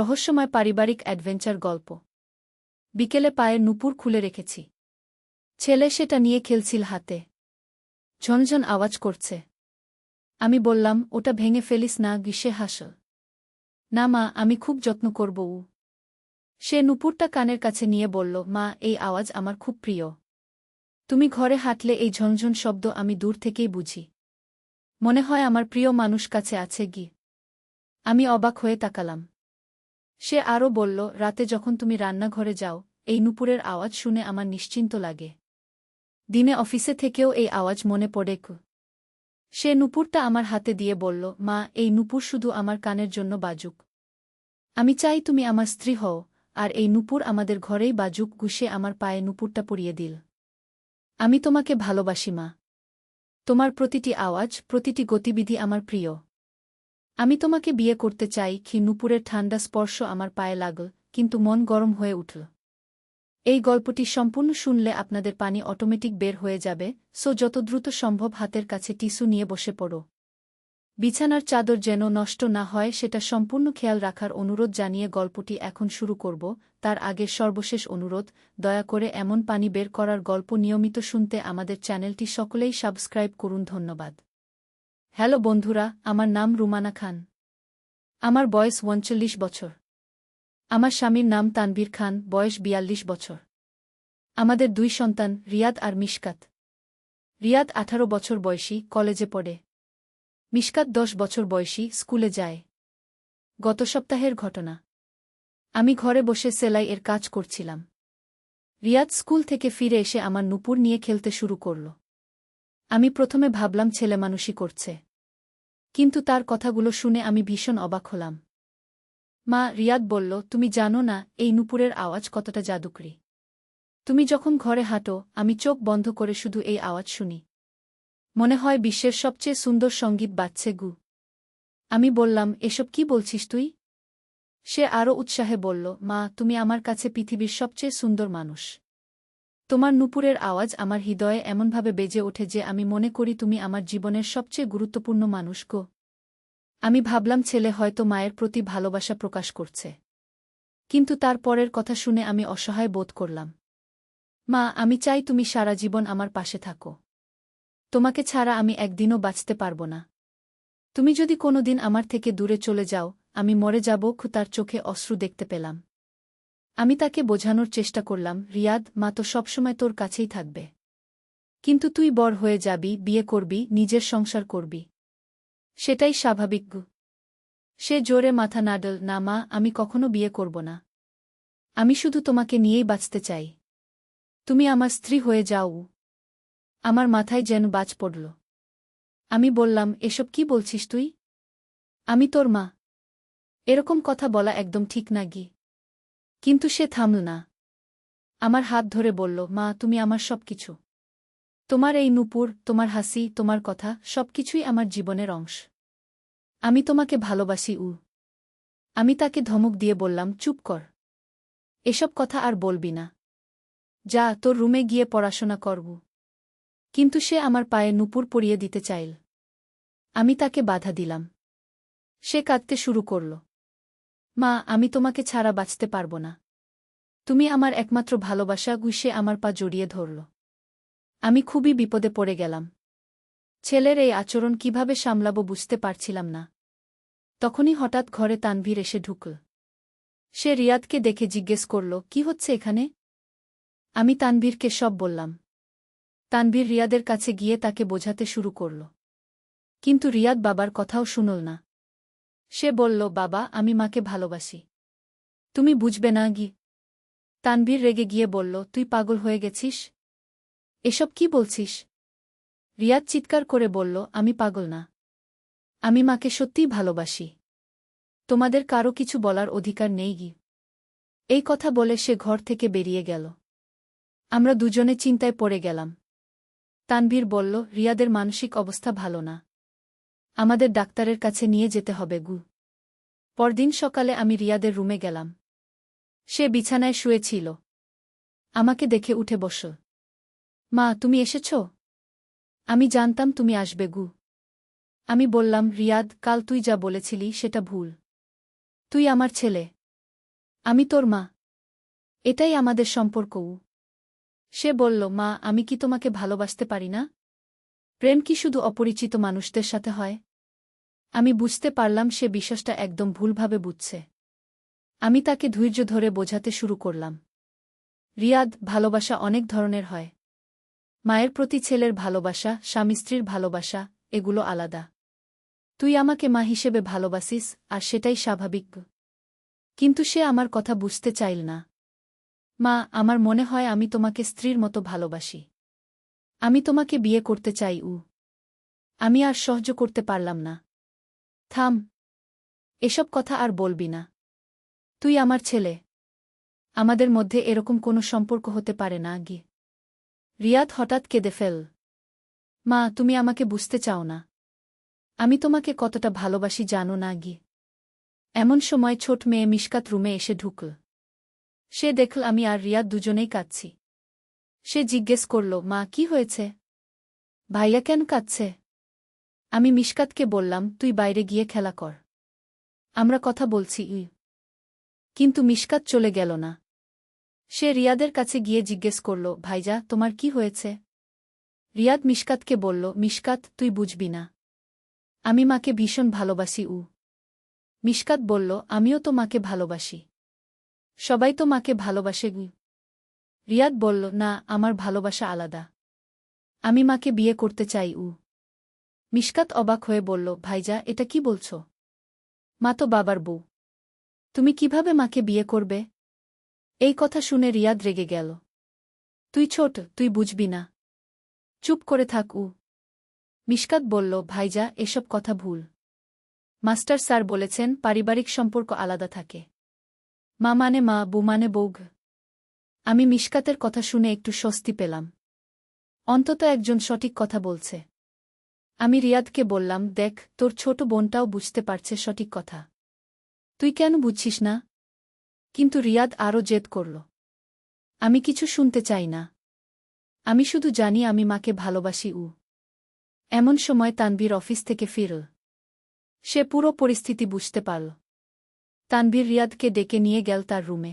রহস্যময় পারিবারিক অ্যাডভেঞ্চার গল্প। বিকেলে পায়ের নুপুর খুলে রেখেছি। ছেলে সেটা নিয়ে খেলছিল হাতে। ঝনঝন আওয়াজ করছে। আমি বললাম, ওটা ভেঙে ফেলিস না, গ্রীষ্মে হাসল। না মা, আমি খুব যত্ন করব। সে নুপুরটা কানের কাছে নিয়ে বলল, মা, এই আওয়াজ আমার খুব প্রিয়। তুমি ঘরে হাঁটলে এই ঝনঝন শব্দ আমি দূর থেকেই বুঝি। মনে হয় আমার প্রিয় মানুষ কাছে আছে গি। আমি অবাক হয়ে তাকালাম। সে আরও বলল, রাতে যখন তুমি রান্নাঘরে যাও, এই নুপুরের আওয়াজ শুনে আমার নিশ্চিন্ত লাগে। দিনে অফিসে থেকেও এই আওয়াজ মনে পড়ে। সে নুপুরটা আমার হাতে দিয়ে বলল, মা, এই নুপুর শুধু আমার কানের জন্য বাজুক। আমি চাই তুমি আমার স্ত্রী হও, আর এই নুপুর আমাদের ঘরেই বাজুক। গুষে আমার পায়ে নুপুরটা পরিয়ে দিল। আমি তোমাকে ভালোবাসি মা। তোমার প্রতিটি আওয়াজ, প্রতিটি গতিবিধি আমার প্রিয়। আমি তোমাকে বিয়ে করতে চাই। নুপুরের ঠান্ডা স্পর্শ আমার পায়ে লাগল, কিন্তু মন গরম হয়ে উঠল। এই গল্পটি সম্পূর্ণ শুনলে আপনাদের পানি অটোমেটিক বের হয়ে যাবে, যত দ্রুত সম্ভব হাতের কাছে টিস্যু নিয়ে বসে পড়ো। বিছানার চাদর যেন নষ্ট না হয় সেটা সম্পূর্ণ খেয়াল রাখার অনুরোধ জানিয়ে গল্পটি এখন শুরু করব। তার আগের সর্বশেষ অনুরোধ, দয়া করে এমন পানি বের করার গল্প নিয়মিত শুনতে আমাদের চ্যানেলটি সকলেই সাবস্ক্রাইব করুন। ধন্যবাদ। হ্যালো বন্ধুরা, আমার নাম রুমানা খান। আমার বয়স 39 বছর। আমার স্বামীর নাম তানভীর খান, বয়স 42 বছর। আমাদের 2 সন্তান, রিয়াদ আর মিশকাত। রিয়াদ 18 বছর বয়সী, কলেজে পড়ে। মিশকাত 10 বছর বয়সী, স্কুলে যায়। গত সপ্তাহের ঘটনা। আমি ঘরে বসে সেলাই এর কাজ করছিলাম। রিয়াদ স্কুল থেকে ফিরে এসে আমার নুপুর নিয়ে খেলতে শুরু করল। আমি প্রথমে ভাবলাম ছেলেমানুষি করছে, কিন্তু তার কথাগুলো শুনে আমি ভীষণ অবাক হলাম। মা, রিয়াদ বলল, তুমি জানো না এই নুপুরের আওয়াজ কতটা জাদুকরী। তুমি যখন ঘরে হাঁটো, আমি চোখ বন্ধ করে শুধু এই আওয়াজ শুনি। মনে হয় বিশ্বের সবচেয়ে সুন্দর সঙ্গীত বাজছে গু। আমি বললাম, এসব কি বলছিস তুই? সে আরও উৎসাহে বলল, মা, তুমি আমার কাছে পৃথিবীর সবচেয়ে সুন্দর মানুষ। তোমার নুপুরের আওয়াজ আমার হৃদয়ে এমনভাবে বেজে ওঠে যে আমি মনে করি তুমি আমার জীবনের সবচেয়ে গুরুত্বপূর্ণ মানুষ গো। আমি ভাবলাম ছেলে হয়তো মায়ের প্রতি ভালোবাসা প্রকাশ করছে। কিন্তু তার পরের কথা শুনে আমি অসহায় বোধ করলাম। মা, আমি চাই তুমি সারা জীবন আমার পাশে থাকো। তোমাকে ছাড়া আমি একদিনও বাঁচতে পারব না। তুমি যদি কোনোদিন আমার থেকে দূরে চলে যাও, আমি মরে যাব। তার চোখে অশ্রু দেখতে পেলাম। আমি তাকে বোঝানোর চেষ্টা করলাম, রিয়াদ, মা তো সবসময় তোর কাছেই থাকবে। কিন্তু তুই বড় হয়ে যাবি, বিয়ে করবি, নিজের সংসার করবি। সেটাই স্বাভাবিক গু। সে জোরে মাথা নাড়ল, না মা, আমি কখনো বিয়ে করব না। আমি শুধু তোমাকে নিয়েই বাঁচতে চাই। তুমি আমার স্ত্রী হয়ে যাও। আমার মাথায় যেন বাজ পড়ল। আমি বললাম, এসব কি বলছিস তুই? আমি তোর মা। এরকম কথা বলা একদম ঠিক না গি। কিন্তু সে থামল না। আমার হাত ধরে বলল, মা, তুমি আমার সবকিছু। তোমার এই নুপুর, তোমার হাসি, তোমার কথা, সবকিছুই আমার জীবনের অংশ। আমি তোমাকে ভালোবাসি। আমি তাকে ধমক দিয়ে বললাম, চুপ কর। এসব কথা আর বলবি না। যা, তোর রুমে গিয়ে পড়াশোনা করব। কিন্তু সে আমার পায়ে নুপুর পরিয়ে দিতে চাইল। আমি তাকে বাধা দিলাম। সে কাঁদতে শুরু করল। মা, আমি তোমাকে ছাড়া বাঁচতে পারব না। তুমি আমার একমাত্র ভালোবাসা। সে আমার পা জড়িয়ে ধরল। আমি খুবই বিপদে পড়ে গেলাম। ছেলের এই আচরণ কিভাবে সামলাব বুঝতে পারছিলাম না। তখনই হঠাৎ ঘরে তানভীর এসে ঢুকল। সে রিয়াদকে দেখে জিজ্ঞেস করল, কি হচ্ছে এখানে? আমি তানভীরকে সব বললাম। তানভীর রিয়াদের কাছে গিয়ে তাকে বোঝাতে শুরু করল। কিন্তু রিয়াদ বাবার কথাও শুনল না। সে বলল, বাবা, আমি মাকে ভালোবাসি। তুমি বুঝবে না গি। তানভীর রেগে গিয়ে বলল, তুই পাগল হয়ে গেছিস? এসব কি বলছিস? রিয়াদ চিৎকার করে বলল, আমি পাগল না। আমি মাকে সত্যিই ভালোবাসি। তোমাদের কারো কিছু বলার অধিকার নেই গি। এই কথা বলে সে ঘর থেকে বেরিয়ে গেল। আমরা দুজনে চিন্তায় পড়ে গেলাম। তানভীর বলল, রিয়াদের মানসিক অবস্থা ভালো না। আমাদের ডাক্তারের কাছে নিয়ে যেতে হবে গু। পরদিন সকালে আমি রিয়াদের রুমে গেলাম। সে বিছানায় শুয়েছিল। আমাকে দেখে উঠে বসল। মা, তুমি এসেছ? আমি জানতাম তুমি আসবে গু। আমি বললাম, রিয়াদ, কাল তুই যা বলেছিলি সেটা ভুল। তুই আমার ছেলে। আমি তোর মা। এটাই আমাদের সম্পর্ক। সে বলল, মা, আমি কি তোমাকে ভালোবাসতে পারি না? প্রেম কি শুধু অপরিচিত মানুষদের সাথে হয়? আমি বুঝতে পারলাম সে বিশ্বাসটা একদম ভুলভাবে বুঝছে। আমি তাকে ধৈর্য ধরে বোঝাতে শুরু করলাম। রিয়াদ, ভালোবাসা অনেক ধরনের হয়। মায়ের প্রতি ছেলের ভালোবাসা, স্বামী স্ত্রীর ভালোবাসা, এগুলো আলাদা। তুই আমাকে মা হিসেবে ভালোবাসিস, আর সেটাই স্বাভাবিক। কিন্তু সে আমার কথা বুঝতে চাইল না। মা, আমার মনে হয় আমি তোমাকে স্ত্রীর মতো ভালোবাসি। আমি তোমাকে বিয়ে করতে চাই। আমি আর সহ্য করতে পারলাম না। থাম, এসব কথা আর বলবি না। তুই আমার ছেলে। আমাদের মধ্যে এরকম কোনো সম্পর্ক হতে পারে না। রিয়াদ হঠাৎ কেঁদে ফেল। মা, তুমি আমাকে বুঝতে চাও না। আমি তোমাকে কতটা ভালোবাসি জানো না। এমন সময় ছোট মেয়ে মিশকাত রুমে এসে ঢুকল। সে দেখল আমি আর রিয়াদ দুজনেই কাঁদছি। সে জিজ্ঞেস করল, মা, কি হয়েছে? ভাইয়া কেন কাঁদছে? আমি মিশকাতকে বললাম, তুই বাইরে গিয়ে খেলা কর, আমরা কথা বলছি। কিন্তু মিশকাত চলে গেল না। সে রিয়াদের কাছে গিয়ে জিজ্ঞেস করল, ভাইজা, তোমার কি হয়েছে? রিয়াদ মিশকাতকে বলল, মিশকাত, তুই বুঝবি না। আমি মাকে ভীষণ ভালোবাসি। মিশকাত বলল, আমিও তো মাকে ভালোবাসি। সবাই তো মাকে ভালোবাসে। রিয়াদ বলল, না, আমার ভালোবাসা আলাদা। আমি মাকে বিয়ে করতে চাই। মিশকাত অবাক হয়ে বলল, ভাইজা, এটা কি বলছ? মা তো বাবার বউ। তুমি কিভাবে মাকে বিয়ে করবে? এই কথা শুনে রিয়াদ রেগে গেল। তুই ছোট, তুই বুঝবি না। চুপ করে থাক। মিশকাত বলল, ভাইজা, এসব কথা ভুল। মাস্টার স্যার বলেছেন পারিবারিক সম্পর্ক আলাদা থাকে। মা মানে মা, বউ মানে বউ। আমি মিশকাতের কথা শুনে একটু স্বস্তি পেলাম। অন্তত একজন সঠিক কথা বলছে। আমি রিয়াদকে বললাম, দেখ, তোর ছোট বোনটাও বুঝতে পারছে সঠিক কথা। তুই কেন বুঝছিস না? কিন্তু রিয়াদ আরও জেদ করল। আমি কিছু শুনতে চাই না। আমি শুধু জানি আমি মাকে ভালোবাসি। এমন সময় তানভীর অফিস থেকে ফিরল। সে পুরো পরিস্থিতি বুঝতে পারল। তানভীর রিয়াদকে ডেকে নিয়ে গেল তার রুমে।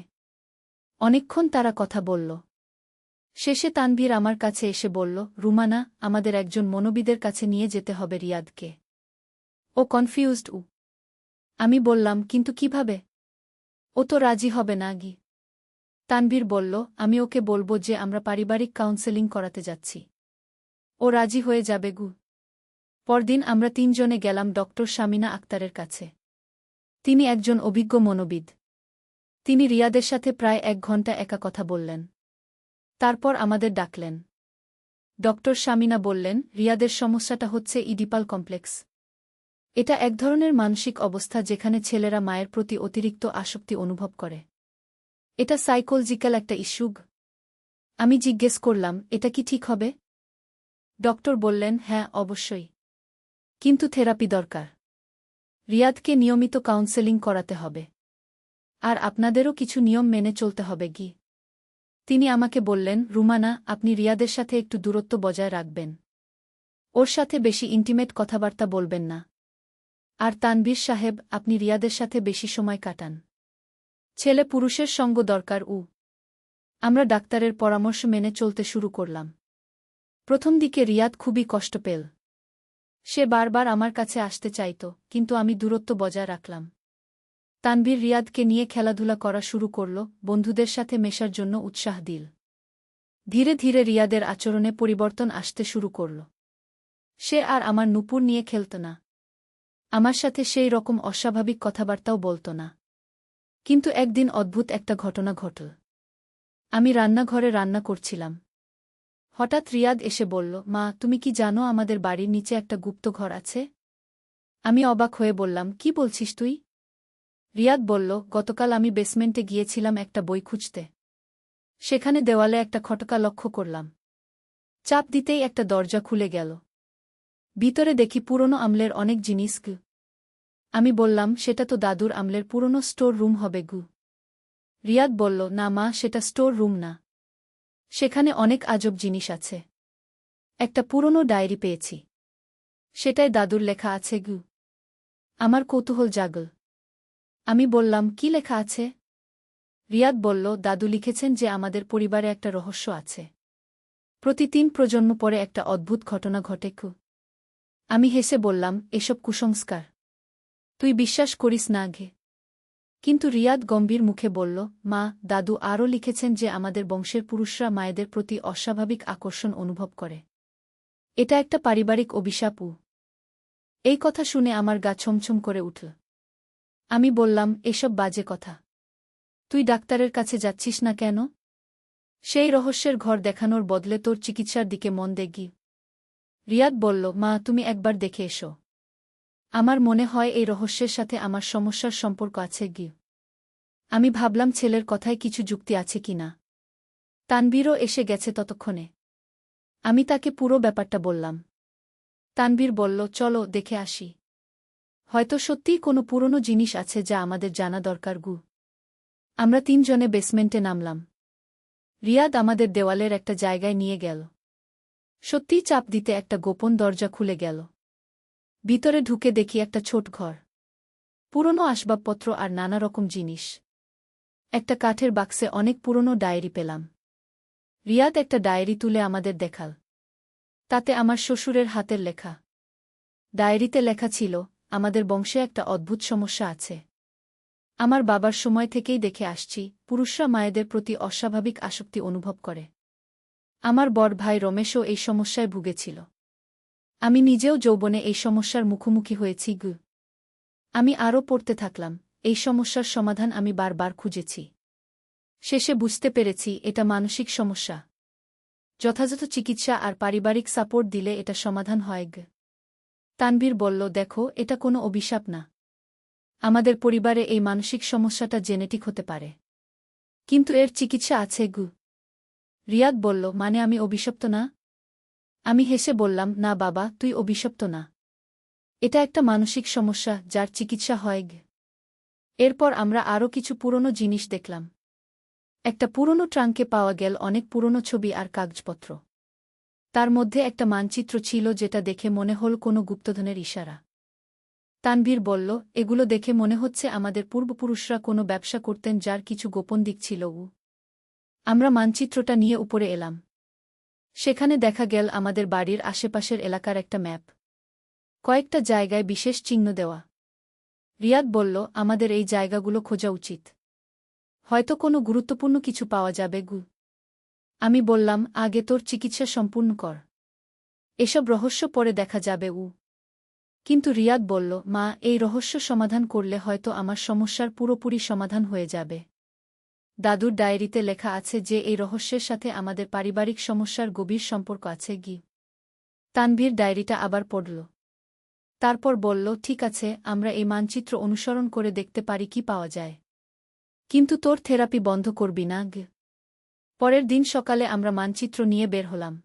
অনেকক্ষণ তারা কথা বলল। শেষে তানভীর আমার কাছে এসে বলল, রুমানা, আমাদের একজন মনোবিদের কাছে নিয়ে যেতে হবে রিয়াদকে। ও কনফিউজড। আমি বললাম, কিন্তু কিভাবে? ও তো রাজি হবে না। তানভীর বলল, আমি ওকে বলবো যে আমরা পারিবারিক কাউন্সেলিং করাতে যাচ্ছি। ও রাজি হয়ে যাবে। পরদিন আমরা তিনজনে গেলাম ডক্টর শামিনা আক্তারের কাছে। তিনি একজন অভিজ্ঞ মনোবিদ। তিনি রিয়াদের সাথে প্রায় 1 ঘণ্টা একা কথা বললেন। তারপর আমাদের ডাকলেন। ডক্টর শামিনা বললেন, রিয়াদের সমস্যাটা হচ্ছে ইডিপাল কমপ্লেক্স। এটা এক ধরনের মানসিক অবস্থা যেখানে ছেলেরা মায়ের প্রতি অতিরিক্ত আসক্তি অনুভব করে। এটা সাইকোলজিক্যাল একটা ইস্যু। আমি জিজ্ঞেস করলাম, এটা কি ঠিক হবে? ডক্টর বললেন, হ্যাঁ, অবশ্যই। কিন্তু থেরাপি দরকার। রিয়াদকে নিয়মিত কাউন্সেলিং করাতে হবে। আর আপনাদেরও কিছু নিয়ম মেনে চলতে হবে। তিনি আমাকে বললেন, রুমানা, আপনি রিয়াদের সাথে একটু দূরত্ব বজায় রাখবেন। ওর সাথে বেশি ইন্টিমেট কথাবার্তা বলবেন না। আর তানভীর সাহেব, আপনি রিয়াদের সাথে বেশি সময় কাটান। ছেলে পুরুষের সঙ্গ দরকার। আমরা ডাক্তারের পরামর্শ মেনে চলতে শুরু করলাম। প্রথম দিকে রিয়াদ খুবই কষ্ট পেল। সে বারবার আমার কাছে আসতে চাইত, কিন্তু আমি দূরত্ব বজায় রাখলাম। তানভীর রিয়াদকে নিয়ে খেলাধুলা করা শুরু করল, বন্ধুদের সাথে মেশার জন্য উৎসাহ দিল। ধীরে ধীরে রিয়াদের আচরণে পরিবর্তন আসতে শুরু করল। সে আর আমার নুপুর নিয়ে খেলত না। আমার সাথে সেই রকম অস্বাভাবিক কথাবার্তাও বলত না। কিন্তু একদিন অদ্ভুত একটা ঘটনা ঘটল। আমি রান্নাঘরে রান্না করছিলাম। হঠাৎ রিয়াদ এসে বলল, মা, তুমি কি জানো আমাদের বাড়ির নিচে একটা গুপ্ত ঘর আছে? আমি অবাক হয়ে বললাম, কি বলছিস তুই? রিয়াদ বলল, গতকাল আমি বেসমেন্টে গিয়েছিলাম একটা বই খুঁজতে। সেখানে দেওয়ালে একটা খটকা লক্ষ্য করলাম। চাপ দিতেই একটা দরজা খুলে গেল। ভিতরে দেখি পুরনো আমলের অনেক জিনিস। আমি বললাম, সেটা তো দাদুর আমলের পুরনো স্টোর রুম হবে। রিয়াদ বলল, না মা, সেটা স্টোর রুম না। সেখানে অনেক আজব জিনিস আছে। একটা পুরনো ডায়েরি পেয়েছি। সেটাই দাদুর লেখা আছে। আমার কৌতূহল জাগল। আমি বললাম, কি লেখা আছে? রিয়াদ বলল, দাদু লিখেছেন যে আমাদের পরিবারে একটা রহস্য আছে। প্রতি ৩ প্রজন্ম পরে একটা অদ্ভুত ঘটনা ঘটে। আমি হেসে বললাম, এসব কুসংস্কার। তুই বিশ্বাস করিস না ঘে। কিন্তু রিয়াদ গম্ভীর মুখে বলল, মা, দাদু আরও লিখেছেন যে আমাদের বংশের পুরুষরা মায়েদের প্রতি অস্বাভাবিক আকর্ষণ অনুভব করে। এটা একটা পারিবারিক অভিশাপ। এই কথা শুনে আমার গা ছমছম করে উঠল। আমি বললাম, এসব বাজে কথা। তুই ডাক্তারের কাছে যাচ্ছিস না কেন? সেই রহস্যের ঘর দেখানোর বদলে তোর চিকিৎসার দিকে মন দে গি। রিয়াদ বলল, মা, তুমি একবার দেখে এসো। আমার মনে হয় এই রহস্যের সাথে আমার সমস্যার সম্পর্ক আছে গি। আমি ভাবলাম ছেলের কথায় কিছু যুক্তি আছে কিনা। তানবীরও এসে গেছে ততক্ষণে। আমি তাকে পুরো ব্যাপারটা বললাম। তানবীর বলল, চলো দেখে আসি। হয়তো সত্যিই কোনো পুরনো জিনিস আছে যা আমাদের জানা দরকার গু। আমরা ৩ জনে বেসমেন্টে নামলাম। রিয়াদ আমাদের দেওয়ালের একটা জায়গায় নিয়ে গেল। সত্যিই চাপ দিতে একটা গোপন দরজা খুলে গেল। ভিতরে ঢুকে দেখি একটা ছোট ঘর। পুরনো আসবাবপত্র আর নানা রকম জিনিস। একটা কাঠের বাক্সে অনেক পুরনো ডায়েরি পেলাম। রিয়াদ একটা ডায়েরি তুলে আমাদের দেখাল। তাতে আমার শ্বশুরের হাতের লেখা। ডায়েরিতে লেখা ছিল, আমাদের বংশে একটা অদ্ভুত সমস্যা আছে। আমার বাবার সময় থেকেই দেখে আসছি, পুরুষরা মায়েদের প্রতি অস্বাভাবিক আসক্তি অনুভব করে। আমার বড় ভাই রমেশও এই সমস্যায় ভুগেছিল। আমি নিজেও যৌবনে এই সমস্যার মুখোমুখি হয়েছি গু। আমি আরও পড়তে থাকলাম। এই সমস্যার সমাধান আমি বারবার খুঁজেছি। শেষে বুঝতে পেরেছি এটা মানসিক সমস্যা। যথাযথ চিকিৎসা আর পারিবারিক সাপোর্ট দিলে এটা সমাধান হয় গ। তানভীর বলল, দেখো, এটা কোনো অভিশাপ না। আমাদের পরিবারে এই মানসিক সমস্যাটা জেনেটিক হতে পারে। কিন্তু এর চিকিৎসা আছে গু। রিয়াদ বলল, মানে আমি অভিশপ্ত না? আমি হেসে বললাম, না বাবা, তুই অভিশপ্ত না। এটা একটা মানসিক সমস্যা যার চিকিৎসা হয় গ। এরপর আমরা আরও কিছু পুরনো জিনিস দেখলাম। একটা পুরনো ট্রাঙ্কে পাওয়া গেল অনেক পুরনো ছবি আর কাগজপত্র। তার মধ্যে একটা মানচিত্র ছিল যেটা দেখে মনে হল কোনো গুপ্তধনের ইশারা। তানভীর বলল, এগুলো দেখে মনে হচ্ছে আমাদের পূর্বপুরুষরা কোনো ব্যবসা করতেন যার কিছু গোপন দিক ছিল। আমরা মানচিত্রটা নিয়ে উপরে এলাম। সেখানে দেখা গেল আমাদের বাড়ির আশেপাশের এলাকার একটা ম্যাপ। কয়েকটা জায়গায় বিশেষ চিহ্ন দেওয়া। রিয়াদ বলল, আমাদের এই জায়গাগুলো খোঁজা উচিত। হয়তো কোনো গুরুত্বপূর্ণ কিছু পাওয়া যাবে গু। আমি বললাম, আগে তোর চিকিৎসা সম্পূর্ণ কর। এসব রহস্য পরে দেখা যাবে। কিন্তু রিয়াদ বলল, মা, এই রহস্য সমাধান করলে হয়তো আমার সমস্যার পুরোপুরি সমাধান হয়ে যাবে। দাদুর ডায়েরিতে লেখা আছে যে এই রহস্যের সাথে আমাদের পারিবারিক সমস্যার গভীর সম্পর্ক আছে গি। তানভীর ডায়েরিটা আবার পড়ল। তারপর বলল, ঠিক আছে, আমরা এই মানচিত্র অনুসরণ করে দেখতে পারি কি পাওয়া যায়। কিন্তু তোর থেরাপি বন্ধ করবি না গ। পরের দিন সকালে আমরা মানচিত্র নিয়ে বের হলাম।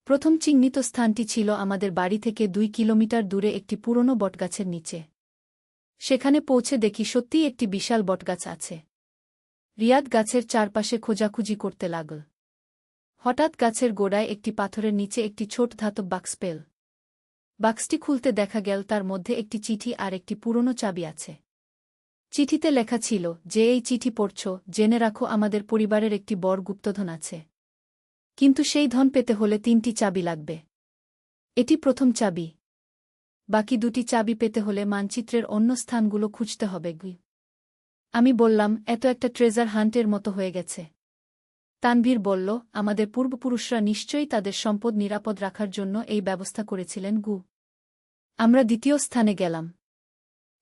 প্রথম চিহ্নিত স্থানটি ছিল আমাদের বাড়ি থেকে ২ কিলোমিটার দূরে একটি পুরনো বটগাছের নিচে। সেখানে পৌঁছে দেখি সত্যিই একটি বিশাল বটগাছ আছে। রিয়াদ গাছের চারপাশে খোঁজাখুঁজি করতে লাগল। হঠাৎ গাছের গোড়ায় একটি পাথরের নিচে একটি ছোট ধাতব বাক্স পেল। বাক্সটি খুলতে দেখা গেল তার মধ্যে একটি চিঠি আর একটি পুরনো চাবি আছে। চিঠিতে লেখা ছিল, যে এই চিঠি পড়ছ, জেনে রাখো আমাদের পরিবারের একটি বড় গুপ্তধন আছে। কিন্তু সেই ধন পেতে হলে ৩টি চাবি লাগবে। এটি প্রথম চাবি। বাকি ২টি চাবি পেতে হলে মানচিত্রের অন্য স্থানগুলো খুঁজতে হবে গি। আমি বললাম, এত একটা ট্রেজার হান্টের মতো হয়ে গেছে। তানভীর বলল, আমাদের পূর্বপুরুষরা নিশ্চয়ই তাদের সম্পদ নিরাপদ রাখার জন্য এই ব্যবস্থা করেছিলেন গু। আমরা দ্বিতীয় স্থানে গেলাম।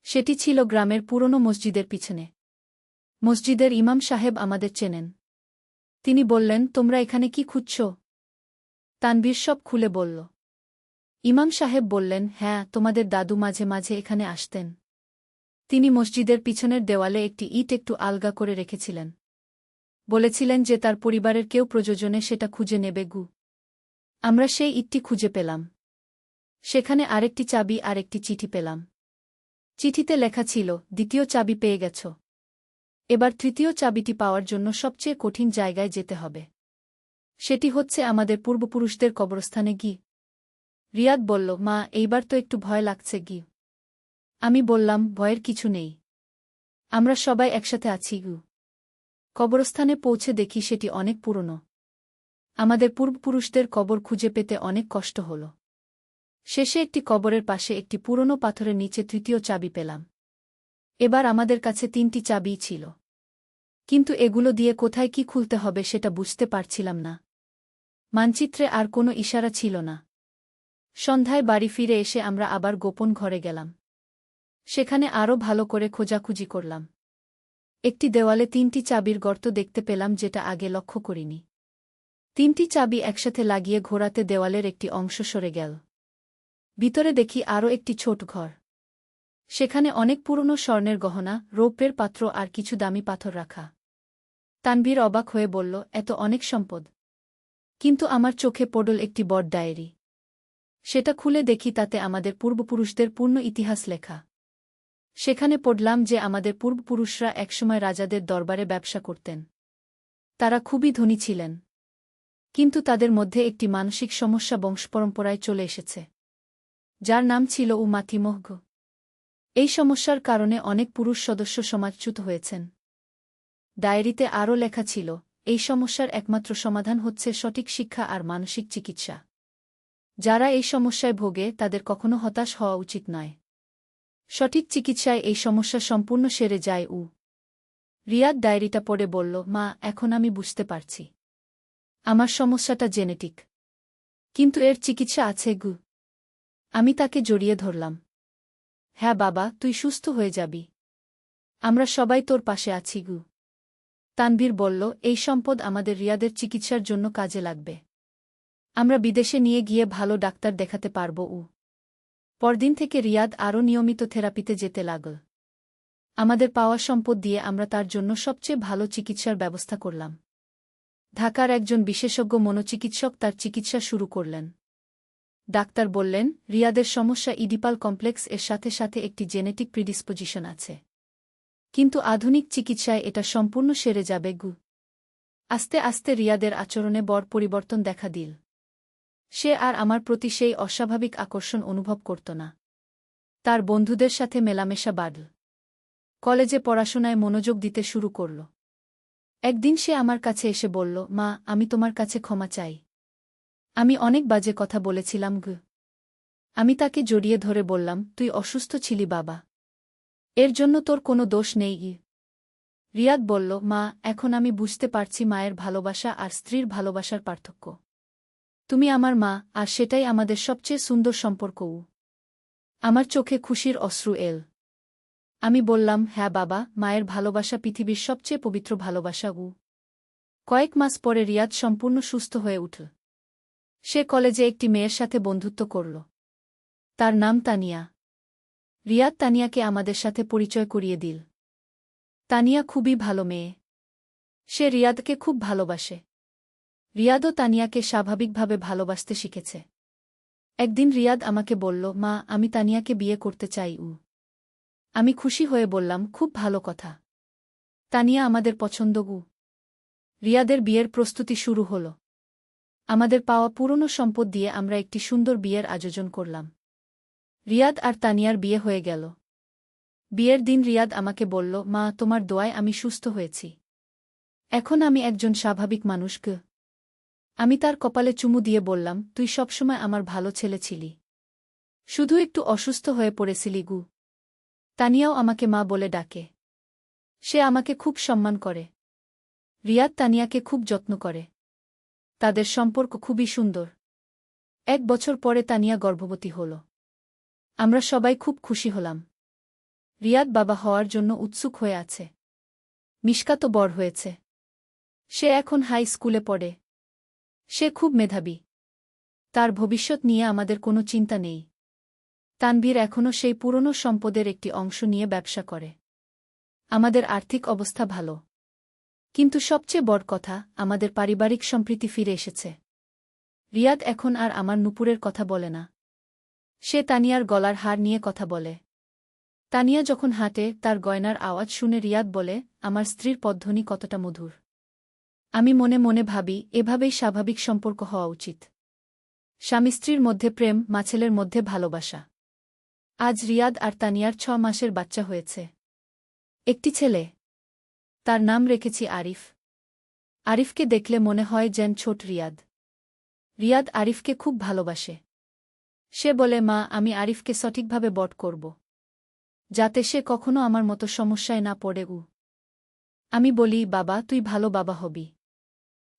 সেটি ছিল গ্রামের পুরনো মসজিদের পিছনে। মসজিদের ইমাম সাহেব আমাদের চেনেন। তিনি বললেন, তোমরা এখানে কি খুঁজছ? তানভীর সব খুলে বলল। ইমাম সাহেব বললেন, হ্যাঁ, তোমাদের দাদু মাঝে মাঝে এখানে আসতেন। তিনি মসজিদের পিছনের দেওয়ালে একটি ইট একটু আলগা করে রেখেছিলেন। বলেছিলেন যে তার পরিবারের কেউ প্রয়োজনে সেটা খুঁজে নেবে গু। আমরা সেই ইটটি খুঁজে পেলাম। সেখানে আরেকটি চাবি আর একটি চিঠি পেলাম। চিঠিতে লেখা ছিল, দ্বিতীয় চাবি পেয়ে গেছ। এবার তৃতীয় চাবিটি পাওয়ার জন্য সবচেয়ে কঠিন জায়গায় যেতে হবে। সেটি হচ্ছে আমাদের পূর্বপুরুষদের কবরস্থানে গি। রিয়াদ বলল, মা, এইবার তো একটু ভয় লাগছে গি। আমি বললাম, ভয়ের কিছু নেই। আমরা সবাই একসাথে আছি গু। কবরস্থানে পৌঁছে দেখি সেটি অনেক পুরনো। আমাদের পূর্বপুরুষদের কবর খুঁজে পেতে অনেক কষ্ট হল। শেষে একটি কবরের পাশে একটি পুরনো পাথরের নিচে তৃতীয় চাবি পেলাম। এবার আমাদের কাছে 3টি চাবিই ছিল, কিন্তু এগুলো দিয়ে কোথায় কি খুলতে হবে সেটা বুঝতে পারছিলাম না। মানচিত্রে আর কোনো ইশারা ছিল না। সন্ধ্যায় বাড়ি ফিরে এসে আমরা আবার গোপন ঘরে গেলাম। সেখানে আরও ভালো করে খোঁজাখুঁজি করলাম। একটি দেওয়ালে 3টি চাবির গর্ত দেখতে পেলাম, যেটা আগে লক্ষ্য করিনি। 3টি চাবি একসাথে লাগিয়ে ঘোরাতে দেওয়ালের একটি অংশ সরে গেল। ভিতরে দেখি আরও একটি ছোট ঘর। সেখানে অনেক পুরনো স্বর্ণের গহনা, রৌপ্যের পাত্র আর কিছু দামি পাথর রাখা। তানভীর অবাক হয়ে বলল, এত অনেক সম্পদ! কিন্তু আমার চোখে পড়ল একটি বড় ডায়েরি। সেটা খুলে দেখি তাতে আমাদের পূর্বপুরুষদের পূর্ণ ইতিহাস লেখা। সেখানে পড়লাম যে আমাদের পূর্বপুরুষরা একসময় রাজাদের দরবারে ব্যবসা করতেন। তারা খুবই ধনী ছিলেন, কিন্তু তাদের মধ্যে একটি মানসিক সমস্যা বংশপরম্পরায় চলে এসেছে, যার নাম ছিল মাতিমোহগ। এই সমস্যার কারণে অনেক পুরুষ সদস্য সমাজচ্যুত হয়েছেন। ডায়েরিতে আরও লেখা ছিল, এই সমস্যার একমাত্র সমাধান হচ্ছে সঠিক শিক্ষা আর মানসিক চিকিৎসা। যারা এই সমস্যায় ভোগে তাদের কখনো হতাশ হওয়া উচিত নয়। সঠিক চিকিৎসায় এই সমস্যা সম্পূর্ণ সেরে যায়। রিয়াদ ডায়েরিটা পড়ে বলল, মা, এখন আমি বুঝতে পারছি। আমার সমস্যাটা জেনেটিক, কিন্তু এর চিকিৎসা আছে। আমি তাকে জড়িয়ে ধরলাম। হ্যাঁ বাবা, তুই সুস্থ হয়ে যাবি। আমরা সবাই তোর পাশে আছি। তানভীর বলল, এই সম্পদ আমাদের রিয়াদের চিকিৎসার জন্য কাজে লাগবে। আমরা বিদেশে নিয়ে গিয়ে ভালো ডাক্তার দেখাতে পারব। পরদিন থেকে রিয়াদ আরও নিয়মিত থেরাপিতে যেতে লাগল। আমাদের পাওয়া সম্পদ দিয়ে আমরা তার জন্য সবচেয়ে ভালো চিকিৎসার ব্যবস্থা করলাম। ঢাকার একজন বিশেষজ্ঞ মনোচিকিৎসক তার চিকিৎসা শুরু করলেন। ডাক্তার বললেন, রিয়াদের সমস্যা ইডিপাল কমপ্লেক্স, এর সাথে সাথে একটি জেনেটিক প্রিডিসপোজিশন আছে, কিন্তু আধুনিক চিকিৎসায় এটা সম্পূর্ণ সেরে যাবে। আস্তে আস্তে রিয়াদের আচরণে বড় পরিবর্তন দেখা দিল। সে আর আমার প্রতি সেই অস্বাভাবিক আকর্ষণ অনুভব করত না। তার বন্ধুদের সাথে মেলামেশা বাড়ল। কলেজে পড়াশোনায় মনোযোগ দিতে শুরু করল। একদিন সে আমার কাছে এসে বলল, মা, আমি তোমার কাছে ক্ষমা চাই। আমি অনেক বাজে কথা বলেছিলাম। আমি তাকে জড়িয়ে ধরে বললাম, তুই অসুস্থ ছিলি বাবা, এর জন্য তোর কোনো দোষ নেই। রিয়াদ বলল, মা, এখন আমি বুঝতে পারছি মায়ের ভালোবাসা আর স্ত্রীর ভালোবাসার পার্থক্য। তুমি আমার মা, আর সেটাই আমাদের সবচেয়ে সুন্দর সম্পর্ক। আমার চোখে খুশির অশ্রু এল। আমি বললাম, হ্যাঁ বাবা, মায়ের ভালোবাসা পৃথিবীর সবচেয়ে পবিত্র ভালোবাসা। কয়েক মাস পরে রিয়াদ সম্পূর্ণ সুস্থ হয়ে উঠল। সে কলেজে একটি মেয়ের সাথে বন্ধুত্ব করল। তার নাম তানিয়া। রিয়াদ তানিয়াকে আমাদের সাথে পরিচয় করিয়ে দিল। তানিয়া খুবই ভালো মেয়ে। সে রিয়াদকে খুব ভালোবাসে। রিয়াদও তানিয়াকে স্বাভাবিকভাবে ভালোবাসতে শিখেছে। একদিন রিয়াদ আমাকে বলল, মা, আমি তানিয়াকে বিয়ে করতে চাই। আমি খুশি হয়ে বললাম, খুব ভালো কথা। তানিয়া আমাদের পছন্দ। রিয়াদের বিয়ের প্রস্তুতি শুরু হল। আমাদের পাওয়া পুরনো সম্পদ দিয়ে আমরা একটি সুন্দর বিয়ের আয়োজন করলাম। রিয়াদ আর তানিয়ার বিয়ে হয়ে গেল। বিয়ের দিন রিয়াদ আমাকে বলল, মা, তোমার দোয়ায় আমি সুস্থ হয়েছি। এখন আমি একজন স্বাভাবিক মানুষ। আমি তার কপালে চুমু দিয়ে বললাম, তুই সবসময় আমার ভালো ছেলে ছিলি, শুধু একটু অসুস্থ হয়ে পড়েছিলি। তানিয়াও আমাকে মা বলে ডাকে। সে আমাকে খুব সম্মান করে। রিয়াদ তানিয়াকে খুব যত্ন করে। তাদের সম্পর্ক খুবই সুন্দর। 1 বছর পরে তানিয়া গর্ভবতী হল। আমরা সবাই খুব খুশি হলাম। রিয়াদ বাবা হওয়ার জন্য উৎসুক হয়ে আছে। মিশকা তো বড় হয়েছে। সে এখন হাই স্কুলে পড়ে। সে খুব মেধাবী। তার ভবিষ্যৎ নিয়ে আমাদের কোনো চিন্তা নেই। তানভীর এখনও সেই পুরনো সম্পদের একটি অংশ নিয়ে ব্যবসা করে। আমাদের আর্থিক অবস্থা ভালো। কিন্তু সবচেয়ে বড় কথা, আমাদের পারিবারিক সম্প্রীতি ফিরে এসেছে। রিয়াদ এখন আর আমার নুপুরের কথা বলে না। সে তানিয়ার গলার হার নিয়ে কথা বলে। তানিয়া যখন হাঁটে, তার গয়নার আওয়াজ শুনে রিয়াদ বলে, আমার স্ত্রীর পদধ্বনি কতটা মধুর। আমি মনে মনে ভাবি, এভাবেই স্বাভাবিক সম্পর্ক হওয়া উচিত। স্বামী স্ত্রীর মধ্যে প্রেম, মাছেলের মধ্যে ভালোবাসা। আজ রিয়াদ আর তানিয়ার 6 মাসের বাচ্চা হয়েছে। একটি ছেলে। তার নাম রেখেছি আরিফ। আরিফকে দেখলে মনে হয় যেন ছোট রিয়াদ। রিয়াদ আরিফকে খুব ভালোবাসে। সে বলে, মা, আমি আরিফকে সঠিকভাবে বড় করব, যাতে সে কখনো আমার মতো সমস্যায় না পড়ে। আমি বলি, বাবা, তুই ভালো বাবা হবি।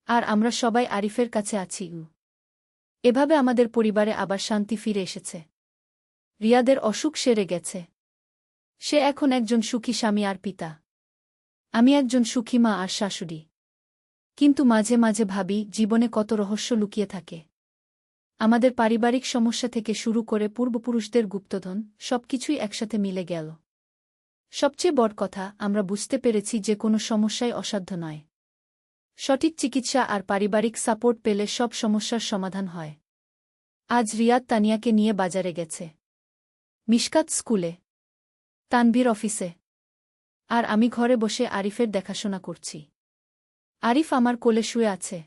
আর আমরা সবাই আরিফের কাছে আছি। এভাবে আমাদের পরিবারে আবার শান্তি ফিরে এসেছে। রিয়াদের অসুখ সেরে গেছে। সে এখন একজন সুখী স্বামী আর পিতা। আমি একজন সুখী মা আর শাশুড়ি। কিন্তু মাঝে মাঝে ভাবি, জীবনে কত রহস্য লুকিয়ে থাকে। আমাদের পারিবারিক সমস্যা থেকে শুরু করে পূর্বপুরুষদের গুপ্তধন, সবকিছুই একসাথে মিলে গেল। সবচেয়ে বড় কথা, আমরা বুঝতে পেরেছি যে কোনো সমস্যাই অসাধ্য নয়। সঠিক চিকিৎসা আর পারিবারিক সাপোর্ট পেলে সব সমস্যার সমাধান হয়। আজ রিয়াদ তানিয়াকে নিয়ে বাজারে গেছে। মিশকাত স্কুলে, তানভীর অফিসে, আর আমি ঘরে বসে আরিফের দেখাশোনা করছি। আরিফ আমার কোলে শুয়ে আছে।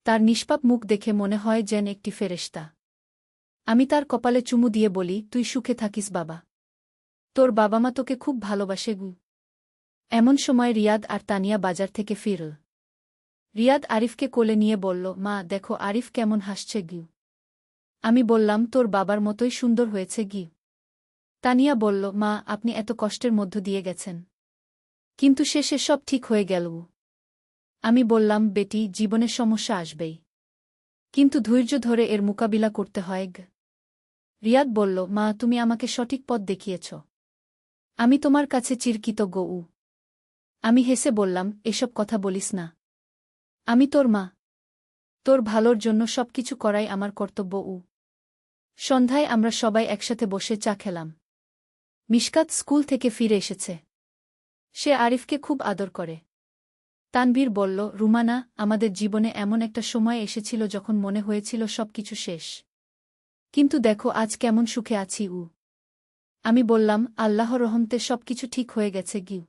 তার নিষ্পাপ মুখ দেখে মনে হয় যেন একটি ফেরেশতা। আমি তার কপালে চুমু দিয়ে বলি, তুই সুখে থাকিস বাবা। তোর বাবা মা তোকে খুব ভালোবাসে গু। এমন সময় রিয়াদ আর তানিয়া বাজার থেকে ফিরল। রিয়াদ আরিফকে কোলে নিয়ে বলল, মা, দেখো আরিফ কেমন হাসছে গিউ। আমি বললাম, তোর বাবার মতোই সুন্দর হয়েছে গিউ। তানিয়া বলল, মা, আপনি এত কষ্টের মধ্য দিয়ে গেছেন, কিন্তু শেষে সব ঠিক হয়ে গেল। আমি বললাম, বেটি, জীবনে সমস্যা আসবেই, কিন্তু ধৈর্য ধরে এর মোকাবিলা করতে হয়। রিয়াদ বলল, মা, তুমি আমাকে সঠিক পথ দেখিয়েছ। আমি তোমার কাছে চিরকৃতজ্ঞ। আমি হেসে বললাম, এসব কথা বলিস না। আমি তোর মা। তোর ভালোর জন্য সবকিছু করাই আমার কর্তব্য। সন্ধ্যায় আমরা সবাই একসাথে বসে চা খেলাম। মিশকাত স্কুল থেকে ফিরে এসেছে। সে আরিফকে খুব আদর করে। তানভীর বলল, রুমানা, আমাদের জীবনে এমন একটা সময় এসেছিল যখন মনে হয়েছিল সবকিছু শেষ। কিন্তু দেখো আজ কেমন সুখে আছি। আমি বললাম, আল্লাহর রহমতে সবকিছু ঠিক হয়ে গেছে গিউ।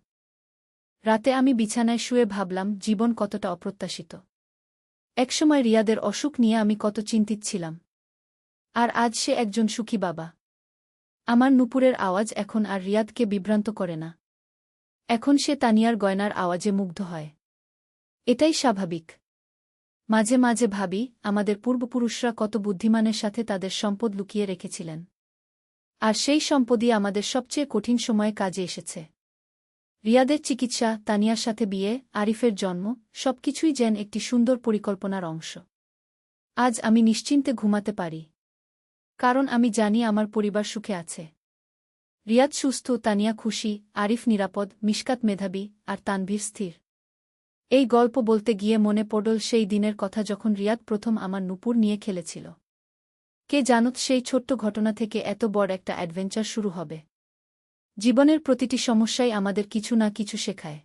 রাতে আমি বিছানায় শুয়ে ভাবলাম, জীবন কতটা অপ্রত্যাশিত। একসময় রিয়াদের অসুখ নিয়ে আমি কত চিন্তিত ছিলাম। আর আজ সে একজন সুখী বাবা। আমার নুপুরের আওয়াজ এখন আর রিয়াদকে বিভ্রান্ত করে না। এখন সে তানিয়ার গয়নার আওয়াজে মুগ্ধ হয়। এটাই স্বাভাবিক। মাঝে মাঝে ভাবি, আমাদের পূর্বপুরুষরা কত বুদ্ধিমানের সাথে তাদের সম্পদ লুকিয়ে রেখেছিলেন। আর সেই সম্পদই আমাদের সবচেয়ে কঠিন সময়ে কাজে এসেছে। রিয়াদের চিকিৎসা, তানিয়ার সাথে বিয়ে, আরিফের জন্ম, সবকিছুই যেন একটি সুন্দর পরিকল্পনার অংশ। আজ আমি নিশ্চিন্তে ঘুমাতে পারি, কারণ আমি জানি আমার পরিবার সুখে আছে। রিয়াদ সুস্থ, তানিয়া খুশি, আরিফ নিরাপদ, মিশকাত মেধাবী, আর তানভীর স্থির। এই গল্প বলতে গিয়ে মনে পড়ল সেই দিনের কথা যখন রিয়াদ প্রথম আমার নুপুর নিয়ে খেলেছিল। কে জানত সেই ছোট্ট ঘটনা থেকে এত বড় একটা অ্যাডভেঞ্চার শুরু হবে। জীবনের প্রতিটি সমস্যাই আমাদের কিছু না কিছু শেখায়।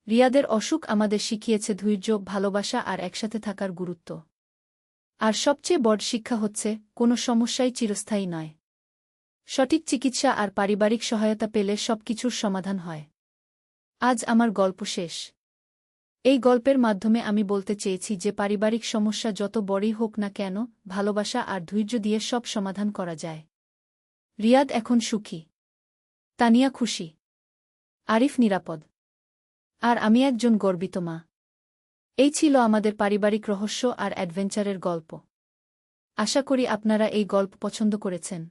রিয়াদের অসুখ আমাদের শিখিয়েছে ধৈর্য, ভালোবাসা আর একসাথে থাকার গুরুত্ব। আর সবচেয়ে বড় শিক্ষা হচ্ছে, কোনো সমস্যাই চিরস্থায়ী নয়। সঠিক চিকিৎসা আর পারিবারিক সহায়তা পেলে সবকিছুর সমাধান হয়। আজ আমার গল্প শেষ। এই গল্পের মাধ্যমে আমি বলতে চেয়েছি যে পারিবারিক সমস্যা যত বড়ই হোক না কেন, ভালোবাসা আর ধৈর্য দিয়ে সব সমাধান করা যায়। রিয়াদ এখন সুখী, তানিয়া খুশি, আরিফ নিরাপদ, আর আমি একজন গর্বিত মা। এই ছিল আমাদের পারিবারিক রহস্য আর অ্যাডভেঞ্চারের গল্প। আশা করি আপনারা এই গল্প পছন্দ করেছেন।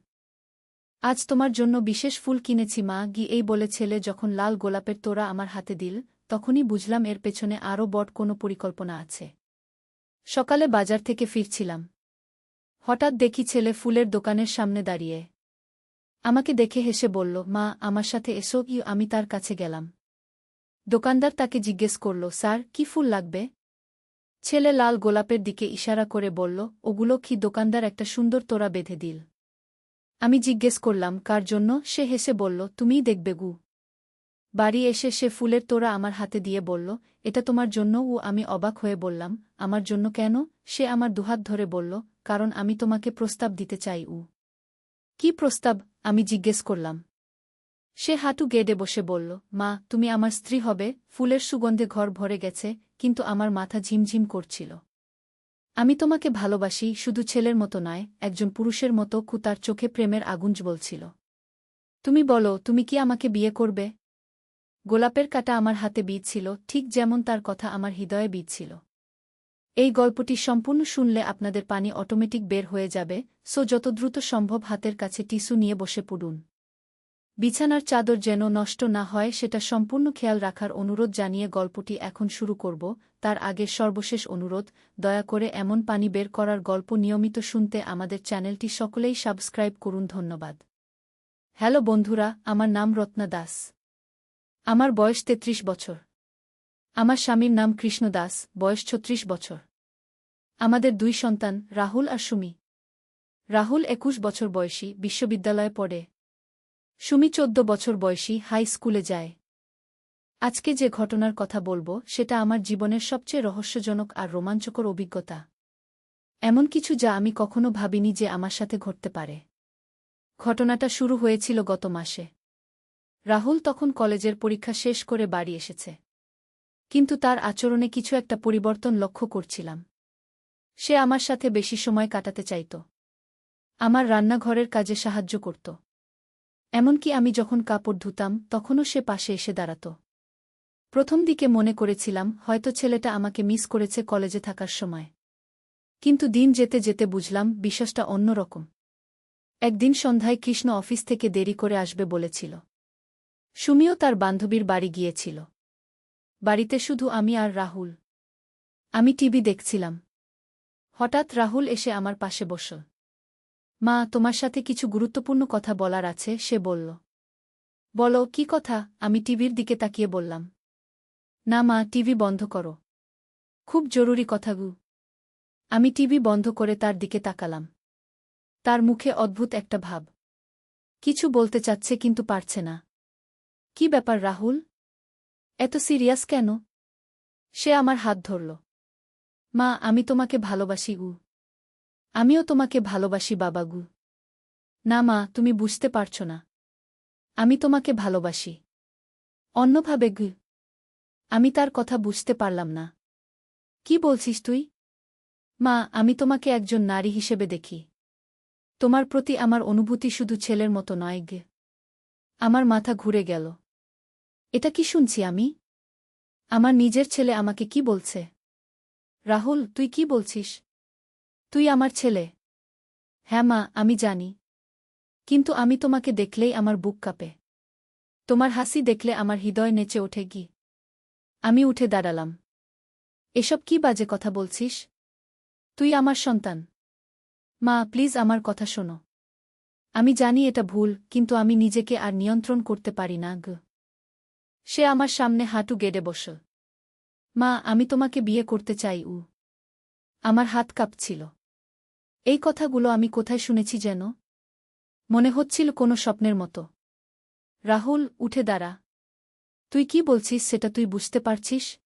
আজ তোমার জন্য বিশেষ ফুল কিনেছি মা, এই বলে ছেলে যখন লাল গোলাপের তোড়া আমার হাতে দিল, তখনই বুঝলাম এর পেছনে আরও বড় কোনো পরিকল্পনা আছে। সকালে বাজার থেকে ফিরছিলাম। হঠাৎ দেখি ছেলে ফুলের দোকানের সামনে দাঁড়িয়ে। আমাকে দেখে হেসে বলল, মা, আমার সাথে এসো। আমি তার কাছে গেলাম। দোকানদার তাকে জিজ্ঞেস করল, স্যার, কি ফুল লাগবে? ছেলে লাল গোলাপের দিকে ইশারা করে বলল, ওগুলো কি? দোকানদার একটা সুন্দর তোড়া বেঁধে দিল। আমি জিজ্ঞেস করলাম, কার জন্য? সে হেসে বলল, তুমিই দেখবে গু। বাড়ি এসে সে ফুলের তোড়া আমার হাতে দিয়ে বলল, এটা তোমার জন্য। আমি অবাক হয়ে বললাম, আমার জন্য কেন? সে আমার দুহাত ধরে বলল, কারণ আমি তোমাকে প্রস্তাব দিতে চাই। কি প্রস্তাব? আমি জিজ্ঞেস করলাম। সে হাঁটু গেড়ে বসে বলল, মা, তুমি আমার স্ত্রী হবে। ফুলের সুগন্ধে ঘর ভরে গেছে, কিন্তু আমার মাথা ঝিমঝিম করছিল। আমি তোমাকে ভালোবাসি, শুধু ছেলের মতো নয়, একজন পুরুষের মতো। তার চোখে প্রেমের আগুন জ্বলছিল। তুমি বলো, তুমি কি আমাকে বিয়ে করবে? গোলাপের কাঁটা আমার হাতে বিঁধছিল, ঠিক যেমন তার কথা আমার হৃদয়ে বিঁধছিল। এই গল্পটি সম্পূর্ণ শুনলে আপনাদের পানি অটোমেটিক বের হয়ে যাবে, সো যত দ্রুত সম্ভব হাতের কাছে টিস্যু নিয়ে বসে পড়ুন। বিছানার চাদর যেন নষ্ট না হয় সেটা সম্পূর্ণ খেয়াল রাখার অনুরোধ জানিয়ে গল্পটি এখন শুরু করব। তার আগে সর্বশেষ অনুরোধ, দয়া করে এমন পানি বের করার গল্প নিয়মিত শুনতে আমাদের চ্যানেলটি সকলেই সাবস্ক্রাইব করুন। ধন্যবাদ। হ্যালো বন্ধুরা, আমার নাম রত্না দাস। আমার বয়স ৩৩ বছর। আমার স্বামীর নাম কৃষ্ণ দাস, বয়স ৩৬ বছর। আমাদের ২ সন্তান, রাহুল আর সুমি। রাহুল ২১ বছর বয়সী, বিশ্ববিদ্যালয়ে পড়ে। সুমি ১৪ বছর বয়সী, হাই স্কুলে যায়। আজকে যে ঘটনার কথা বলবো সেটা আমার জীবনের সবচেয়ে রহস্যজনক আর রোমাঞ্চকর অভিজ্ঞতা। এমন কিছু যা আমি কখনো ভাবিনি যে আমার সাথে ঘটতে পারে। ঘটনাটা শুরু হয়েছিল গত মাসে। রাহুল তখন কলেজের পরীক্ষা শেষ করে বাড়ি এসেছে। কিন্তু তার আচরণে কিছু একটা পরিবর্তন লক্ষ্য করছিলাম। সে আমার সাথে বেশি সময় কাটাতে চাইত। আমার রান্নাঘরের কাজে সাহায্য করত। এমনকি আমি যখন কাপড় ধুতাম তখনও সে পাশে এসে দাঁড়াত। প্রথম দিকে মনে করেছিলাম হয়তো ছেলেটা আমাকে মিস করেছে কলেজে থাকার সময়। কিন্তু দিন যেতে যেতে বুঝলাম বিশ্বাসটা অন্যরকম। একদিন সন্ধ্যায় কৃষ্ণ অফিস থেকে দেরি করে আসবে বলেছিল। সুমিও তার বান্ধবীর বাড়ি গিয়েছিল। বাড়িতে শুধু আমি আর রাহুল। আমি টিভি দেখছিলাম। হঠাৎ রাহুল এসে আমার পাশে বসল। মা, তোমার সাথে কিছু গুরুত্বপূর্ণ কথা বলার আছে, সে বলল। বলো, কি কথা? আমি টিভির দিকে তাকিয়ে বললাম। না মা, টিভি বন্ধ করো। খুব জরুরি কথা গু। আমি টিভি বন্ধ করে তার দিকে তাকালাম। তার মুখে অদ্ভুত একটা ভাব। কিছু বলতে চাচ্ছে কিন্তু পারছে না। কি ব্যাপার রাহুল? এত সিরিয়াস কেন? সে আমার হাত ধরল। মা, আমি তোমাকে ভালোবাসি গু। আমিও তোমাকে ভালোবাসি বাবা গু। না মা, তুমি বুঝতে পারছ না। আমি তোমাকে ভালোবাসি অন্যভাবে গু। আমি তার কথা বুঝতে পারলাম না। কি বলছিস তুই? মা, আমি তোমাকে একজন নারী হিসেবে দেখি। তোমার প্রতি আমার অনুভূতি শুধু ছেলের মতো নয় গে। আমার মাথা ঘুরে গেল। এটা কি শুনছি আমি? আমার নিজের ছেলে আমাকে কি বলছে? রাহুল, তুই কি বলছিস? তুই আমার ছেলে। হ্যাঁ মা, আমি জানি। কিন্তু আমি তোমাকে দেখলেই আমার বুক কাঁপে। তোমার হাসি দেখলে আমার হৃদয় নেচে ওঠে গি। আমি উঠে দাঁড়ালাম। এসব কি বাজে কথা বলছিস? তুই আমার সন্তান। মা, প্লিজ আমার কথা শোনো। আমি জানি এটা ভুল, কিন্তু আমি নিজেকে আর নিয়ন্ত্রণ করতে পারি না গ। সে আমার সামনে হাঁটু গেড়ে বসল। মা, আমি তোমাকে বিয়ে করতে চাই উ। আমার হাত কাঁপছিল। এই কথাগুলো আমি কোথায় শুনেছি যেন? মনে হচ্ছিল কোনো স্বপ্নের মতো। রাহুল, উঠে দাঁড়া। তুই কি বলছিস সেটা তুই বুঝতে পারছিস?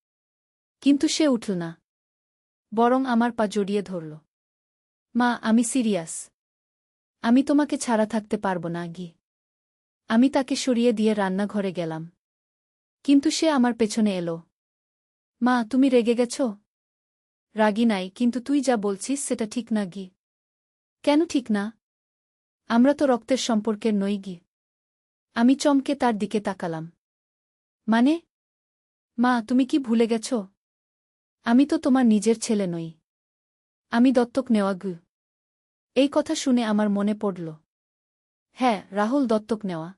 কিন্তু সে উঠল না। বরং আমার পা জড়িয়ে ধরল। মা, আমি সিরিয়াস। আমি তোমাকে ছাড়া থাকতে পারব না গি। আমি তাকে সরিয়ে দিয়ে রান্নাঘরে গেলাম। কিন্তু সে আমার পেছনে এলো। মা, তুমি রেগে গেছ? রাগি নাই, কিন্তু তুই যা বলছিস সেটা ঠিক না গি। কেন ঠিক না? আমরা তো রক্তের সম্পর্কের নই গি। আমি চমকে তার দিকে তাকালাম। মানে? মা, তুমি কি ভুলে গেছ? আমি তো তোমার নিজের ছেলে নই। আমি দত্তক নেওয়া গু। এই কথা শুনে আমার মনে পড়ল। হ্যাঁ, রাহুল দত্তক নেওয়া।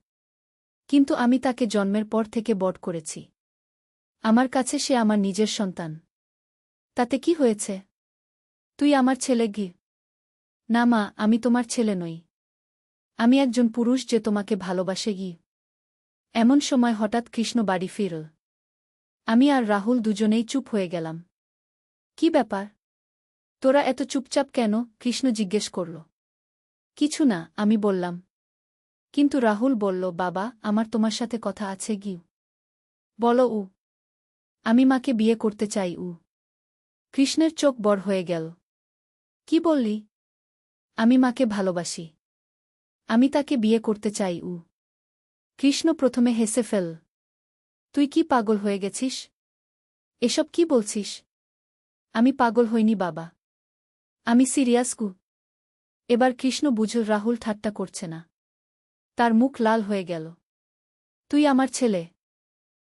কিন্তু আমি তাকে জন্মের পর থেকে বড় করেছি। আমার কাছে সে আমার নিজের সন্তান। তাতে কি হয়েছে? তুই আমার ছেলে গি। না মা, আমি তোমার ছেলে নই। আমি একজন পুরুষ যে তোমাকে ভালোবাসে গি। এমন সময় হঠাৎ কৃষ্ণ বাড়ি ফিরল। আমি আর রাহুল দুজনেই চুপ হয়ে গেলাম। কি ব্যাপার? তোরা এত চুপচাপ কেন? কৃষ্ণ জিজ্ঞেস করল। কিছু না, আমি বললাম। কিন্তু রাহুল বলল, বাবা, আমার তোমার সাথে কথা আছে গি। বলো উ। আমি মাকে বিয়ে করতে চাই উ। কৃষ্ণের চোখ বড় হয়ে গেল। কি বললি? আমি মাকে ভালোবাসি। আমি তাকে বিয়ে করতে চাই উ। কৃষ্ণ প্রথমে হেসে ফেল। তুই কি পাগল হয়ে গেছিস? এসব কি বলছিস? আমি পাগল হইনি বাবা। আমি সিরিয়াস গু। এবার কৃষ্ণ বুঝল রাহুল ঠাট্টা করছে না। তার মুখ লাল হয়ে গেল। তুই আমার ছেলে।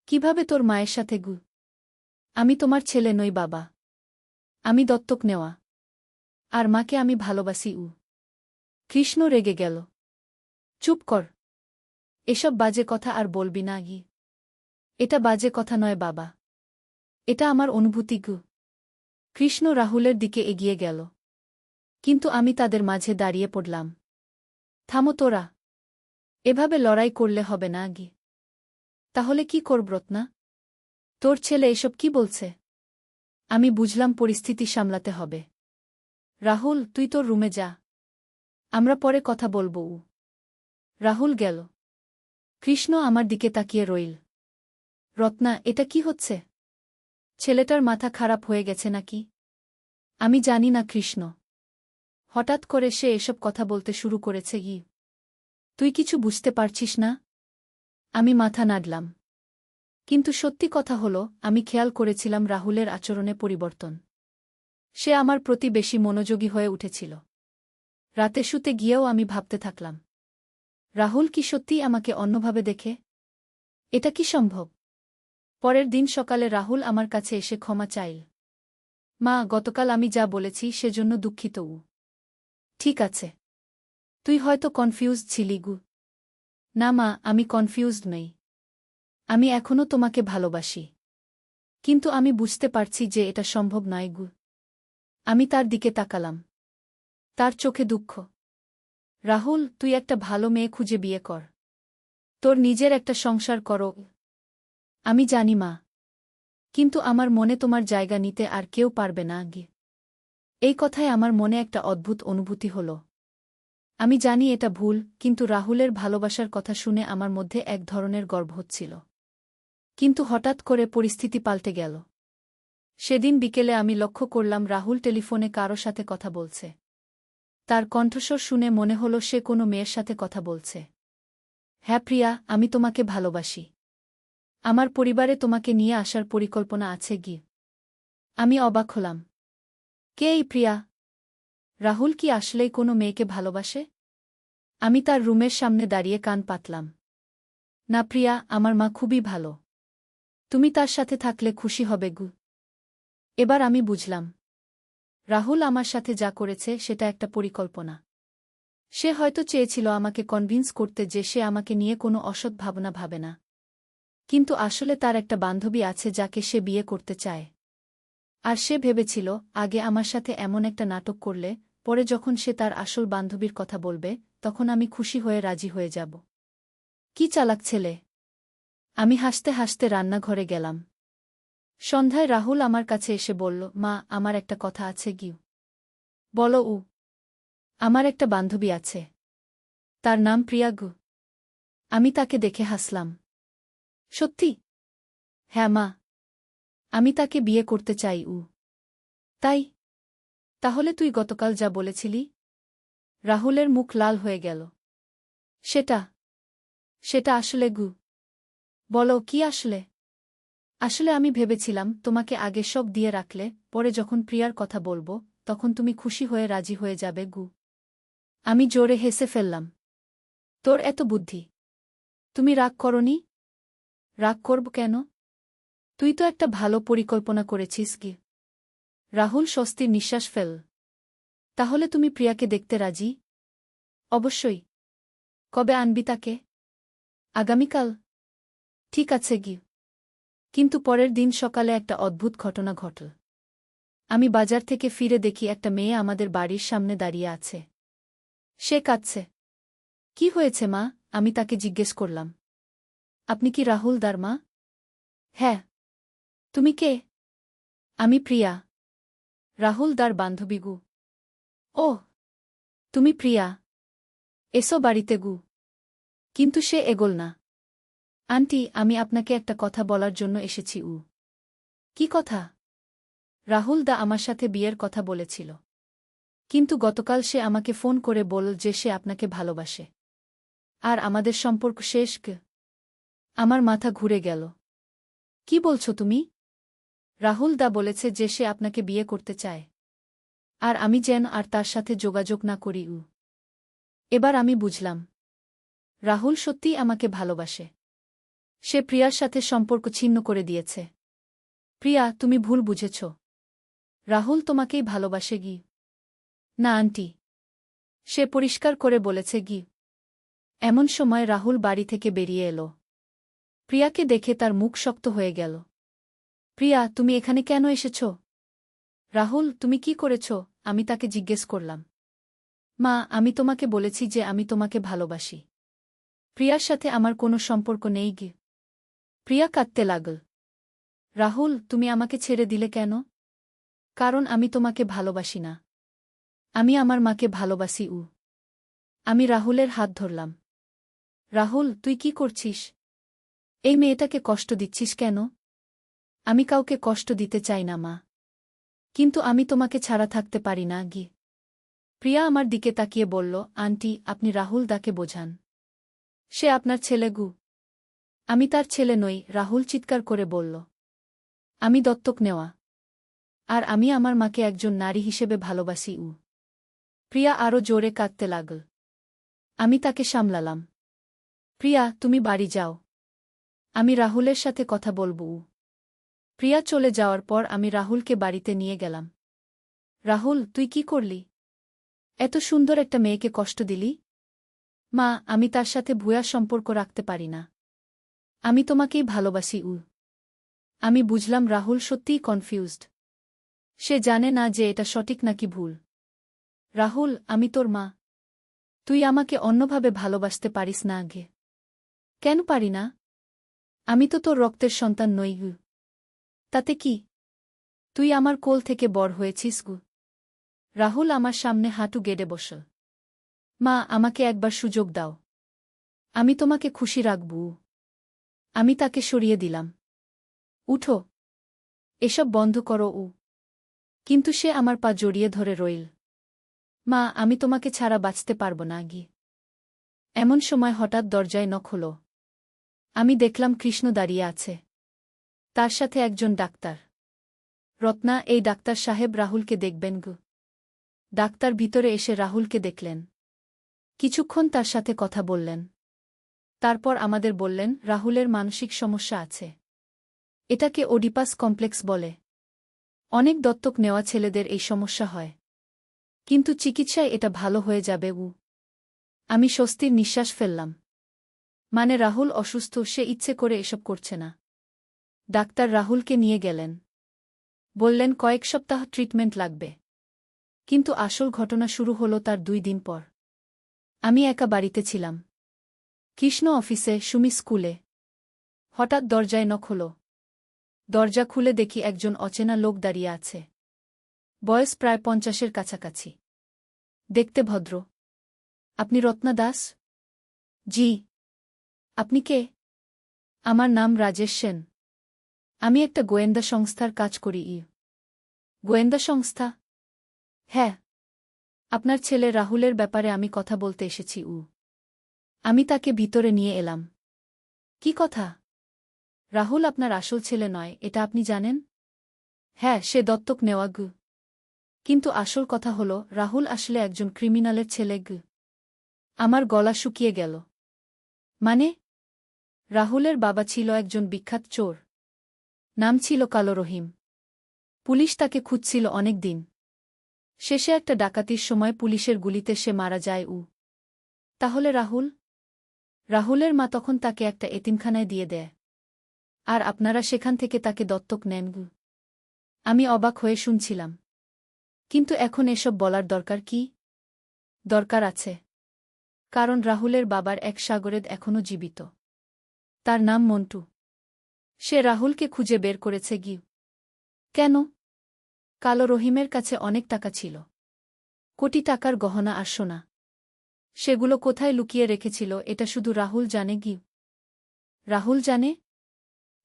কিভাবে তোর মায়ের সাথে গু? আমি তোমার ছেলে নই বাবা। আমি দত্তক নেওয়া। আর মাকে আমি ভালোবাসি কৃষ্ণ রেগে গেল। চুপ কর। এসব বাজে কথা আর বলবি না গি। এটা বাজে কথা নয় বাবা। এটা আমার অনুভূতি গু। কৃষ্ণ রাহুলের দিকে এগিয়ে গেল। কিন্তু আমি তাদের মাঝে দাঁড়িয়ে পড়লাম। থামো তোরা। এভাবে লড়াই করলে হবে না গি। তাহলে কি করব রত্না? তোর ছেলে এসব কি বলছে? আমি বুঝলাম পরিস্থিতি সামলাতে হবে। রাহুল, তুই তোর রুমে যা। আমরা পরে কথা বলবো। রাহুল গেল। কৃষ্ণ আমার দিকে তাকিয়ে রইল। রত্না, এটা কি হচ্ছে? ছেলেটার মাথা খারাপ হয়ে গেছে নাকি? আমি জানি না কৃষ্ণ। হঠাৎ করে সে এসব কথা বলতে শুরু করেছে গি। তুই কিছু বুঝতে পারছিস না? আমি মাথা নাড়লাম। কিন্তু সত্যি কথা হলো, আমি খেয়াল করেছিলাম রাহুলের আচরণে পরিবর্তন। সে আমার প্রতি বেশি মনোযোগী হয়ে উঠেছিল। রাতে শুতে গিয়েও আমি ভাবতে থাকলাম, রাহুল কি সত্যিই আমাকে অন্যভাবে দেখে? এটা কি সম্ভব? পরের দিন সকালে রাহুল আমার কাছে এসে ক্ষমা চাইল। মা, গতকাল আমি যা বলেছি সেজন্য দুঃখিত। ঠিক আছে। তুই হয়তো কনফিউজড ছিলি গু। না মা, আমি কনফিউজড নই। আমি এখনও তোমাকে ভালোবাসি। কিন্তু আমি বুঝতে পারছি যে এটা সম্ভব নয় গু। আমি তার দিকে তাকালাম। তার চোখে দুঃখ। রাহুল, তুই একটা ভালো মেয়ে খুঁজে বিয়ে কর। তোর নিজের একটা সংসার করো। আমি জানি মা। কিন্তু আমার মনে তোমার জায়গা নিতে আর কেউ পারবে না গি। এই কথায় আমার মনে একটা অদ্ভুত অনুভূতি হল। আমি জানি এটা ভুল, কিন্তু রাহুলের ভালোবাসার কথা শুনে আমার মধ্যে এক ধরনের গর্ব হচ্ছিল। কিন্তু হঠাৎ করে পরিস্থিতি পাল্টে গেল। সেদিন বিকেলে আমি লক্ষ্য করলাম রাহুল টেলিফোনে কারো সাথে কথা বলছে। তার কণ্ঠস্বর শুনে মনে হলো সে কোনো মেয়ের সাথে কথা বলছে। হ্যাঁ প্রিয়া, আমি তোমাকে ভালোবাসি। আমার পরিবারে তোমাকে নিয়ে আসার পরিকল্পনা আছে গি। আমি অবাক হলাম। কে এই প্রিয়া? রাহুল কি আসলেই কোনো মেয়েকে ভালোবাসে? আমি তার রুমের সামনে দাঁড়িয়ে কান পাতলাম। না প্রিয়া, আমার মা খুবই ভালো। তুমি তার সাথে থাকলে খুশি হবে গু। এবার আমি বুঝলাম, রাহুল আমার সাথে যা করেছে সেটা একটা পরিকল্পনা। সে হয়তো চেয়েছিল আমাকে কনভিন্স করতে যে সে আমাকে নিয়ে কোনো অসৎ ভাবনা ভাবে না। কিন্তু আসলে তার একটা বান্ধবী আছে যাকে সে বিয়ে করতে চায়। আর সে ভেবেছিল, আগে আমার সাথে এমন একটা নাটক করলে, পরে যখন সে তার আসল বান্ধবীর কথা বলবে, তখন আমি খুশি হয়ে রাজি হয়ে যাব। কি চালাক ছেলে! আমি হাসতে হাসতে রান্নাঘরে গেলাম। সন্ধ্যায় রাহুল আমার কাছে এসে বলল, মা, আমার একটা কথা আছে গিউ। বলো। আমার একটা বান্ধবী আছে। তার নাম প্রিয়া গু। আমি তাকে দেখে হাসলাম। সত্যি? হ্যাঁ মা। আমি তাকে বিয়ে করতে চাই। তাই? তাহলে তুই গতকাল যা বলেছিলি? রাহুলের মুখ লাল হয়ে গেল। সেটা সেটা আসলে গু। বলো, কি আসলে? আসলে আমি ভেবেছিলাম তোমাকে আগে সব দিয়ে রাখলে, পরে যখন প্রিয়ার কথা বলবো, তখন তুমি খুশি হয়ে রাজি হয়ে যাবে গু। আমি জোরে হেসে ফেললাম। তোর এত বুদ্ধি! তুমি রাগ করনি? রাগ করব কেন? তুই তো একটা ভালো পরিকল্পনা করেছিস কি। রাহুল স্বস্তির নিঃশ্বাস ফেল। তাহলে তুমি প্রিয়াকে দেখতে রাজি? অবশ্যই। কবে আনবি তাকে? আগামীকাল। ঠিক আছে গি। কিন্তু পরের দিন সকালে একটা অদ্ভুত ঘটনা ঘটল। আমি বাজার থেকে ফিরে দেখি একটা মেয়ে আমাদের বাড়ির সামনে দাঁড়িয়ে আছে। সে কাঁদছে। কি হয়েছে মা? আমি তাকে জিজ্ঞেস করলাম। আপনি কি রাহুল দার মা? হ্যাঁ। তুমি কে? আমি প্রিয়া, রাহুল দার বান্ধবী গু। ওহ, তুমি প্রিয়া। এসো বাড়িতে গু। কিন্তু সে এগোল না। আন্টি, আমি আপনাকে একটা কথা বলার জন্য এসেছি। কি কথা? রাহুল দা আমার সাথে বিয়ের কথা বলেছিল। কিন্তু গতকাল সে আমাকে ফোন করে বলল যে সে আপনাকে ভালোবাসে। আর আমাদের সম্পর্ক শেষ। আমার মাথা ঘুরে গেল। কি বলছো তুমি? রাহুল দা বলেছে যে সে আপনাকে বিয়ে করতে চায়। আর আমি যেন আর তার সাথে যোগাযোগ না করি। এবার আমি বুঝলাম, রাহুল সত্যিই আমাকে ভালোবাসে। সে প্রিয়ার সাথে সম্পর্ক ছিন্ন করে দিয়েছে। প্রিয়া, তুমি ভুল বুঝেছ। রাহুল তোমাকেই ভালোবাসে গি। না আন্টি। সে পরিষ্কার করে বলেছে গি। এমন সময় রাহুল বাড়ি থেকে বেরিয়ে এলো। প্রিয়াকে দেখে তার মুখ শক্ত হয়ে গেল। প্রিয়া, তুমি এখানে কেন এসেছ? রাহুল, তুমি কি করেছ? আমি তাকে জিজ্ঞেস করলাম। মা, আমি তোমাকে বলেছি যে আমি তোমাকে ভালোবাসি। প্রিয়ার সাথে আমার কোনো সম্পর্ক নেই গি। প্রিয়া কাঁদতে লাগল। রাহুল, তুমি আমাকে ছেড়ে দিলে কেন? কারণ আমি তোমাকে ভালোবাসি না। আমি আমার মাকে ভালোবাসি। আমি রাহুলের হাত ধরলাম। রাহুল, তুই কি করছিস? এই মেয়েটাকে কষ্ট দিচ্ছিস কেন? আমি কাউকে কষ্ট দিতে চাই না মা। কিন্তু আমি তোমাকে ছাড়া থাকতে পারি না গি। প্রিয়া আমার দিকে তাকিয়ে বলল, আন্টি, আপনি রাহুল দাকে বোঝান। সে আপনার ছেলে গু। আমি তার ছেলে নই, রাহুল চিৎকার করে বলল। আমি দত্তক নেওয়া। আর আমি আমার মাকে একজন নারী হিসেবে ভালোবাসি। প্রিয়া আরও জোরে কাঁদতে লাগল। আমি তাকে সামলালাম। প্রিয়া, তুমি বাড়ি যাও। আমি রাহুলের সাথে কথা বলবো। প্রিয়া চলে যাওয়ার পর আমি রাহুলকে বাড়িতে নিয়ে গেলাম। রাহুল, তুই কি করলি? এত সুন্দর একটা মেয়েকে কষ্ট দিলি? মা, আমি তার সাথে ভুয়া সম্পর্ক রাখতে পারি না। আমি তোমাকেই ভালোবাসি। আমি বুঝলাম রাহুল সত্যিই কনফিউজড। সে জানে না যে এটা সঠিক নাকি ভুল। রাহুল, আমি তোর মা। তুই আমাকে অন্যভাবে ভালোবাসতে পারিস না আগে। কেন পারি না? আমি তো তোর রক্তের সন্তান নই গু। তাতে কি? তুই আমার কোল থেকে বড় হয়েছিস গু। রাহুল আমার সামনে হাঁটু গেড়ে বসল। মা, আমাকে একবার সুযোগ দাও। আমি তোমাকে খুশি রাখব। আমি তাকে সরিয়ে দিলাম। উঠো। এসব বন্ধ করো। কিন্তু সে আমার পা জড়িয়ে ধরে রইল। মা, আমি তোমাকে ছাড়া বাঁচতে পারব না গি। এমন সময় হঠাৎ দরজায় নখ হলো। আমি দেখলাম কৃষ্ণ দাঁড়িয়ে আছে। তার সাথে একজন ডাক্তার। রত্না, এই ডাক্তার সাহেব রাহুলকে দেখবেন গু। ডাক্তার ভিতরে এসে রাহুলকে দেখলেন। কিছুক্ষণ তার সাথে কথা বললেন। তারপর আমাদের বললেন, রাহুলের মানসিক সমস্যা আছে। এটাকে ওডিপাস কমপ্লেক্স বলে। অনেক দত্তক নেওয়া ছেলেদের এই সমস্যা হয়। কিন্তু চিকিৎসায় এটা ভালো হয়ে যাবে। আমি স্বস্তির নিঃশ্বাস ফেললাম। মানে রাহুল অসুস্থ, সে ইচ্ছে করে এসব করছে না। ডাক্তার রাহুলকে নিয়ে গেলেন। বললেন কয়েক সপ্তাহ ট্রিটমেন্ট লাগবে। কিন্তু আসল ঘটনা শুরু হলো তার 2 দিন পর। আমি একা বাড়িতে ছিলাম। কৃষ্ণ অফিসে, সুমি স্কুলে। হঠাৎ দরজায় নখ হলো। দরজা খুলে দেখি একজন অচেনা লোক দাঁড়িয়ে আছে। বয়স প্রায় 50-এর কাছাকাছি। দেখতে ভদ্র। আপনি রত্না দাস? জি। আপনি কে? আমার নাম রাজেশ সেন। আমি একটা গোয়েন্দা সংস্থার কাজ করি। গোয়েন্দা সংস্থা? হ্যাঁ। আপনার ছেলে রাহুলের ব্যাপারে আমি কথা বলতে এসেছি। আমি তাকে ভিতরে নিয়ে এলাম। কি কথা? রাহুল আপনার আসল ছেলে নয়, এটা আপনি জানেন? হ্যাঁ, সে দত্তক নেওয়া গু। কিন্তু আসল কথা হলো, রাহুল আসলে একজন ক্রিমিনালের ছেলে গু। আমার গলা শুকিয়ে গেল। মানে? রাহুলের বাবা ছিল একজন বিখ্যাত চোর। নাম ছিল কালো রহিম। পুলিশ তাকে খুঁজছিল অনেক দিন। শেষে একটা ডাকাতির সময় পুলিশের গুলিতে সে মারা যায়। তাহলে রাহুল? রাহুলের মা তখন তাকে একটা এতিমখানায় দিয়ে দেয়। আর আপনারা সেখান থেকে তাকে দত্তক নেন গু। আমি অবাক হয়ে শুনছিলাম। কিন্তু এখন এসব বলার দরকার কি? দরকার আছে। কারণ রাহুলের বাবার এক সাগরেদ এখনও জীবিত। তার নাম মন্টু। সে রাহুলকে খুঁজে বের করেছে গি। কেন? কালো রহিমের কাছে অনেক টাকা ছিল। কোটি টাকার গহনা আর সোনা। সেগুলো কোথায় লুকিয়ে রেখেছিল এটা শুধু রাহুল জানে গি। রাহুল জানে?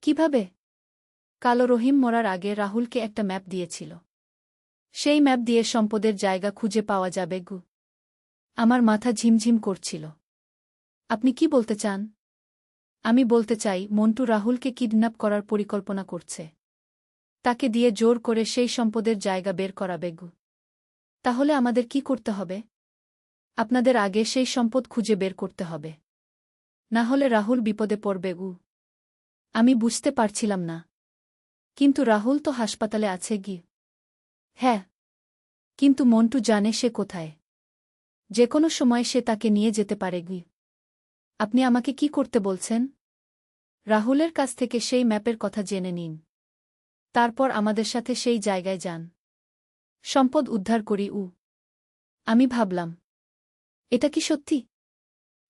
কিভাবে? কালো রহিম মরার আগে রাহুলকে একটা ম্যাপ দিয়েছিল। সেই ম্যাপ দিয়ে সম্পদের জায়গা খুঁজে পাওয়া যাবে গু। আমার মাথা ঝিমঝিম করছিল। আপনি কি বলতে চান? আমি বলতে চাই, মন্টু রাহুলকে কিডন্যাপ করার পরিকল্পনা করছে। তাকে দিয়ে জোর করে সেই সম্পদের জায়গা বের করাবে গু। তাহলে আমাদের কি করতে হবে? আপনাদের আগে সেই সম্পদ খুঁজে বের করতে হবে। না হলে রাহুল বিপদে পড়বে গু। আমি বুঝতে পারছিলাম না। কিন্তু রাহুল তো হাসপাতালে আছে হ্যাঁ, কিন্তু মন্টু জানে সে কোথায়। যে কোনো সময় সে তাকে নিয়ে যেতে পারে আপনি আমাকে কি করতে বলছেন? রাহুলের কাছ থেকে সেই ম্যাপের কথা জেনে নিন। তারপর আমাদের সাথে সেই জায়গায় যান। সম্পদ উদ্ধার করি। আমি ভাবলাম, এটা কি সত্যি?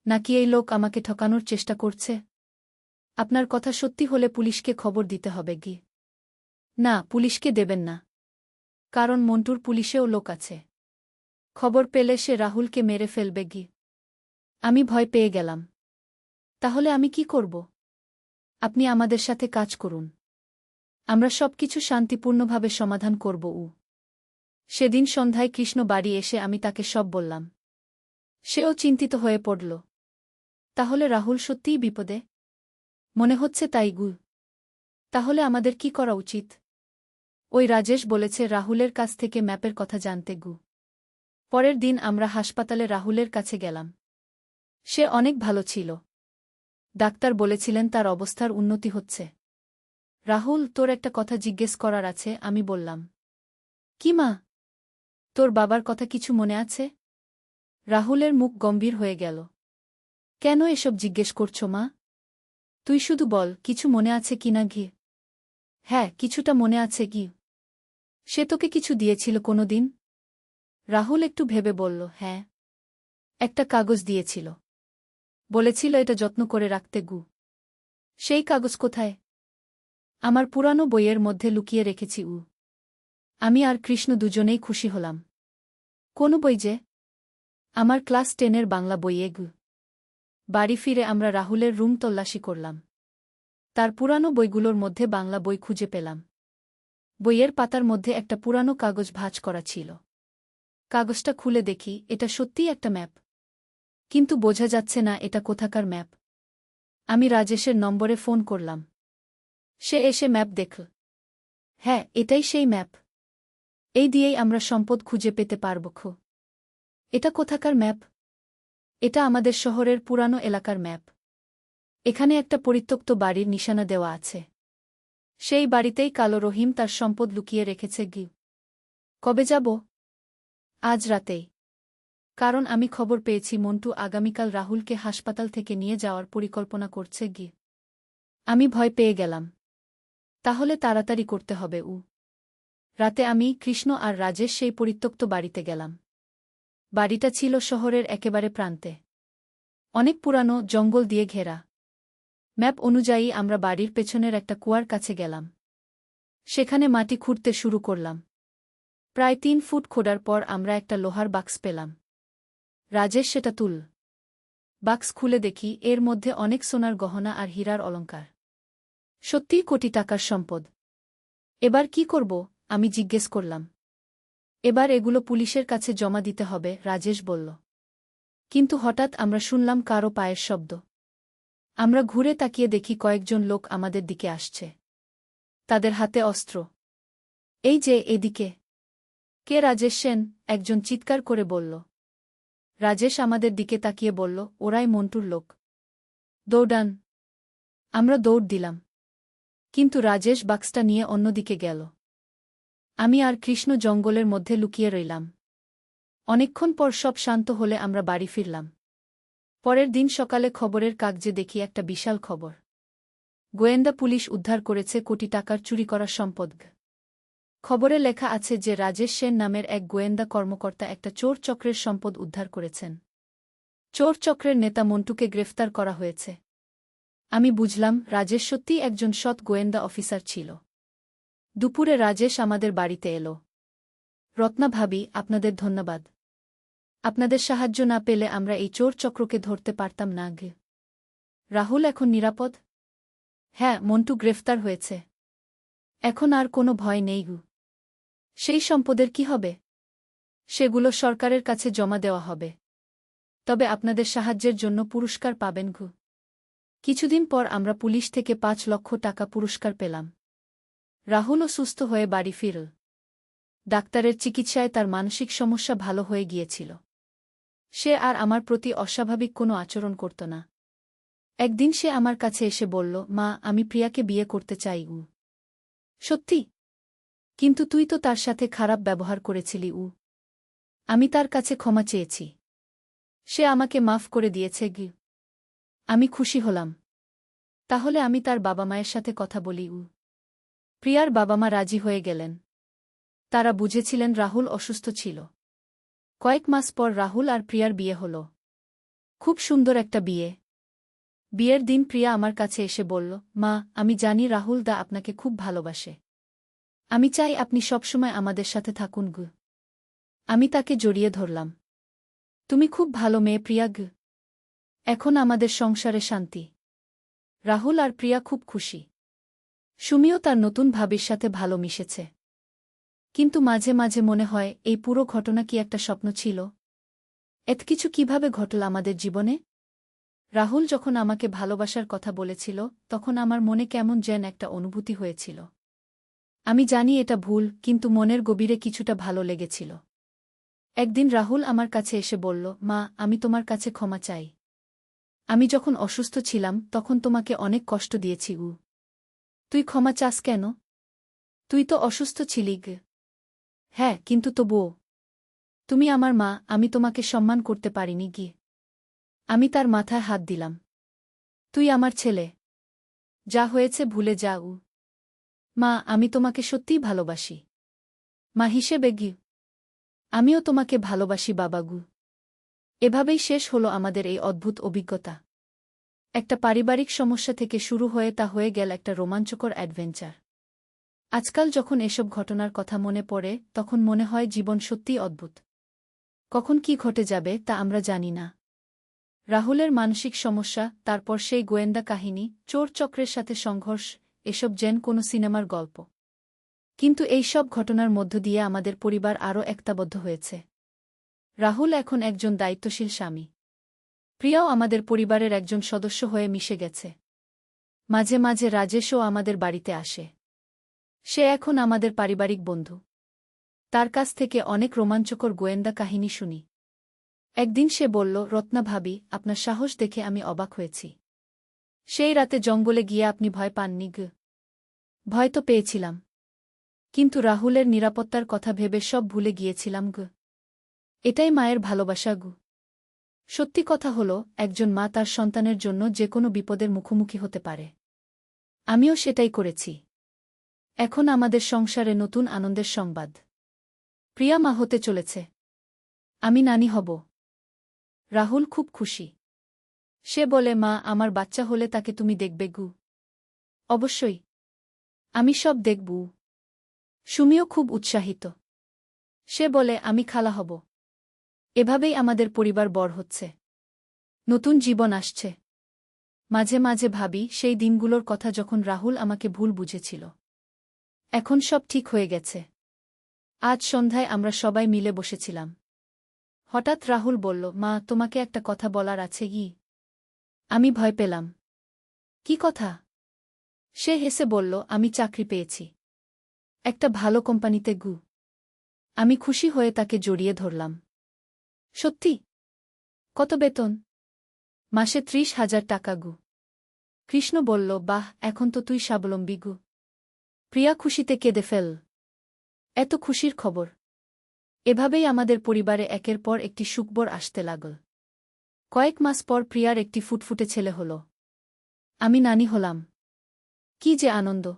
নাকি এই লোক আমাকে ঠকানোর চেষ্টা করছে? আপনার কথা সত্যি হলে পুলিশকে খবর দিতে হবে না, পুলিশকে দেবেন না। কারণ মন্টুর পুলিশেও লোক আছে। খবর পেলে সে রাহুলকে মেরে ফেলবে আমি ভয় পেয়ে গেলাম। তাহলে আমি কি করব? আপনি আমাদের সাথে কাজ করুন। আমরা সবকিছু শান্তিপূর্ণভাবে সমাধান করব। সেদিন সন্ধ্যায় কৃষ্ণ বাড়ি এসে আমি তাকে সব বললাম। সেও চিন্তিত হয়ে পড়ল। তাহলে রাহুল সত্যিই বিপদে? মনে হচ্ছে তাই তাহলে আমাদের কি করা উচিত? ওই রাজেশ বলেছে রাহুলের কাছ থেকে ম্যাপের কথা জানতে পরের দিন আমরা হাসপাতালে রাহুলের কাছে গেলাম। সে অনেক ভালো ছিল। ডাক্তার বলেছিলেন তার অবস্থার উন্নতি হচ্ছে। রাহুল, তোর একটা কথা জিজ্ঞেস করার আছে। আমি বললাম, কি মা? তোর বাবার কথা কিছু মনে আছে? রাহুলের মুখ গম্ভীর হয়ে গেল। কেন এসব জিজ্ঞেস করছো মা? তুই শুধু বল কিছু মনে আছে কিনা হ্যাঁ, কিছুটা মনে আছে সে তোকে কিছু দিয়েছিল কোনোদিন? রাহুল একটু ভেবে বলল, হ্যাঁ, একটা কাগজ দিয়েছিল। বলেছিল এটা যত্ন করে রাখতে সেই কাগজ কোথায়? আমার পুরানো বইয়ের মধ্যে লুকিয়ে রেখেছি আমি আর কৃষ্ণ দুজনেই খুশি হলাম। কোন বই যে? আমার ক্লাস 10-এর বাংলা বইয়ে বাড়ি ফিরে আমরা রাহুলের রুম তল্লাশি করলাম। তার পুরানো বইগুলোর মধ্যে বাংলা বই খুঁজে পেলাম। বইয়ের পাতার মধ্যে একটা পুরানো কাগজ ভাঁজ করা ছিল। কাগজটা খুলে দেখি, এটা সত্যিই একটা ম্যাপ। কিন্তু বোঝা যাচ্ছে না এটা কোথাকার ম্যাপ। আমি রাজেশের নম্বরে ফোন করলাম। সে এসে ম্যাপ দেখল। হ্যাঁ, এটাই সেই ম্যাপ। এই দিয়েই আমরা সম্পদ খুঁজে পেতে পারব। এটা কোথাকার ম্যাপ? এটা আমাদের শহরের পুরানো এলাকার ম্যাপ। এখানে একটা পরিত্যক্ত বাড়ির নিশানা দেওয়া আছে। সেই বাড়িতেই কালো রহিম তার সম্পদ লুকিয়ে রেখেছে কবে যাব? আজ রাতেই। কারণ আমি খবর পেয়েছি মন্টু আগামীকাল রাহুলকে হাসপাতাল থেকে নিয়ে যাওয়ার পরিকল্পনা করছে আমি ভয় পেয়ে গেলাম। তাহলে তাড়াতাড়ি করতে হবে রাতে আমি, কৃষ্ণ আর রাজেশ সেই পরিত্যক্ত বাড়িতে গেলাম। বাড়িটা ছিল শহরের একেবারে প্রান্তে। অনেক পুরানো, জঙ্গল দিয়ে ঘেরা। ম্যাপ অনুযায়ী আমরা বাড়ির পেছনের একটা কুয়ার কাছে গেলাম। সেখানে মাটি খুঁড়তে শুরু করলাম। প্রায় 3 ফুট খোঁড়ার পর আমরা একটা লোহার বাক্স পেলাম। রাজেশ সেটা বাক্স খুলে দেখি এর মধ্যে অনেক সোনার গহনা আর হীরার অলংকার। সত্যিই কোটি টাকার সম্পদ। এবার কি করব? আমি জিজ্ঞেস করলাম। এবার এগুলো পুলিশের কাছে জমা দিতে হবে, রাজেশ বলল। কিন্তু হঠাৎ আমরা শুনলাম কারো পায়ের শব্দ। আমরা ঘুরে তাকিয়ে দেখি কয়েকজন লোক আমাদের দিকে আসছে। তাদের হাতে অস্ত্র। এই যে, এদিকে। কে? রাজেশ সেন, একজন চিৎকার করে বলল। রাজেশ আমাদের দিকে তাকিয়ে বলল, ওরাই মন্টুর লোক। দৌড়ান। আমরা দৌড় দিলাম। কিন্তু রাজেশ বাক্সটা নিয়ে অন্যদিকে গেল। আমি আর কৃষ্ণ জঙ্গলের মধ্যে লুকিয়ে রইলাম। অনেকক্ষণ পর সব শান্ত হলে আমরা বাড়ি ফিরলাম। পরের দিন সকালে খবরের কাগজে দেখি একটা বিশাল খবর। গোয়েন্দা পুলিশ উদ্ধার করেছে কোটি টাকার চুরি করা সম্পদ। খবরে লেখা আছে যে রাজেশ সেন নামের এক গোয়েন্দা কর্মকর্তা একটা চোর চক্রের সম্পদ উদ্ধার করেছেন। চোর চক্রের নেতা মন্টুকে গ্রেফতার করা হয়েছে। আমি বুঝলাম রাজেশ সত্যিই একজন সৎ গোয়েন্দা অফিসার ছিল। দুপুরে রাজেশ আমাদের বাড়িতে এলো। রত্না ভাবি, আপনাদের ধন্যবাদ। আপনাদের সাহায্য না পেলে আমরা এই চোর চক্রকে ধরতে পারতাম না। রাহুল এখন নিরাপদ? হ্যাঁ, মন্টু গ্রেফতার হয়েছে। এখন আর কোনো ভয় নেই সেই সম্পদের কি হবে? সেগুলো সরকারের কাছে জমা দেওয়া হবে। তবে আপনাদের সাহায্যের জন্য পুরস্কার পাবেন কিছুদিন পর আমরা পুলিশ থেকে 5 লক্ষ টাকা পুরস্কার পেলাম। রাহুলও সুস্থ হয়ে বাড়ি ফিরল। ডাক্তারের চিকিৎসায় তার মানসিক সমস্যা ভালো হয়ে গিয়েছিল। সে আর আমার প্রতি অস্বাভাবিক কোনো আচরণ করত না। একদিন সে আমার কাছে এসে বলল, মা, আমি প্রিয়াকে বিয়ে করতে চাই। সত্যি? কিন্তু তুই তো তার সাথে খারাপ ব্যবহার করেছিলি। আমি তার কাছে ক্ষমা চেয়েছি। সে আমাকে মাফ করে দিয়েছে। আমি খুশি হলাম। তাহলে আমি তার বাবা মায়ের সাথে কথা বলি। প্রিয়ার বাবা মা রাজি হয়ে গেলেন। তারা বুঝেছিলেন রাহুল অসুস্থ ছিল। কয়েক মাস পর রাহুল আর প্রিয়ার বিয়ে হল। খুব সুন্দর একটা বিয়ে। বিয়ের দিন প্রিয়া আমার কাছে এসে বলল, মা, আমি জানি রাহুল দা আপনাকে খুব ভালোবাসে। আমি চাই আপনি সবসময় আমাদের সাথে থাকুন। আমি তাকে জড়িয়ে ধরলাম। তুমি খুব ভালো মেয়ে প্রিয়া। এখন আমাদের সংসারে শান্তি। রাহুল আর প্রিয়া খুব খুশি। সুমিও তার নতুন ভাবির সাথে ভালো মিশেছে। কিন্তু মাঝে মাঝে মনে হয় এই পুরো ঘটনা কি একটা স্বপ্ন ছিল? এত কিছু কিভাবে ঘটল আমাদের জীবনে? রাহুল যখন আমাকে ভালোবাসার কথা বলেছিল তখন আমার মনে কেমন যেন একটা অনুভূতি হয়েছিল। আমি জানি এটা ভুল, কিন্তু মনের গভীরে কিছুটা ভালো লেগেছিল। একদিন রাহুল আমার কাছে এসে বলল, মা, আমি তোমার কাছে ক্ষমা চাই। আমি যখন অসুস্থ ছিলাম তখন তোমাকে অনেক কষ্ট দিয়েছি। তুই ক্ষমা চাস কেন? তুই তো অসুস্থ ছিলি। হ্যাঁ, কিন্তু তবুও তুমি আমার মা, আমি তোমাকে সম্মান করতে পারিনি। আমি তার মাথায় হাত দিলাম। তুই আমার ছেলে। যা হয়েছে ভুলে যা। মা, আমি তোমাকে সত্যিই ভালোবাসি। মা হিসেবে আমিও তোমাকে ভালোবাসি বাবাগু। এভাবেই শেষ হলো আমাদের এই অদ্ভুত অভিজ্ঞতা। একটা পারিবারিক সমস্যা থেকে শুরু হয়ে তা হয়ে গেল একটা রোমাঞ্চকর অ্যাডভেঞ্চার। আজকাল যখন এসব ঘটনার কথা মনে পড়ে তখন মনে হয় জীবন সত্যিই অদ্ভুত। কখন কি ঘটে যাবে তা আমরা জানি না। রাহুলের মানসিক সমস্যা, তারপর সেই গোয়েন্দা কাহিনী, চোর চক্রের সাথে সংঘর্ষ, এসব যেন কোনো সিনেমার গল্প। কিন্তু এই সব ঘটনার মধ্য দিয়ে আমাদের পরিবার আরও একতাবদ্ধ হয়েছে। রাহুল এখন একজন দায়িত্বশীল স্বামী। প্রিয়াও আমাদের পরিবারের একজন সদস্য হয়ে মিশে গেছে। মাঝে মাঝে রাজেশও আমাদের বাড়িতে আসে। সে এখন আমাদের পারিবারিক বন্ধু। তার কাছ থেকে অনেক রোমাঞ্চকর গোয়েন্দা কাহিনী শুনি। একদিন সে বলল, রত্না ভাবি, আপনার সাহস দেখে আমি অবাক হয়েছি। সেই রাতে জঙ্গলে গিয়ে আপনি ভয় পাননি? ভয় তো পেয়েছিলাম, কিন্তু রাহুলের নিরাপত্তার কথা ভেবে সব ভুলে গিয়েছিলাম। এটাই মায়ের ভালোবাসা। সত্যি কথা হলো, একজন মা তার সন্তানের জন্য যে কোনো বিপদের মুখোমুখি হতে পারে। আমিও সেটাই করেছি। এখন আমাদের সংসারে নতুন আনন্দের সংবাদ। প্রিয়া মা হতে চলেছে। আমি নানি হব। রাহুল খুব খুশি। সে বলে, মা, আমার বাচ্চা হলে তাকে তুমি দেখবে? অবশ্যই। আমি সব দেখব। সুমিও খুব উৎসাহিত। সে বলে, আমি খালা হব। এভাবেই আমাদের পরিবার বড় হচ্ছে। নতুন জীবন আসছে। মাঝে মাঝে ভাবি সেই দিনগুলোর কথা যখন রাহুল আমাকে ভুল বুঝেছিল। এখন সব ঠিক হয়ে গেছে। আজ সন্ধ্যায় আমরা সবাই মিলে বসেছিলাম। হঠাৎ রাহুল বলল, মা, তোমাকে একটা কথা বলার আছে। আমি ভয় পেলাম। কি কথা? সে হেসে বলল, আমি চাকরি পেয়েছি একটা ভালো কোম্পানিতে। আমি খুশি হয়ে তাকে জড়িয়ে ধরলাম। সত্যি? কত বেতন? মাসে 30,000 টাকা। কৃষ্ণ বলল, বাহ, এখন তো তুই স্বাবলম্বী। প্রিয়া খুশিতে কেঁদে ফেল। এত খুশির খবর। এভাবেই আমাদের পরিবারে একের পর একটি সুখবর আসতে লাগল। কয়েক মাস পর প্রিয়ার একটি ফুটফুটে ছেলে হল। আমি নানি হলাম। কি যে আনন্দ!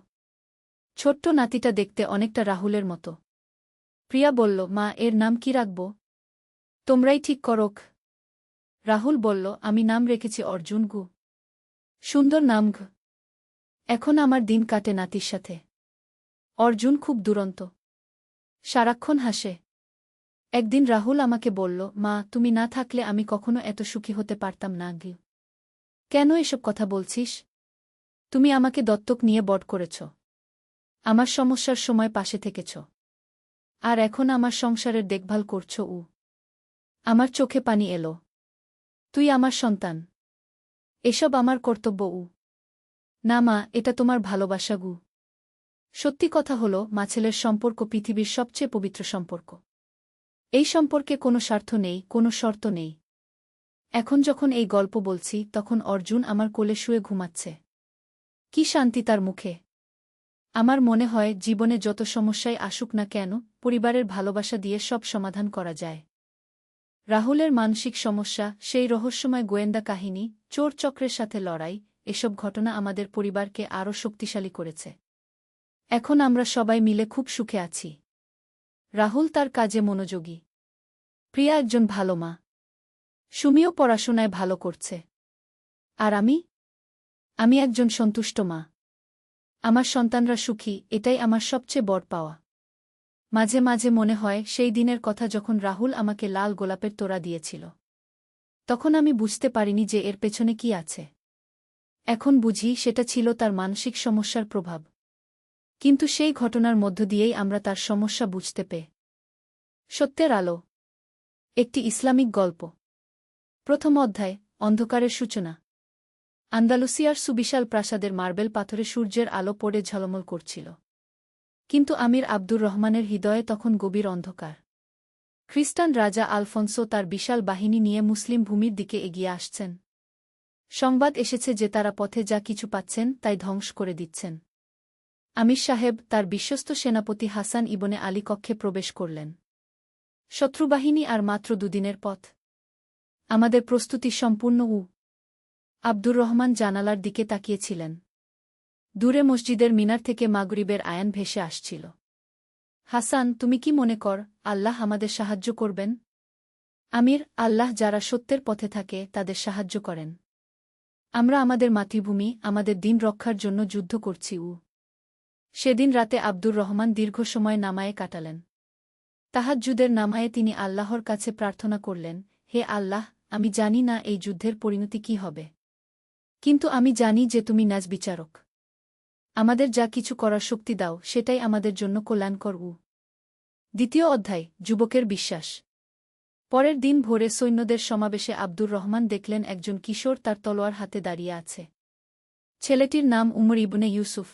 ছোট্ট নাতিটা দেখতে অনেকটা রাহুলের মতো। প্রিয়া বলল, মা, এর নাম কি রাখব? তোমরাই ঠিক করোক। রাহুল বলল, আমি নাম রেখেছি অর্জুন। সুন্দর নাম। এখন আমার দিন কাটে নাতির সাথে। অর্জুন খুব দুরন্ত। সারাক্ষণ হাসে। একদিন রাহুল আমাকে বলল, মা, তুমি না থাকলে আমি কখনো এত সুখী হতে পারতাম না। কেন এসব কথা বলছিস? তুমি আমাকে দত্তক নিয়ে বড় করেছ। আমার সমস্যার সময় পাশে থেকেছ। আর এখন আমার সংসারের দেখভাল করছ। আমার চোখে পানি এলো। তুই আমার সন্তান। এসব আমার কর্তব্য। না মা, এটা তোমার ভালোবাসা। সত্যি কথা হলো, মা ছেলের সম্পর্ক পৃথিবীর সবচেয়ে পবিত্র সম্পর্ক। এই সম্পর্কে কোনো স্বার্থ নেই, কোনো শর্ত নেই। এখন যখন এই গল্প বলছি তখন অর্জুন আমার কোলে শুয়ে ঘুমাচ্ছে। কি শান্তি তার মুখে। আমার মনে হয় জীবনে যত সমস্যাই আসুক না কেন, পরিবারের ভালোবাসা দিয়ে সব সমাধান করা যায়। রাহুলের মানসিক সমস্যা, সেই রহস্যময় গোয়েন্দা কাহিনী, চোর চক্রের সাথে লড়াই, এসব ঘটনা আমাদের পরিবারকে আরও শক্তিশালী করেছে। এখন আমরা সবাই মিলে খুব সুখে আছি। রাহুল তার কাজে মনোযোগী। প্রিয়া একজন ভালো মা। সুমিও পড়াশোনায় ভালো করছে। আর আমি একজন সন্তুষ্ট মা। আমার সন্তানরা সুখী, এটাই আমার সবচেয়ে বড় পাওয়া। মাঝে মাঝে মনে হয় সেই দিনের কথা যখন রাহুল আমাকে লাল গোলাপের তোড়া দিয়েছিল। তখন আমি বুঝতে পারিনি যে এর পেছনে কি আছে। এখন বুঝি সেটা ছিল তার মানসিক সমস্যার প্রভাব। কিন্তু সেই ঘটনার মধ্য দিয়েই আমরা তার সমস্যা বুঝতে পেয়ে। সত্যের আলো। একটি ইসলামিক গল্প। প্রথম অধ্যায়, অন্ধকারের সূচনা। আন্দালুসিয়ার সুবিশাল প্রাসাদের মার্বেল পাথরে সূর্যের আলো পড়ে ঝলমল করছিল। কিন্তু আমির আব্দুর রহমানের হৃদয়ে তখন গভীর অন্ধকার। খ্রিস্টান রাজা আলফোন্সো তার বিশাল বাহিনী নিয়ে মুসলিম ভূমির দিকে এগিয়ে আসছেন। সংবাদ এসেছে যে তারা পথে যা কিছু পাচ্ছেন তাই ধ্বংস করে দিচ্ছেন। আমির সাহেব তার বিশ্বস্ত সেনাপতি হাসান ইবনে আলী কক্ষে প্রবেশ করলেন। শত্রুবাহিনী আর মাত্র দুদিনের পথ। আমাদের প্রস্তুতি সম্পূর্ণ। আব্দুর রহমান জানালার দিকে তাকিয়েছিলেন। দূরে মসজিদের মিনার থেকে মাগরিবের আয়ান ভেসে আসছিল। হাসান, তুমি কি মনে কর আল্লাহ আমাদের সাহায্য করবেন? আমির, আল্লাহ যারা সত্যের পথে থাকে তাদের সাহায্য করেন। আমরা আমাদের মাতৃভূমি, আমাদের দিন রক্ষার জন্য যুদ্ধ করছি। সেদিন রাতে আব্দুর রহমান দীর্ঘ সময় নামায়ে কাটালেন। তাহাজ্জুদের নামায়ে তিনি আল্লাহর কাছে প্রার্থনা করলেন, হে আল্লাহ, আমি জানি না এই যুদ্ধের পরিণতি কি হবে। কিন্তু আমি জানি যে তুমি ন্যায় বিচারক। আমাদের যা কিছু করার শক্তি দাও, সেটাই আমাদের জন্য কল্যাণকর। দ্বিতীয় অধ্যায়, যুবকের বিশ্বাস। পরের দিন ভোরে সৈন্যদের সমাবেশে আব্দুর রহমান দেখলেন একজন কিশোর তার তলোয়ার হাতে দাঁড়িয়ে আছে। ছেলেটির নাম উমর ইবনে ইউসুফ।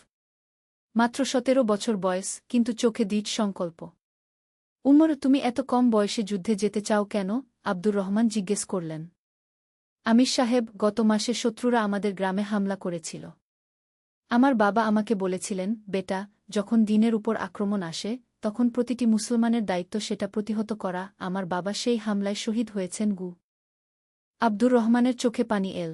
মাত্র 17 বছর বয়স, কিন্তু চোখে দৃঢ় সংকল্প। উমর, তুমি এত কম বয়সে যুদ্ধে যেতে চাও কেন? আব্দুর রহমান জিজ্ঞেস করলেন। আমির সাহেব, গত মাসে শত্রুরা আমাদের গ্রামে হামলা করেছিল। আমার বাবা আমাকে বলেছিলেন, বেটা, যখন দিনের উপর আক্রমণ আসে তখন প্রতিটি মুসলমানের দায়িত্ব সেটা প্রতিহত করা। আমার বাবা সেই হামলায় শহীদ হয়েছেন। আব্দুর রহমানের চোখে পানি এল।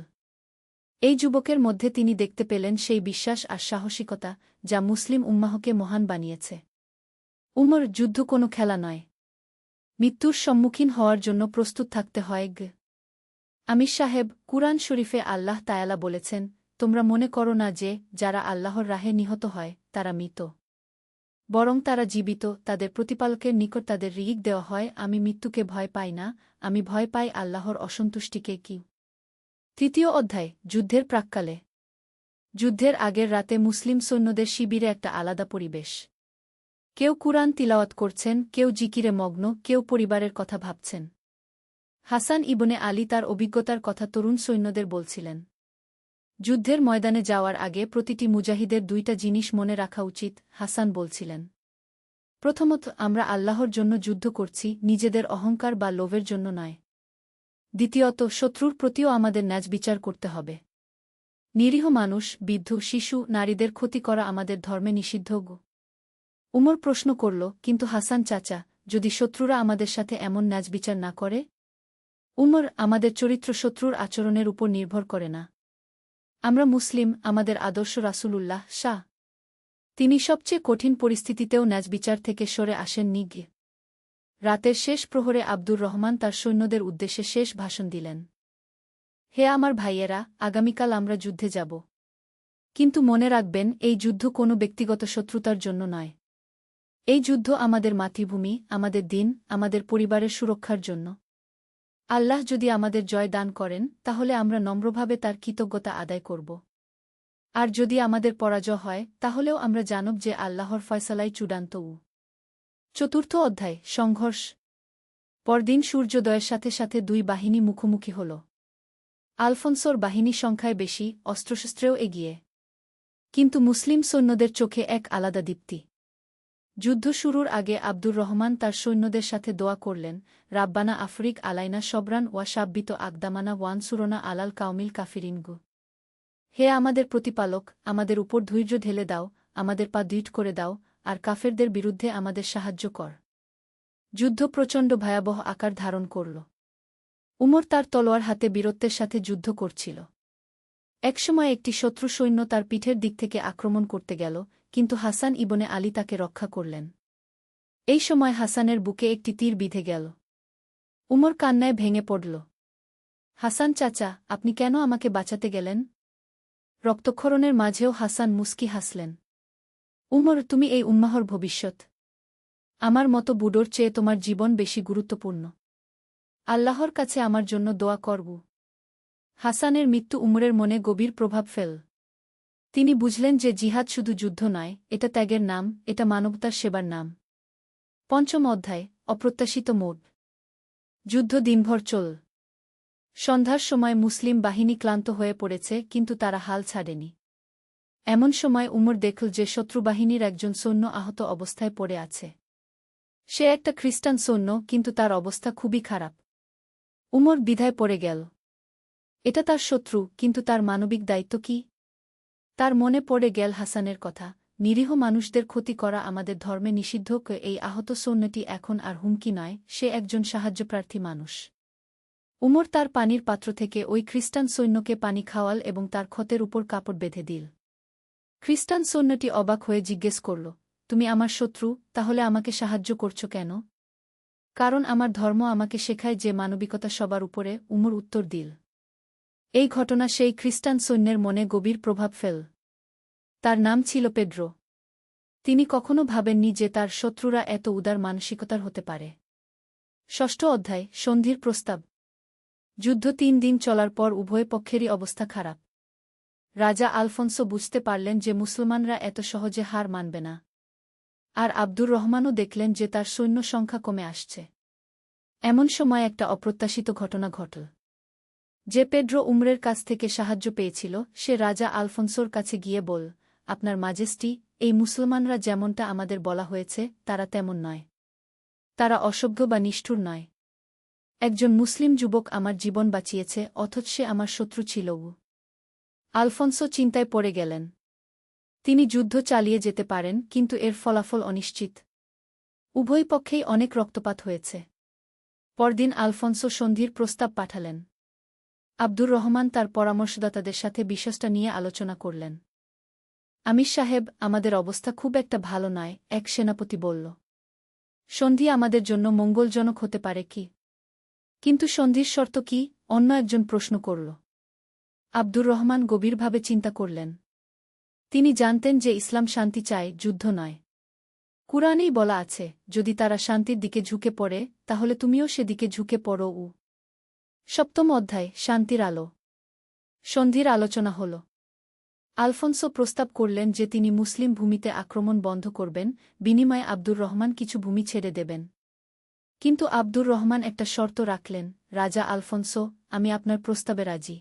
এই যুবকের মধ্যে তিনি দেখতে পেলেন সেই বিশ্বাস আর সাহসিকতা যা মুসলিম উম্মাহকে মহান বানিয়েছে। উমর, যুদ্ধ কোনো খেলা নয়। মৃত্যুর সম্মুখীন হওয়ার জন্য প্রস্তুত থাকতে হয়। আমির সাহেব, কুরআন শরীফে আল্লাহ তায়ালা বলেছেন, তোমরা মনে করো না যে যারা আল্লাহর রাহে নিহত হয় তারা মৃত, বরং তারা জীবিত, তাদের প্রতিপালকের নিকট তাদের রিজিক দেওয়া হয়। আমি মৃত্যুকে ভয় পাই না, আমি ভয় পাই আল্লাহর অসন্তুষ্টিকে। কি? তৃতীয় অধ্যায়, যুদ্ধের প্রাক্কালে। যুদ্ধের আগের রাতে মুসলিম সৈন্যদের শিবিরে একটা আলাদা পরিবেশ। কেউ কুরআন তিলাওয়াত করছেন, কেউ জিকিরে মগ্ন, কেউ পরিবারের কথা ভাবছেন। হাসান ইবনে আলী তার অভিজ্ঞতার কথা তরুণ সৈন্যদের বলছিলেন। যুদ্ধের ময়দানে যাওয়ার আগে প্রতিটি মুজাহিদের 2টা জিনিস মনে রাখা উচিত, হাসান বলছিলেন। প্রথমত, আমরা আল্লাহর জন্য যুদ্ধ করছি, নিজেদের অহংকার বা লোভের জন্য নয়। দ্বিতীয়ত, শত্রুর প্রতিও আমাদের ন্যায় বিচার করতে হবে। নিরীহ মানুষ, বৃদ্ধ, শিশু, নারীদের ক্ষতি করা আমাদের ধর্মে নিষিদ্ধ। উমর প্রশ্ন করল, কিন্তু হাসান চাচা, যদি শত্রুরা আমাদের সাথে এমন ন্যায় বিচার না করে? উমর, আমাদের চরিত্র শত্রুর আচরণের উপর নির্ভর করে না। আমরা মুসলিম, আমাদের আদর্শ রাসূলুল্লাহ শাহ। তিনি সবচেয়ে কঠিন পরিস্থিতিতেও ন্যায় বিচার থেকে সরে আসেননি। রাতের শেষ প্রহরে আব্দুর রহমান তার সৈন্যদের উদ্দেশ্যে শেষ ভাষণ দিলেন। হে আমার ভাইয়েরা, আগামীকাল আমরা যুদ্ধে যাব। কিন্তু মনে রাখবেন, এই যুদ্ধ কোনো ব্যক্তিগত শত্রুতার জন্য নয়। এই যুদ্ধ আমাদের মাতৃভূমি, আমাদের দিন, আমাদের পরিবারের সুরক্ষার জন্য। আল্লাহ যদি আমাদের জয় দান করেন তাহলে আমরা নম্রভাবে তার কৃতজ্ঞতা আদায় করব। আর যদি আমাদের পরাজয় হয় তাহলেও আমরা জানব যে আল্লাহর ফয়সালাই চূড়ান্ত। চতুর্থ অধ্যায়, সংঘর্ষ। পরদিন সূর্যোদয়ের সাথে সাথে 2 বাহিনী মুখোমুখি হল। আলফোন্সোর বাহিনী সংখ্যায় বেশি, অস্ত্রশস্ত্রেও এগিয়ে। কিন্তু মুসলিম সৈন্যদের চোখে এক আলাদা দীপ্তি। যুদ্ধ শুরুর আগে আব্দুর রহমান তার সৈন্যদের সাথে দোয়া করলেন, রাব্বানা আফরিক আলাইনা সবরান ওয়া সাব্বিত আকদামানা ওয়ানসুরনা আলাল কাউমিল কাফিরিনগু। হে আমাদের প্রতিপালক, আমাদের উপর ধৈর্য ঢেলে দাও, আমাদের পা দৃঢ় করে দাও, আর কাফেরদের বিরুদ্ধে আমাদের সাহায্য কর। যুদ্ধ প্রচণ্ড ভয়াবহ আকার ধারণ করল। উমর তার তলোয়ার হাতে বীরত্বের সাথে যুদ্ধ করছিল। একসময় একটি শত্রু সৈন্য তার পিঠের দিক থেকে আক্রমণ করতে গেল, কিন্তু হাসান ইবনে আলী তাকে রক্ষা করলেন। এই সময় হাসানের বুকে একটি তীর বিঁধে গেল। উমর কান্নায় ভেঙে পড়ল। হাসান চাচা, আপনি কেন আমাকে বাঁচাতে গেলেন? রক্তক্ষরণের মাঝেও হাসান মুস্কি হাসলেন। উমর, তুমি এই উম্মাহর ভবিষ্যৎ। আমার মতো বুড়োর চেয়ে তোমার জীবন বেশি গুরুত্বপূর্ণ। আল্লাহর কাছে আমার জন্য দোয়া করব। হাসানের মৃত্যু উমরের মনে গভীর প্রভাব ফেল। তিনি বুঝলেন যে জিহাদ শুধু যুদ্ধ নয়, এটা ত্যাগের নাম, এটা মানবতার সেবার নাম। পঞ্চম অধ্যায়, অপ্রত্যাশিত মোড়। যুদ্ধ দিনভর চল। সন্ধ্যার সময় মুসলিম বাহিনী ক্লান্ত হয়ে পড়েছে, কিন্তু তারা হাল ছাড়েনি। এমন সময় উমর দেখল যে শত্রুবাহিনীর একজন সৈন্য আহত অবস্থায় পড়ে আছে। সে একটা খ্রিস্টান সৈন্য, কিন্তু তার অবস্থা খুবই খারাপ। উমর দ্বিধায় পড়ে গেল। এটা তার শত্রু, কিন্তু তার মানবিক দায়িত্ব কি? তার মনে পড়ে গেল হাসানের কথা, নিরীহ মানুষদের ক্ষতি করা আমাদের ধর্মে নিষিদ্ধ। এই আহত সৈন্যটি এখন আর হুমকি নয়, সে একজন সাহায্যপ্রার্থী মানুষ। উমর তার পানির পাত্র থেকে ওই খ্রিস্টান সৈন্যকে পানি খাওয়াল এবং তার ক্ষতের উপর কাপড় বেঁধে দিল। খ্রিস্টান সৈন্যটি অবাক হয়ে জিজ্ঞেস করল, তুমি আমার শত্রু, তাহলে আমাকে সাহায্য করছ কেন? কারণ আমার ধর্ম আমাকে শেখায় যে মানবিকতা সবার উপরে, উমর উত্তর দিল। এই ঘটনা সেই খ্রিস্টান সৈন্যের মনে গভীর প্রভাব ফেল। তার নাম ছিল পেড্রো। তিনি কখনো ভাবেননি যে তার শত্রুরা এত উদার মানসিকতার হতে পারে। ষষ্ঠ অধ্যায়, সন্ধির প্রস্তাব। যুদ্ধ ৩ দিন চলার পর উভয় পক্ষেরই অবস্থা খারাপ। রাজা আলফোন্সো বুঝতে পারলেন যে মুসলমানরা এত সহজে হার মানবে না। আর আব্দুর রহমানও দেখলেন যে তার সৈন্য সংখ্যা কমে আসছে। এমন সময় একটা অপ্রত্যাশিত ঘটনা ঘটল। যে পেড্রো উমরের কাছ থেকে সাহায্য পেয়েছিল, সে রাজা আলফোন্সোর কাছে গিয়ে বল, আপনার মাজেস্টি, এই মুসলমানরা যেমনটা আমাদের বলা হয়েছে, তারা তেমন নয়। তারা অসভ্য বা নিষ্ঠুর নয়। একজন মুসলিম যুবক আমার জীবন বাঁচিয়েছে, অথচ সে আমার শত্রু ছিল। আলফোন্সো চিন্তায় পড়ে গেলেন। তিনি যুদ্ধ চালিয়ে যেতে পারেন, কিন্তু এর ফলাফল অনিশ্চিত। উভয় পক্ষেই অনেক রক্তপাত হয়েছে। পরদিন আলফোন্সো সন্ধির প্রস্তাব পাঠালেন। আব্দুর রহমান তার পরামর্শদাতাদের সাথে বিষয়টা নিয়ে আলোচনা করলেন। আমির সাহেব, আমাদের অবস্থা খুব একটা ভালো নয়, এক সেনাপতি বলল। সন্ধি আমাদের জন্য মঙ্গলজনক হতে পারে কি? কিন্তু সন্ধির শর্ত কি? অন্য একজন প্রশ্ন করল। আব্দুর রহমান গভীরভাবে চিন্তা করলেন। তিনি জানতেন যে ইসলাম শান্তি চায়, যুদ্ধ নয়। কুরআনেই বলা আছে, যদি তারা শান্তির দিকে ঝুঁকে পড়ে, তাহলে তুমিও সেদিকে ঝুঁকে পড়ো। সপ্তম অধ্যায়, শান্তির আলো। সন্ধির আলোচনা হল। আলফোন্সো প্রস্তাব করলেন যে তিনি মুসলিম ভূমিতে আক্রমণ বন্ধ করবেন, বিনিময়ে আব্দুর রহমান কিছু ভূমি ছেড়ে দেবেন। কিন্তু আব্দুর রহমান একটা শর্ত রাখলেন, রাজা আলফোন্সো, আমি আপনার প্রস্তাবে রাজি।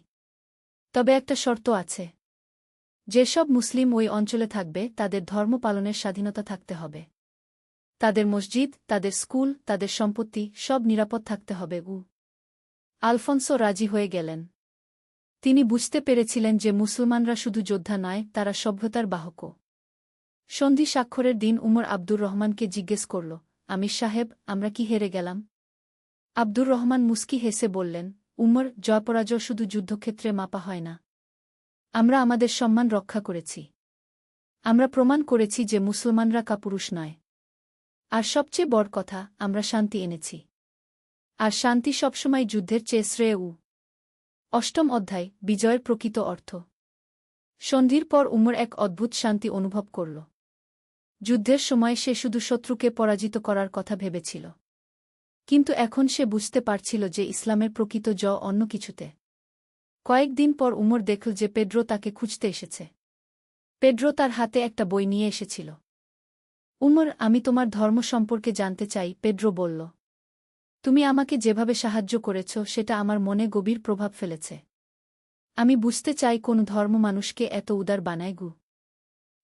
তবে একটা শর্ত আছে। যেসব মুসলিম ওই অঞ্চলে থাকবে, তাদের ধর্ম পালনের স্বাধীনতা থাকতে হবে। তাদের মসজিদ, তাদের স্কুল, তাদের সম্পত্তি, সব নিরাপদ থাকতে হবে। আলফোন্সো রাজি হয়ে গেলেন। তিনি বুঝতে পেরেছিলেন যে মুসলমানরা শুধু যোদ্ধা নয়, তারা সভ্যতার বাহকও। সন্ধি স্বাক্ষরের দিন উমর আব্দুর রহমানকে জিজ্ঞেস করল, আমির সাহেব, আমরা কি হেরে গেলাম? আব্দুর রহমান মুস্কি হেসে বললেন, উমর, জয়পরাজয় শুধু যুদ্ধক্ষেত্রে মাপা হয় না। আমরা আমাদের সম্মান রক্ষা করেছি। আমরা প্রমাণ করেছি যে মুসলমানরা কাপুরুষ নয়। আর সবচেয়ে বড় কথা, আমরা শান্তি এনেছি। আর শান্তি সবসময় যুদ্ধের চেয়ে শ্রেয়। অষ্টম অধ্যায়, বিজয়ের প্রকৃত অর্থ। সন্ধির পর উমর এক অদ্ভুত শান্তি অনুভব করল। যুদ্ধের সময় সে শুধু শত্রুকে পরাজিত করার কথা ভেবেছিল। কিন্তু এখন সে বুঝতে পারছিল যে ইসলামের প্রকৃত জয় অন্য কিছুতে। কয়েকদিন পর উমর দেখল যে পেড্রো তাকে খুঁজতে এসেছে। পেড্রো তার হাতে একটা বই নিয়ে এসেছিল। উমর, আমি তোমার ধর্ম সম্পর্কে জানতে চাই, পেড্রো বলল। তুমি আমাকে যেভাবে সাহায্য করেছ, সেটা আমার মনে গভীর প্রভাব ফেলেছে। আমি বুঝতে চাই কোন ধর্ম মানুষকে এত উদার বানায়।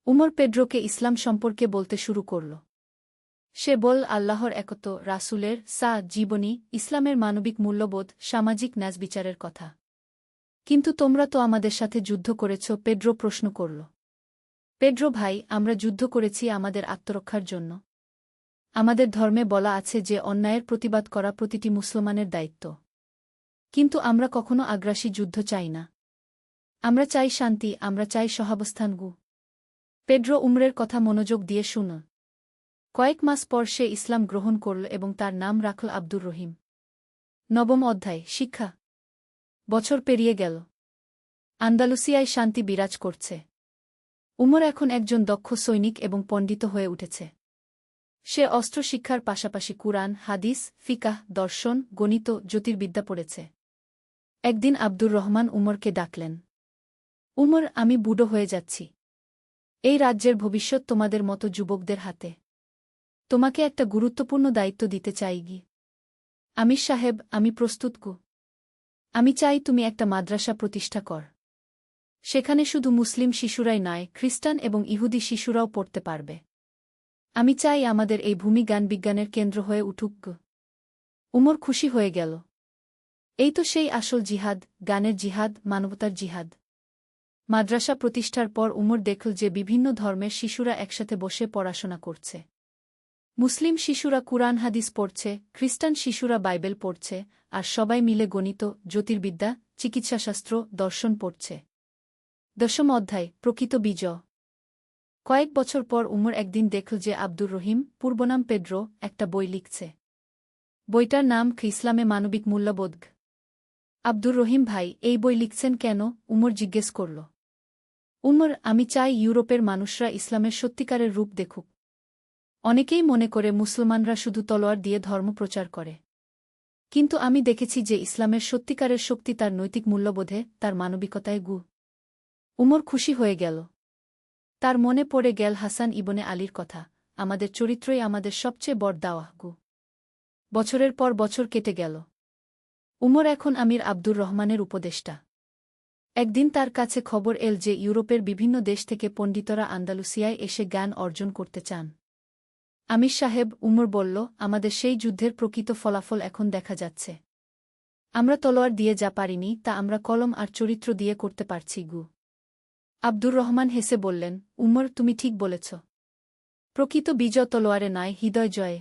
উমর পেড্রোকে ইসলাম সম্পর্কে বলতে শুরু করল। সে বল আল্লাহর একত্ব, রাসূলের জীবনী, ইসলামের মানবিক মূল্যবোধ, সামাজিক ন্যায়বিচারের কথা। কিন্তু তোমরা তো আমাদের সাথে যুদ্ধ করেছ, পেড্রো প্রশ্ন করল। পেড্রো ভাই, আমরা যুদ্ধ করেছি আমাদের আত্মরক্ষার জন্য। আমাদের ধর্মে বলা আছে যে অন্যায়ের প্রতিবাদ করা প্রতিটি মুসলমানের দায়িত্ব। কিন্তু আমরা কখনো আগ্রাসী যুদ্ধ চাই না। আমরা চাই শান্তি, আমরা চাই সহাবস্থান। পেড্রো উমরের কথা মনোযোগ দিয়ে শুন। কয়েক মাস পর সে ইসলাম গ্রহণ করল এবং তার নাম রাখল আব্দুর রহিম। নবম অধ্যায়, শিক্ষা। বছর পেরিয়ে গেল। আন্দালুসিয়ায় শান্তি বিরাজ করছে। উমর এখন একজন দক্ষ সৈনিক এবং পণ্ডিত হয়ে উঠেছে। সে অস্ত্র শিক্ষার পাশাপাশি কুরআন, হাদিস, ফিকাহ, দর্শন, গণিত, জ্যোতির্বিদ্যা পড়েছে। একদিন আব্দুর রহমান উমরকে ডাকলেন। উমর, আমি বুড়ো হয়ে যাচ্ছি। এই রাজ্যের ভবিষ্যৎ তোমাদের মতো যুবকদের হাতে। তোমাকে একটা গুরুত্বপূর্ণ দায়িত্ব দিতে চাই। আমির সাহেব, আমি প্রস্তুত। আমি চাই তুমি একটা মাদ্রাসা প্রতিষ্ঠা কর। সেখানে শুধু মুসলিম শিশুরাই নয়, খ্রিস্টান এবং ইহুদি শিশুরাও পড়তে পারবে। আমি চাই আমাদের এই ভূমি জ্ঞান-বিজ্ঞানের কেন্দ্র হয়ে উঠুক। উমর খুশি হয়ে গেল। এই তো সেই আসল জিহাদ, জ্ঞানের জিহাদ, মানবতার জিহাদ। মাদ্রাসা প্রতিষ্ঠার পর উমর দেখল যে বিভিন্ন ধর্মের শিশুরা একসাথে বসে পড়াশোনা করছে। মুসলিম শিশুরা কুরআন হাদিস পড়ছে, খ্রিস্টান শিশুরা বাইবেল পড়ছে, আর সবাই মিলে গণিত, জ্যোতির্বিদ্যা, চিকিৎসাশাস্ত্র, দর্শন পড়ছে। দশম অধ্যায়, প্রকৃত বিজয়। কয়েক বছর পর উমর একদিন দেখল যে আব্দুর রহিম, পূর্বনাম পেড্রো, একটা বই লিখছে। বইটার নাম ইসলামে মানবিক মূল্যবোধ। আব্দুর রহিম ভাই, এই বই লিখছেন কেন? উমর জিজ্ঞেস করল। উমর, আমি চাই ইউরোপের মানুষরা ইসলামের সত্যিকারের রূপ দেখুক। অনেকেই মনে করে মুসলমানরা শুধু তলোয়ার দিয়ে ধর্ম প্রচার করে। কিন্তু আমি দেখেছি যে ইসলামের সত্যিকারের শক্তি তার নৈতিক মূল্যবোধে, তার মানবিকতায়। উমর খুশি হয়ে গেল। তার মনে পড়ে গেল হাসান ইবনে আলীর কথা, আমাদের চরিত্রই আমাদের সবচেয়ে বড় দাওয়াহ। বছরের পর বছর কেটে গেল। উমর এখন আমির আব্দুর রহমানের উপদেষ্টা। একদিন তার কাছে খবর এল যে ইউরোপের বিভিন্ন দেশ থেকে পণ্ডিতরা আন্দালুসিয়ায় এসে জ্ঞান অর্জন করতে চান। আমির সাহেব, উমর বলল, আমাদের সেই যুদ্ধের প্রকৃত ফলাফল এখন দেখা যাচ্ছে। আমরা তলোয়ার দিয়ে যা পারিনি তা আমরা কলম আর চরিত্র দিয়ে করতে পারছি। আব্দুর রহমান হেসে বললেন, উমর, তুমি ঠিক বলেছ। প্রকৃত বিজয় তলোয়ারে নয়, হৃদয় জয়ে।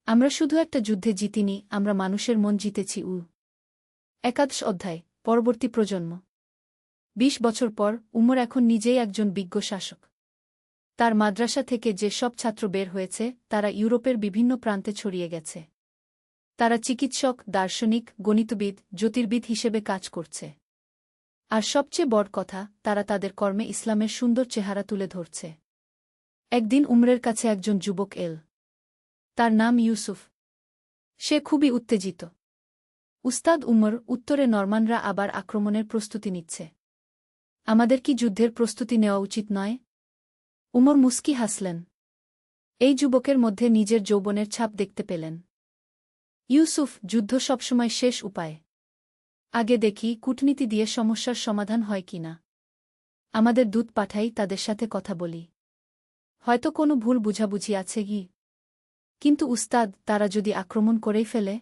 আমরা শুধু একটা যুদ্ধে জিতিনি, আমরা মানুষের মন জিতেছি। একাদশ অধ্যায়, পরবর্তী প্রজন্ম। ২০ বছর পর উমর এখন নিজেই একজন বিজ্ঞ শাসক। তার মাদ্রাসা থেকে যে সব ছাত্র বের হয়েছে তারা ইউরোপের বিভিন্ন প্রান্তে ছড়িয়ে গেছে। তারা চিকিৎসক, দার্শনিক, গণিতবিদ, জ্যোতির্বিদ হিসেবে কাজ করছে। আর সবচেয়ে বড় কথা, তারা তাদের কর্মে ইসলামের সুন্দর চেহারা তুলে ধরছে। একদিন উমরের কাছে একজন যুবক এল। তার নাম ইউসুফ। সে খুবই উত্তেজিত। উস্তাদ উমর, উত্তরে নরমানরা আবার আক্রমণের প্রস্তুতি নিচ্ছে। আমাদের কি যুদ্ধের প্রস্তুতি নেওয়া উচিত নয়? উমর মুস্কি হাসলেন। এই যুবকের মধ্যে নিজের যৌবনের ছাপ দেখতে পেলেন। ইউসুফ, যুদ্ধ সবসময় শেষ উপায়। আগে দেখি কূটনীতি দিয়ে সমস্যার সমাধান হয় কিনা। আমাদের দূত পাঠাই, তাদের সাথে কথা বলি। হয়তো কোনো ভুল বুঝাবুঝি আছে। কিন্তু উস্তাদ, তারা যদি আক্রমণ করেই ফেলে?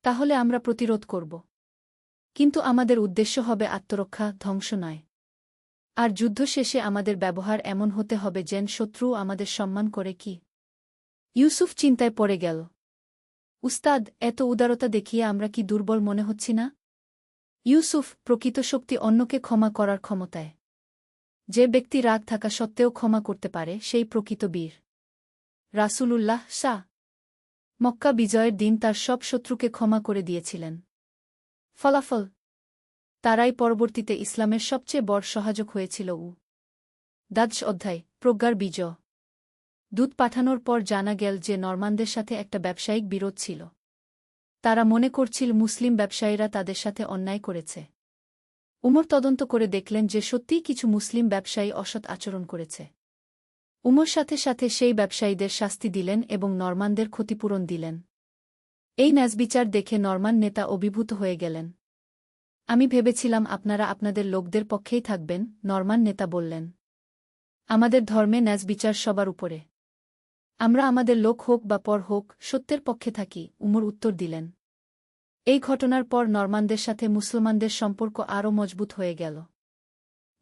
তাহলে আমরা প্রতিরোধ করব। কিন্তু আমাদের উদ্দেশ্য হবে আত্মরক্ষা, ধ্বংস নয়। আর যুদ্ধ শেষে আমাদের ব্যবহার এমন হতে হবে যেন শত্রু আমাদের সম্মান করে। ইউসুফ চিন্তায় পড়ে গেল। উস্তাদ, এত উদারতা দেখিয়ে আমরা কি দুর্বল মনে হচ্ছি না? ইউসুফ, প্রকৃত শক্তি অন্যকে ক্ষমা করার ক্ষমতায়। যে ব্যক্তি রাগ থাকা সত্ত্বেও ক্ষমা করতে পারে সেই প্রকৃত বীর। রাসূলুল্লাহ মক্কা বিজয়ের দিন তার সব শত্রুকে ক্ষমা করে দিয়েছিলেন। ফলাফল, তারাই পরবর্তীতে ইসলামের সবচেয়ে বড় সহায়ক হয়েছিল। দ্বাদশ অধ্যায়, প্রজ্ঞার বিজয়। দূত পাঠানোর পর জানা গেল যে নরমানদের সাথে একটা ব্যবসায়িক বিরোধ ছিল। তারা মনে করছিল মুসলিম ব্যবসায়ীরা তাদের সাথে অন্যায় করেছে। উমর তদন্ত করে দেখলেন যে সত্যিই কিছু মুসলিম ব্যবসায়ী অসৎ আচরণ করেছে। উমর সাথে সাথে সেই ব্যবসায়ীদের শাস্তি দিলেন এবং নরমানদের ক্ষতিপূরণ দিলেন। এই ন্যায়বিচার দেখে নরমান নেতা অভিভূত হয়ে গেলেন। আমি ভেবেছিলাম আপনারা আপনাদের লোকদের পক্ষেই থাকবেন, নরমান নেতা বললেন। আমাদের ধর্মে ন্যায়বিচার সবার উপরে। আমরা আমাদের লোক হোক বা পর হোক সত্যের পক্ষে থাকি, উমর উত্তর দিলেন। এই ঘটনার পর নরমানদের সাথে মুসলমানদের সম্পর্ক আরও মজবুত হয়ে গেল।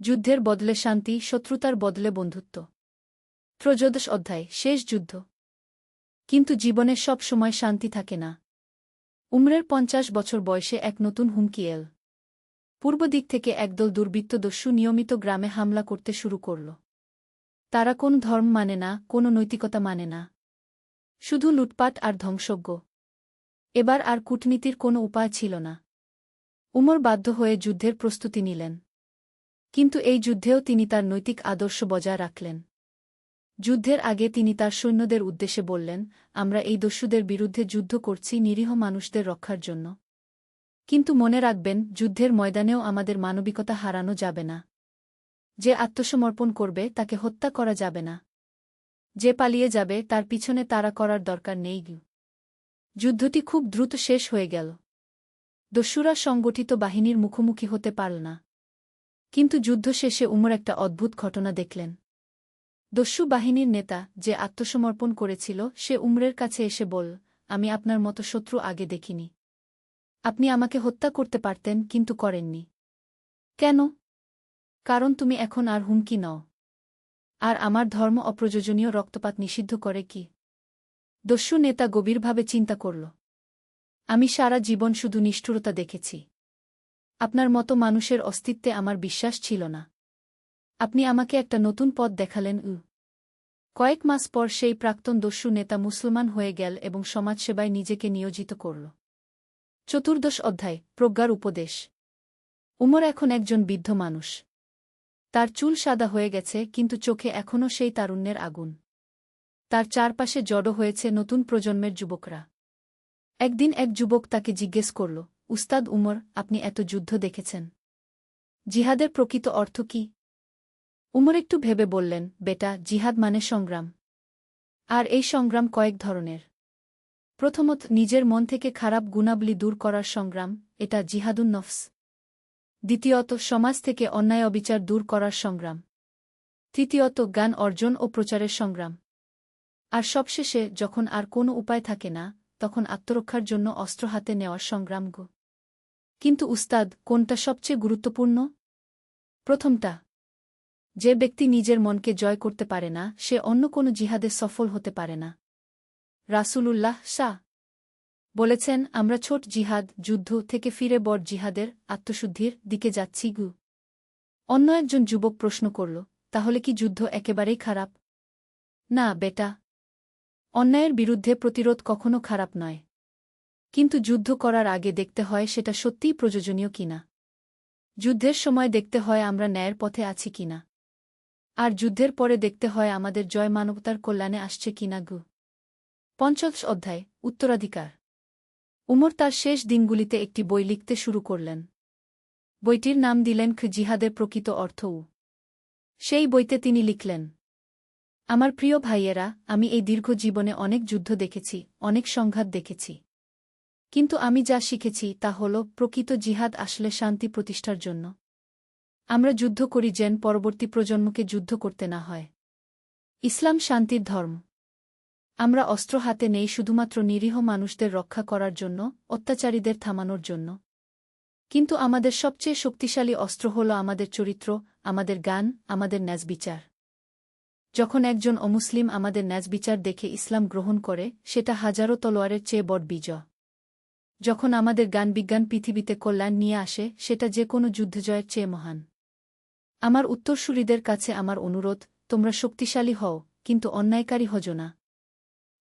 যুদ্ধের বদলে শান্তি, শত্রুতার বদলে বন্ধুত্ব। ত্রয়োদশ অধ্যায়, শেষ যুদ্ধ। কিন্তু জীবনে সব সময় শান্তি থাকে না। উমরের ৫০ বছর বয়সে এক নতুন হুমকি এল। পূর্ব দিক থেকে একদল দুর্বৃত্ত দস্যু নিয়মিত গ্রামে হামলা করতে শুরু করল। তারা কোন ধর্ম মানে না, কোনো নৈতিকতা মানে না, শুধু লুটপাট আর ধ্বংসজ্ঞ। এবার আর কূটনীতির কোনো উপায় ছিল না। উমর বাধ্য হয়ে যুদ্ধের প্রস্তুতি নিলেন। কিন্তু এই যুদ্ধেও তিনি তার নৈতিক আদর্শ বজায় রাখলেন। যুদ্ধের আগে তিনি তার সৈন্যদের উদ্দেশ্যে বললেন, আমরা এই দস্যুদের বিরুদ্ধে যুদ্ধ করছি নিরীহ মানুষদের রক্ষার জন্য। কিন্তু মনে রাখবেন, যুদ্ধের ময়দানেও আমাদের মানবিকতা হারানো যাবে না। যে আত্মসমর্পণ করবে তাকে হত্যা করা যাবে না। যে পালিয়ে যাবে তার পিছনে তাড়া করার দরকার নেই। যুদ্ধটি খুব দ্রুত শেষ হয়ে গেল। দস্যুরা সংগঠিত বাহিনীর মুখোমুখি হতে পারল না। কিন্তু যুদ্ধ শেষে উমর একটা অদ্ভুত ঘটনা দেখলেন। দস্যু বাহিনীর নেতা, যে আত্মসমর্পণ করেছিল, সে উমরের কাছে এসে বলল, আমি আপনার মতো শত্রু আগে দেখিনি। আপনি আমাকে হত্যা করতে পারতেন, কিন্তু করেননি। কেন? কারণ তুমি এখন আর হুমকি নও। আর আমার ধর্ম অপ্রয়োজনীয় রক্তপাত নিষিদ্ধ করে কি? দস্যু নেতা গভীরভাবে চিন্তা করল। আমি সারা জীবন শুধু নিষ্ঠুরতা দেখেছি। আপনার মতো মানুষের অস্তিত্বে আমার বিশ্বাস ছিল না। আপনি আমাকে একটা নতুন পথ দেখালেন। কয়েক মাস পর সেই প্রাক্তন দস্যু নেতা মুসলমান হয়ে গেল এবং সমাজসেবায় নিজেকে নিয়োজিত করল। চতুর্দশ অধ্যায়, প্রজ্ঞার উপদেশ। উমর এখন একজন বৃদ্ধ মানুষ। তার চুল সাদা হয়ে গেছে, কিন্তু চোখে এখনও সেই তারুণ্যের আগুন। তার চারপাশে জড়ো হয়েছে নতুন প্রজন্মের যুবকরা। একদিন এক যুবক তাকে জিজ্ঞেস করল, উস্তাদ উমর, আপনি এত যুদ্ধ দেখেছেন, জিহাদের প্রকৃত অর্থ কি? উমর একটু ভেবে বললেন, বেটা, জিহাদ মানে সংগ্রাম। আর এই সংগ্রাম কয়েক ধরনের। প্রথমত, নিজের মন থেকে খারাপ গুণাবলী দূর করার সংগ্রাম, এটা জিহাদুন নফস। দ্বিতীয়ত, সমাজ থেকে অন্যায় অবিচার দূর করার সংগ্রাম। তৃতীয়ত, জ্ঞান অর্জন ও প্রচারের সংগ্রাম। আর সবশেষে, যখন আর কোনো উপায় থাকে না, তখন আত্মরক্ষার জন্য অস্ত্র হাতে নেওয়ার সংগ্রাম। কিন্তু উস্তাদ, কোনটা সবচেয়ে গুরুত্বপূর্ণ? প্রথমটা। যে ব্যক্তি নিজের মনকে জয় করতে পারে না, সে অন্য কোনো জিহাদে সফল হতে পারে না। রাসূলুল্লাহ সা বলেছেন, আমরা ছোট জিহাদ, যুদ্ধ থেকে ফিরে বড় জিহাদের, আত্মশুদ্ধির দিকে যাচ্ছি। অন্য একজন যুবক প্রশ্ন করল, তাহলে কি যুদ্ধ একেবারেই খারাপ? না বেটা। অন্যায়ের বিরুদ্ধে প্রতিরোধ কখনো খারাপ নয়। কিন্তু যুদ্ধ করার আগে দেখতে হয় সেটা সত্যিই প্রয়োজনীয় কিনা। যুদ্ধের সময় দেখতে হয় আমরা ন্যায়ের পথে আছি কিনা। আর যুদ্ধের পরে দেখতে হয় আমাদের জয় মানবতার কল্যাণে আসছে কিনা। পঞ্চদশ অধ্যায়, উত্তরাধিকার। উমর তার শেষ দিনগুলিতে একটি বই লিখতে শুরু করলেন। বইটির নাম দিলেন জিহাদের প্রকৃত অর্থ। সেই বইতে তিনি লিখলেন, আমার প্রিয় ভাইয়েরা, আমি এই দীর্ঘ জীবনে অনেক যুদ্ধ দেখেছি, অনেক সংঘাত দেখেছি। কিন্তু আমি যা শিখেছি তা হল, প্রকৃত জিহাদ আসলে শান্তি প্রতিষ্ঠার জন্য। আমরা যুদ্ধ করি যেন পরবর্তী প্রজন্মকে যুদ্ধ করতে না হয়। ইসলাম শান্তির ধর্ম। আমরা অস্ত্র হাতে নেই শুধুমাত্র নিরীহ মানুষদের রক্ষা করার জন্য, অত্যাচারীদের থামানোর জন্য। কিন্তু আমাদের সবচেয়ে শক্তিশালী অস্ত্র হল আমাদের চরিত্র, আমাদের জ্ঞান, আমাদের ন্যায়বিচার। যখন একজন অমুসলিম আমাদের ন্যায়বিচার দেখে ইসলাম গ্রহণ করে, সেটা হাজারো তলোয়ারের চেয়ে বড় বিজয়। যখন আমাদের জ্ঞান-বিজ্ঞান পৃথিবীতে কল্যাণ নিয়ে আসে, সেটা যে কোনো যুদ্ধজয়ের চেয়ে মহান। আমার উত্তরসূরিদের কাছে আমার অনুরোধ, তোমরা শক্তিশালী হও, কিন্তু অন্যায়কারী হজো না।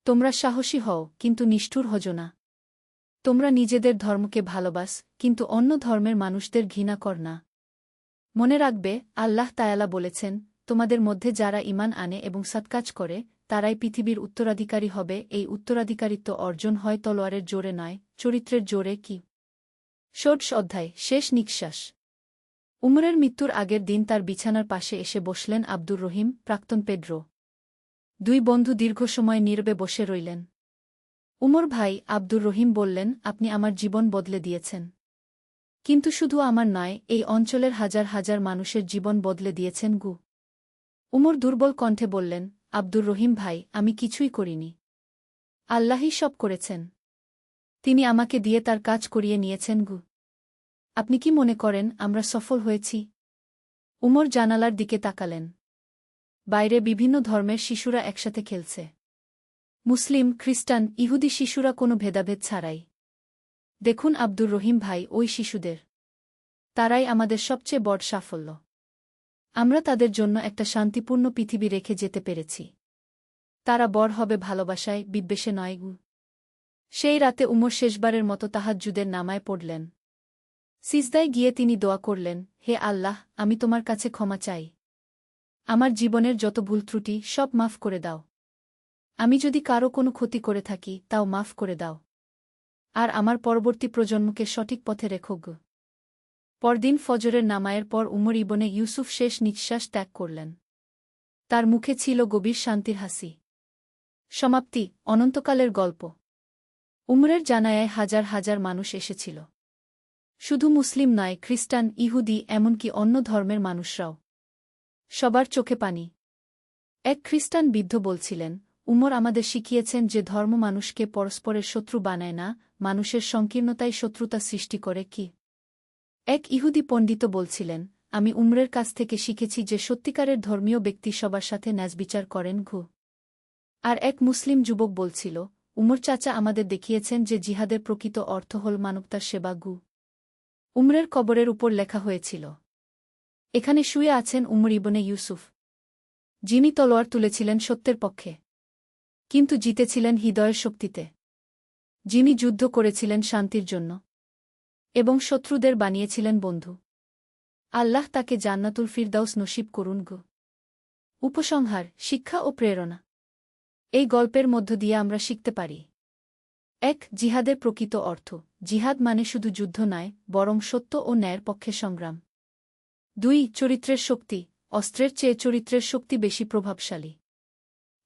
তোমরা সাহসী হও, কিন্তু নিষ্ঠুর হজো না। তোমরা নিজেদের ধর্মকে ভালোবাস, কিন্তু অন্য ধর্মের মানুষদের ঘৃণা কর না। মনে রাখবে, আল্লাহ তায়ালা বলেছেন, তোমাদের মধ্যে যারা ঈমান আনে এবং সৎকাজ করে, তারাই পৃথিবীর উত্তরাধিকারী হবে। এই উত্তরাধিকারিত্ব অর্জন হয় তলোয়ারের জোরে নয়, চরিত্রের জোরে। কি? ষোড়শ অধ্যায়, শেষ নিঃশ্বাস। উমরের মৃত্যুর আগের দিন তার বিছানার পাশে এসে বসলেন আব্দুর রহিম, প্রাক্তন পেড্রো। দুই বন্ধু দীর্ঘ সময় নীরবে বসে রইলেন। উমর ভাই, আব্দুর রহিম বললেন, আপনি আমার জীবন বদলে দিয়েছেন। কিন্তু শুধু আমার নয়, এই অঞ্চলের হাজার হাজার মানুষের জীবন বদলে দিয়েছেন। উমর দুর্বল কণ্ঠে বললেন, আব্দুর রহিম ভাই, আমি কিছুই করিনি। আল্লাহই সব করেছেন। তিনি আমাকে দিয়ে তার কাজ করিয়ে নিয়েছেন গু। আপনি কি মনে করেন আমরা সফল হয়েছি? উমর জানালার দিকে তাকালেন। বাইরে বিভিন্ন ধর্মের শিশুরা একসাথে খেলছে। মুসলিম, খ্রিস্টান, ইহুদি শিশুরা কোনো ভেদাভেদ ছাড়াই। দেখুন আব্দুর রহিম ভাই, ওই শিশুদের। তারাই আমাদের সবচেয়ে বড় সাফল্য। আমরা তাদের জন্য একটা শান্তিপূর্ণ পৃথিবী রেখে যেতে পেরেছি। তারা বড় হবে ভালোবাসায়, বিদ্বেষে নয় গু। সেই রাতে উমর শেষবারের মতো তাহাজ্জুদের নামায় পড়লেন। সিজদায় গিয়ে তিনি দোয়া করলেন, হে আল্লাহ, আমি তোমার কাছে ক্ষমা চাই। আমার জীবনের যত ভুল ত্রুটি সব মাফ করে দাও। আমি যদি কারো কোনো ক্ষতি করে থাকি তাও মাফ করে দাও। আর আমার পরবর্তী প্রজন্মকে সঠিক পথে রেখো গো। পরদিন ফজরের নামায়ের পর উমর ইবনে ইউসুফ শেষ নিঃশ্বাস ত্যাগ করলেন। তার মুখে ছিল গভীর শান্তির হাসি। সমাপ্তি। অনন্তকালের গল্প। উমরের জানায়ায় হাজার হাজার মানুষ এসেছিল। শুধু মুসলিম নয়, খ্রিস্টান, ইহুদি, এমনকি অন্য ধর্মের মানুষরাও। সবার চোখে পানি। এক খ্রিস্টান বৃদ্ধ বলছিলেন, উমর আমাদের শিখিয়েছেন যে ধর্ম মানুষকে পরস্পরের শত্রু বানায় না, মানুষের সংকীর্ণতাই শত্রুতা সৃষ্টি করে কি। এক ইহুদি পণ্ডিত বলছিলেন, আমি উমরের কাছ থেকে শিখেছি যে সত্যিকারের ধর্মীয় ব্যক্তি সবার সাথে ন্যায়বিচার করেন ঘু। আর এক মুসলিম যুবক বলছিল, উমর চাচা আমাদের দেখিয়েছেন যে জিহাদের প্রকৃত অর্থ হল মানবতার সেবা গু। উমরের কবরের উপর লেখা হয়েছিল, এখানে শুয়ে আছেন উমর ইবনে ইউসুফ, যিনি তলোয়ার তুলেছিলেন সত্যের পক্ষে, কিন্তু জিতেছিলেন হৃদয়ের শক্তিতে, যিনি যুদ্ধ করেছিলেন শান্তির জন্য এবং শত্রুদের বানিয়েছিলেন বন্ধু। আল্লাহ তাকে জান্নাতুল ফিরদাউস নসিব করুন গো। উপসংহার, শিক্ষা ও প্রেরণা। এই গল্পের মধ্য দিয়ে আমরা শিখতে পারি। ১. জিহাদের প্রকৃত অর্থ। জিহাদ মানে শুধু যুদ্ধ নয়, বরং সত্য ও ন্যায়ের পক্ষে সংগ্রাম। ২. চরিত্রের শক্তি। অস্ত্রের চেয়ে চরিত্রের শক্তি বেশি প্রভাবশালী।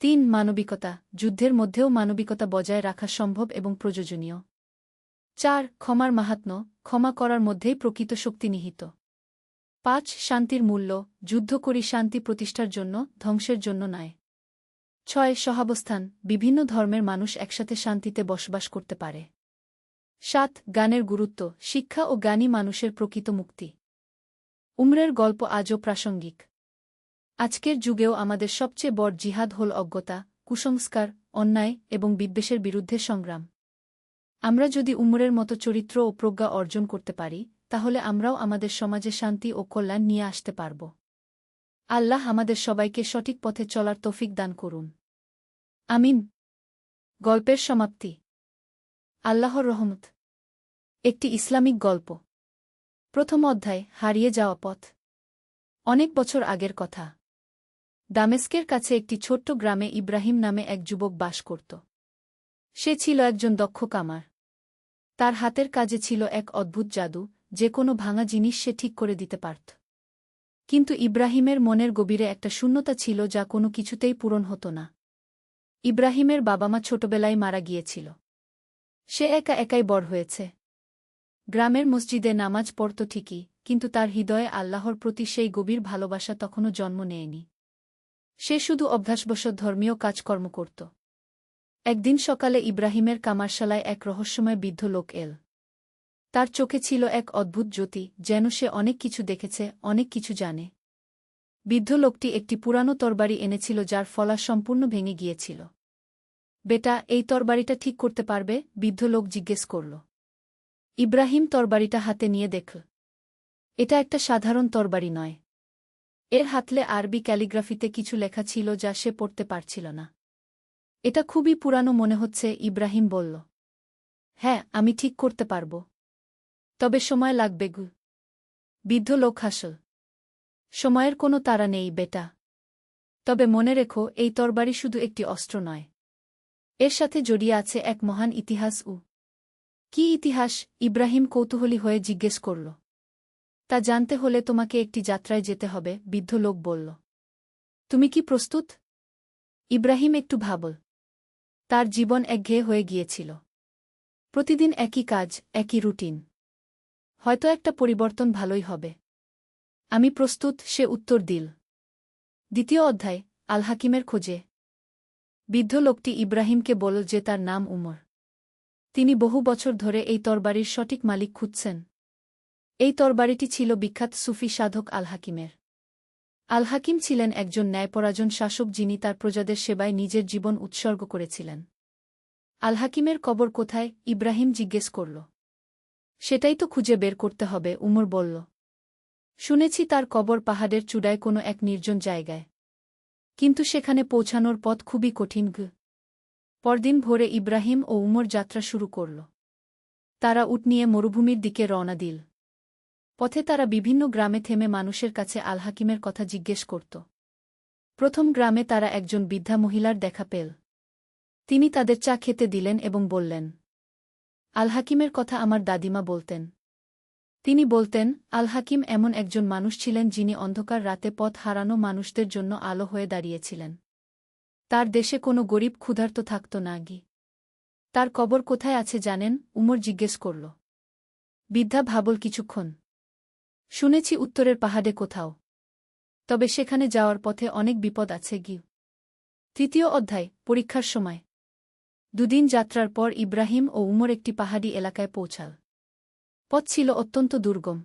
৩. মানবিকতা। যুদ্ধের মধ্যেও মানবিকতা বজায় রাখা সম্ভব এবং প্রয়োজনীয়। ৪. ক্ষমার মাহাত্ম্য। ক্ষমা করার মধ্যেই প্রকৃত শক্তি নিহিত। ৫. শান্তির মূল্য। যুদ্ধ করি শান্তি প্রতিষ্ঠার জন্য, ধ্বংসের জন্য নয়। ৬. সহাবস্থান। বিভিন্ন ধর্মের মানুষ একসাথে শান্তিতে বসবাস করতে পারে। ৭. জ্ঞানের গুরুত্ব। শিক্ষা ও জ্ঞানী মানুষের প্রকৃত মুক্তি। উমরের গল্প আজও প্রাসঙ্গিক। আজকের যুগেও আমাদের সবচেয়ে বড় জিহাদ হল অজ্ঞতা, কুসংস্কার, অন্যায় এবং বিদ্বেষের বিরুদ্ধে সংগ্রাম। আমরা যদি উমরের মতো চরিত্র ও প্রজ্ঞা অর্জন করতে পারি, তাহলে আমরাও আমাদের সমাজে শান্তি ও কল্যাণ নিয়ে আসতে পারব। আল্লাহ আমাদের সবাইকে সঠিক পথে চলার তৌফিক দান করুন। আমিন। গল্পের সমাপ্তি। আল্লাহর রহমত। একটি ইসলামিক গল্প। প্রথম অধ্যায়, হারিয়ে যাওয়া পথ। অনেক বছর আগের কথা। দামেস্কের কাছে একটি ছোট্ট গ্রামে ইব্রাহিম নামে এক যুবক বাস করত। সে ছিল একজন দক্ষ কামার। তার হাতের কাজে ছিল এক অদ্ভুত জাদু, যে কোনো ভাঙা জিনিস সে ঠিক করে দিতে পারত। কিন্তু ইব্রাহিমের মনের গভীরে একটা শূন্যতা ছিল যা কোনো কিছুতেই পূরণ হতো না। ইব্রাহিমের বাবা-মা ছোটবেলায় মারা গিয়েছিল। সে একা একাই বড় হয়েছে। গ্রামের মসজিদে নামাজ পড়ত ঠিকই, কিন্তু তার হৃদয়ে আল্লাহর প্রতি সেই গভীর ভালোবাসা তখনও জন্ম নেয়নি। সে শুধু অভ্যাসবশত ধর্মীয় কাজকর্ম করত। একদিন সকালে ইব্রাহিমের কামারশালায় এক রহস্যময় বৃদ্ধ লোক এল। তার চোখে ছিল এক অদ্ভুত জ্যোতি, যেন সে অনেক কিছু দেখেছে, অনেক কিছু জানে। বৃদ্ধ লোকটি একটি পুরানো তরবারি এনেছিল যার ফলা সম্পূর্ণ ভেঙে গিয়েছিল। বেটা, এই তরবারিটা ঠিক করতে পারবে? বৃদ্ধ লোক জিজ্ঞেস করল। ইব্রাহিম তরবারিটা হাতে নিয়ে দেখল। এটা একটা সাধারণ তরবারি নয়। এর হাতলে আরবি ক্যালিগ্রাফিতে কিছু লেখা ছিল যা সে পড়তে পারছিল না। এটা খুবই পুরানো মনে হচ্ছে, ইব্রাহিম বলল। হ্যাঁ, আমি ঠিক করতে পারব। তবে সময় লাগবে গু। বৃদ্ধ লোক হাসল। সময়ের কোনো তাড়া নেই বেটা। তবে মনে রেখো, এই তরবারি শুধু একটি অস্ত্র নয়। এর সাথে জড়িয়ে আছে এক মহান ইতিহাস। কি ইতিহাস? ইব্রাহিম কৌতূহলী হয়ে জিজ্ঞেস করল। তা জানতে হলে তোমাকে একটি যাত্রায় যেতে হবে, বৃদ্ধ লোক বলল। তুমি কি প্রস্তুত? ইব্রাহিম একটু ভাবল। তার জীবন একঘেয়ে হয়ে গিয়েছিল। প্রতিদিন একই কাজ, একই রুটিন। হয়তো একটা পরিবর্তন ভালোই হবে। আমি প্রস্তুত, সে উত্তর দিল। দ্বিতীয় অধ্যায়, আল হাকিমের খোঁজে। বৃদ্ধ লোকটি ইব্রাহিমকে বলল যে তার নাম উমর। তিনি বহু বছর ধরে এই তরবারির সঠিক মালিক খুঁজছেন। এই তরবারিটি ছিল বিখ্যাত সুফি সাধক আল হাকিমের। আল হাকিম ছিলেন একজন ন্যায়পরায়ণ শাসক যিনি তার প্রজাদের সেবায় নিজের জীবন উৎসর্গ করেছিলেন। আল হাকিমের কবর কোথায়? ইব্রাহিম জিজ্ঞেস করল। সেটাই তো খুঁজে বের করতে হবে, উমর বলল। শুনেছি তার কবর পাহাড়ের চূড়ায় কোনো এক নির্জন জায়গায়। কিন্তু সেখানে পৌঁছানোর পথ খুবই কঠিন। পরদিন ভোরে ইব্রাহিম ও উমর যাত্রা শুরু করল। তারা উট নিয়ে মরুভূমির দিকে রওনা দিল। পথে তারা বিভিন্ন গ্রামে থেমে মানুষের কাছে আল হাকিমের কথা জিজ্ঞেস করত। প্রথম গ্রামে তারা একজন বৃদ্ধা মহিলার দেখা পেল। তিনি তাদের চা খেতে দিলেন এবং বললেন, আল হাকিমের কথা আমার দাদিমা বলতেন। তিনি বলতেন, আল হাকিম এমন একজন মানুষ ছিলেন যিনি অন্ধকার রাতে পথ হারানো মানুষদের জন্য আলো হয়ে দাঁড়িয়েছিলেন। তার দেশে কোনো গরিব ক্ষুধার্ত থাকত না। তার কবর কোথায় আছে জানেন? উমর জিজ্ঞেস করল। বৃদ্ধা ভাবল কিছুক্ষণ। শুনেছি উত্তরের পাহাড়ে কোথাও। তবে সেখানে যাওয়ার পথে অনেক বিপদ আছে। তৃতীয় অধ্যায়, পরীক্ষার সময়। দুদিন যাত্রার পর ইব্রাহিম ও উমর একটি পাহাড়ি এলাকায় পৌঁছাল। পথ ছিল অত্যন্ত দুর্গম।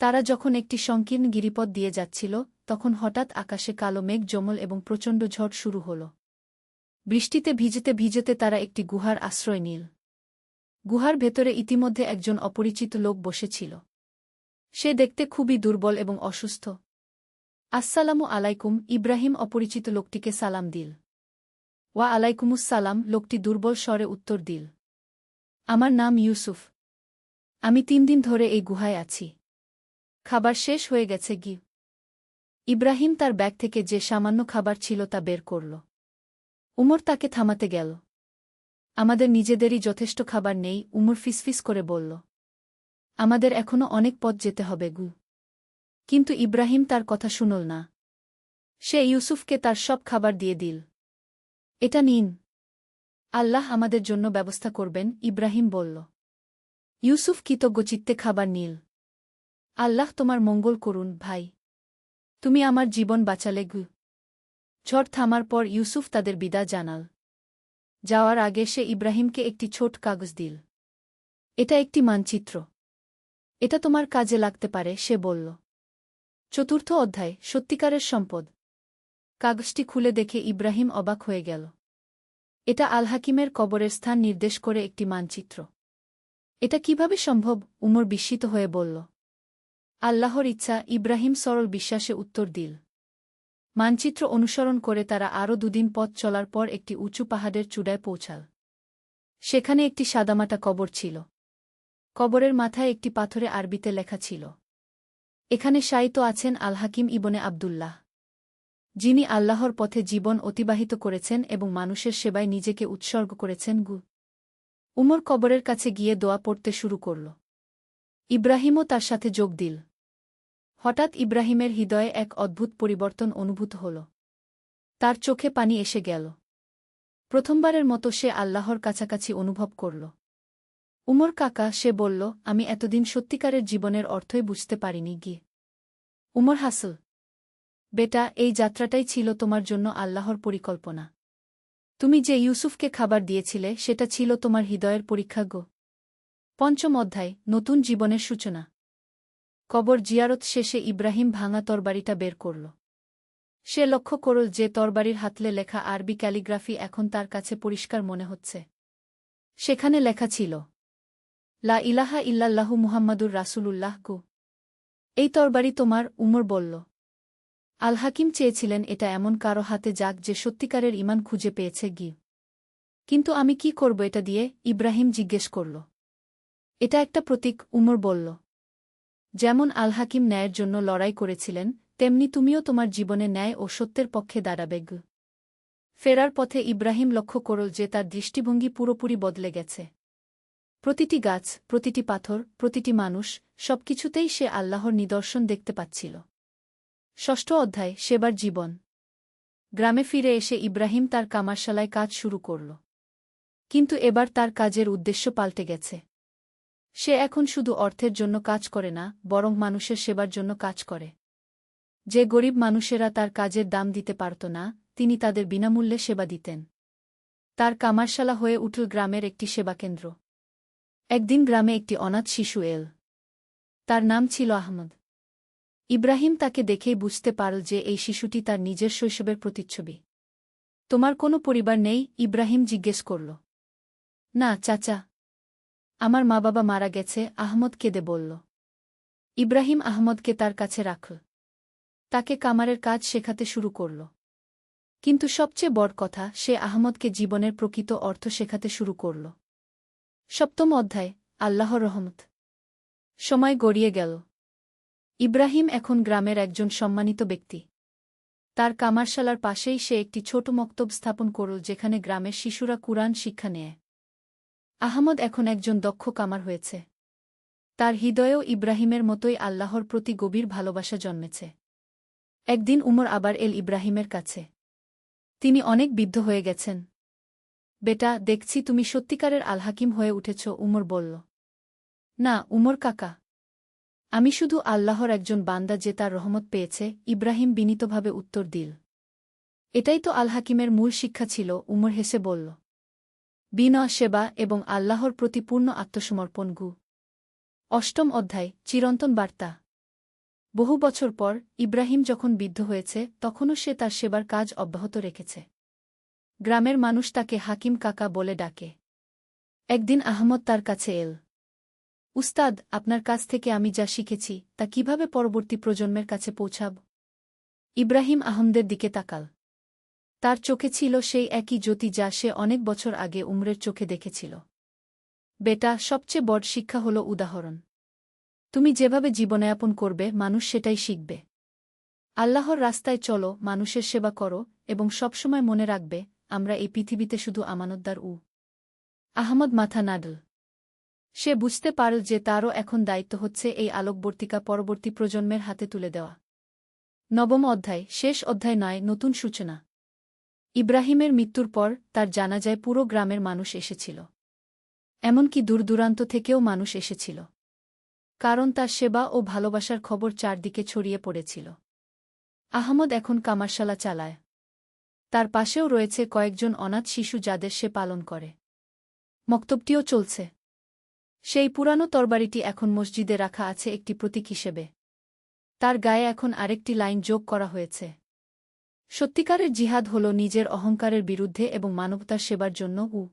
তারা যখন একটি সংকীর্ণ গিরিপথ দিয়ে যাচ্ছিল, তখন হঠাৎ আকাশে কালো মেঘ জমল এবং প্রচণ্ড ঝড় শুরু হল। বৃষ্টিতে ভিজতে ভিজতে তারা একটি গুহার আশ্রয় নিল। গুহার ভেতরে ইতিমধ্যে একজন অপরিচিত লোক বসেছিল। সে দেখতে খুবই দুর্বল এবং অসুস্থ। আসসালামু আলাইকুম, ইব্রাহিম অপরিচিত লোকটিকে সালাম দিল। ওয়া আলাইকুমুসসালাম, লোকটি দুর্বল স্বরে উত্তর দিল। আমার নাম ইউসুফ। আমি 3 দিন ধরে এই গুহায় আছি। খাবার শেষ হয়ে গেছে। ইব্রাহিম তার ব্যাগ থেকে যে সামান্য খাবার ছিল তা বের করল। উমর তাকে থামাতে গেল। আমাদের নিজেদেরই যথেষ্ট খাবার নেই, উমর ফিসফিস করে বলল। আমাদের এখনো অনেক পথ যেতে হবে। কিন্তু ইব্রাহিম তার কথা শুনল না। সে ইউসুফকে তার সব খাবার দিয়ে দিল। এটা নিন। আল্লাহ আমাদের জন্য ব্যবস্থা করবেন, ইব্রাহিম বলল। ইউসুফ কৃতজ্ঞচিত্তে খাবার নিল। আল্লাহ তোমার মঙ্গল করুন, ভাই। তুমি আমার জীবন বাঁচালে। ঝড় থামার পর ইউসুফ তাদের বিদায় জানাল। যাওয়ার আগে সে ইব্রাহিমকে একটি ছোট কাগজ দিল। এটা একটি মানচিত্র। এটা তোমার কাজে লাগতে পারে, সে বলল। চতুর্থ অধ্যায়, সত্যিকারের সম্পদ। কাগজটি খুলে দেখে ইব্রাহিম অবাক হয়ে গেল। এটা আল হাকিমের কবরের স্থান নির্দেশ করে একটি মানচিত্র। এটা কিভাবে সম্ভব? উমর বিস্মিত হয়ে বলল। আল্লাহর ইচ্ছা, ইব্রাহিম সরল বিশ্বাসে উত্তর দিল। মানচিত্র অনুসরণ করে তারা আরও 2 দিন পথ চলার পর একটি উঁচু পাহাড়ের চূড়ায় পৌঁছাল। সেখানে একটি সাদামাটা কবর ছিল। কবরের মাথায় একটি পাথরে আরবিতে লেখা ছিল, এখানে শায়িত আছেন আল হাকিম ইবনে আবদুল্লাহ, যিনি আল্লাহর পথে জীবন অতিবাহিত করেছেন এবং মানুষের সেবায় নিজেকে উৎসর্গ করেছেন। উমর কবরের কাছে গিয়ে দোয়া পড়তে শুরু করল। ইব্রাহিমও তার সাথে যোগ দিল। হঠাৎ ইব্রাহিমের হৃদয়ে এক অদ্ভুত পরিবর্তন অনুভূত হল। তার চোখে পানি এসে গেল। প্রথমবারের মতো সে আল্লাহর কাছাকাছি অনুভব করল। উমর কাকা, সে বলল, আমি এতদিন সত্যিকারের জীবনের অর্থই বুঝতে পারিনি। উমর হাসল। বেটা, এই যাত্রাটাই ছিল তোমার জন্য আল্লাহর পরিকল্পনা। তুমি যে ইউসুফকে খাবার দিয়েছিলে সেটা ছিল তোমার হৃদয়ের পরীক্ষা। পঞ্চম অধ্যায়, নতুন জীবনের সূচনা। কবর জিয়ারত শেষে ইব্রাহিম ভাঙা তরবারিটা বের করল। সে লক্ষ্য করল যে তরবারির হাতলে লেখা আরবি ক্যালিগ্রাফি এখন তার কাছে পরিষ্কার মনে হচ্ছে। সেখানে লেখা ছিল, লা ইলাহা ইল্লাল্লাহু মুহাম্মাদুর রাসূলুল্লাহ। এই তরবারি তোমার, উমর বলল। আল হাকিম চেয়েছিলেন এটা এমন কারো হাতে যাক যে সত্যিকারের ঈমান খুঁজে পেয়েছে। কিন্তু আমি কি করব এটা দিয়ে? ইব্রাহিম জিজ্ঞেস করল। এটা একটা প্রতীক, উমর বলল। যেমন আল হাকিম ন্যায়ের জন্য লড়াই করেছিলেন, তেমনি তুমিও তোমার জীবনে ন্যায় ও সত্যের পক্ষে দাঁড়াবে। ফেরার পথে ইব্রাহিম লক্ষ্য করল যে তার দৃষ্টিভঙ্গি পুরোপুরি বদলে গেছে। প্রতিটি গাছ, প্রতিটি পাথর, প্রতিটি মানুষ, সবকিছুতেই সে আল্লাহর নিদর্শন দেখতে পাচ্ছিল। ষষ্ঠ অধ্যায়, সেবার জীবন। গ্রামে ফিরে এসে ইব্রাহিম তার কামারশালায় কাজ শুরু করল। কিন্তু এবার তার কাজের উদ্দেশ্য পাল্টে গেছে। সে এখন শুধু অর্থের জন্য কাজ করে না, বরং মানুষের সেবার জন্য কাজ করে। যে গরিব মানুষেরা তার কাজের দাম দিতে পারত না, তিনি তাদের বিনামূল্যে সেবা দিতেন। তার কামারশালা হয়ে উঠল গ্রামের একটি সেবাকেন্দ্র। একদিন গ্রামে একটি অনাথ শিশু এল। তার নাম ছিল আহমদ। ইব্রাহিম তাকে দেখেই বুঝতে পারল যে এই শিশুটি তার নিজের শৈশবের প্রতিচ্ছবি। তোমার কোনো পরিবার নেই? ইব্রাহিম জিজ্ঞেস করল। না চাচা, আমার মা বাবা মারা গেছে, আহমদ কেঁদে বলল। ইব্রাহিম আহমদকে তার কাছে রাখল। তাকে কামারের কাজ শেখাতে শুরু করল। কিন্তু সবচেয়ে বড় কথা, সে আহমদকে জীবনের প্রকৃত অর্থ শেখাতে শুরু করল। 7ম অধ্যায়, আল্লাহর রহমত। সময় গড়িয়ে গেল। ইব্রাহিম এখন গ্রামের একজন সম্মানিত ব্যক্তি। তার কামারশালার পাশেই সে একটি ছোট মক্তব স্থাপন করল যেখানে গ্রামের শিশুরা কুরআন শিক্ষা নেয়। আহমদ এখন একজন দক্ষ কামার হয়েছে। তার হৃদয়েও ইব্রাহিমের মতোই আল্লাহর প্রতি গভীর ভালোবাসা জন্মেছে। একদিন উমর আবার এল ইব্রাহিমের কাছে। তিনি অনেক বিদ্ধ হয়ে গেছেন। বেটা, দেখছি তুমি সত্যিকারের আল-হাকিম হয়ে উঠেছ, উমর বলল। না উমর কাকা, আমি শুধু আল্লাহর একজন বান্দা যে তার রহমত পেয়েছে, ইব্রাহিম বিনীতভাবে উত্তর দিল। এটাই তো আল-হাকিমের মূল শিক্ষা ছিল, উমর হেসে বলল। বিনয়, সেবা এবং আল্লাহর প্রতি পূর্ণ আত্মসমর্পণ। 8ম অধ্যায়, চিরন্তন বার্তা। বহু বছর পর ইব্রাহিম যখন বৃদ্ধ হয়েছে তখনও সে তার সেবার কাজ অব্যাহত রেখেছে। গ্রামের মানুষ তাকে হাকিম কাকা বলে ডাকে। একদিন আহমদ তার কাছে এল। উস্তাদ, আপনার কাছ থেকে আমি যা শিখেছি তা কিভাবে পরবর্তী প্রজন্মের কাছে পৌঁছাব? ইব্রাহিম আহমদের দিকে তাকাল। তার চোখে ছিল সেই একই জ্যোতি যা সে অনেক বছর আগে উমরের চোখে দেখেছিল। বেটা, সবচেয়ে বড় শিক্ষা হল উদাহরণ। তুমি যেভাবে জীবনযাপন করবে মানুষ সেটাই শিখবে। আল্লাহর রাস্তায় চলো, মানুষের সেবা করো এবং সবসময় মনে রাখবে আমরা এই পৃথিবীতে শুধু আমানতদার। আহমদ মাথা নাড়ল। সে বুঝতে পারল যে তারও এখন দায়িত্ব হচ্ছে এই আলোকবর্তিকা পরবর্তী প্রজন্মের হাতে তুলে দেওয়া। 9ম অধ্যায়, শেষ অধ্যায় নয়, নতুন সূচনা। ইব্রাহিমের মৃত্যুর পর তার জানাজায় পুরো গ্রামের মানুষ এসেছিল। এমনকি দূরদূরান্ত থেকেও মানুষ এসেছিল। কারণ তার সেবা ও ভালোবাসার খবর চারদিকে ছড়িয়ে পড়েছিল। আহমদ এখন কামারশালা চালায়। তার পাশেও রয়েছে কয়েকজন অনাথ শিশু যাদের সে পালন করে। মক্তবটিও চলছে। সেই পুরানো তরবারিটি এখন মসজিদে রাখা আছে একটি প্রতীক হিসেবে। তার গায়ে এখন আরেকটি লাইন যোগ করা হয়েছে। সত্যিকারের জিহাদ হল নিজের অহংকারের বিরুদ্ধে এবং মানবতার সেবার জন্য।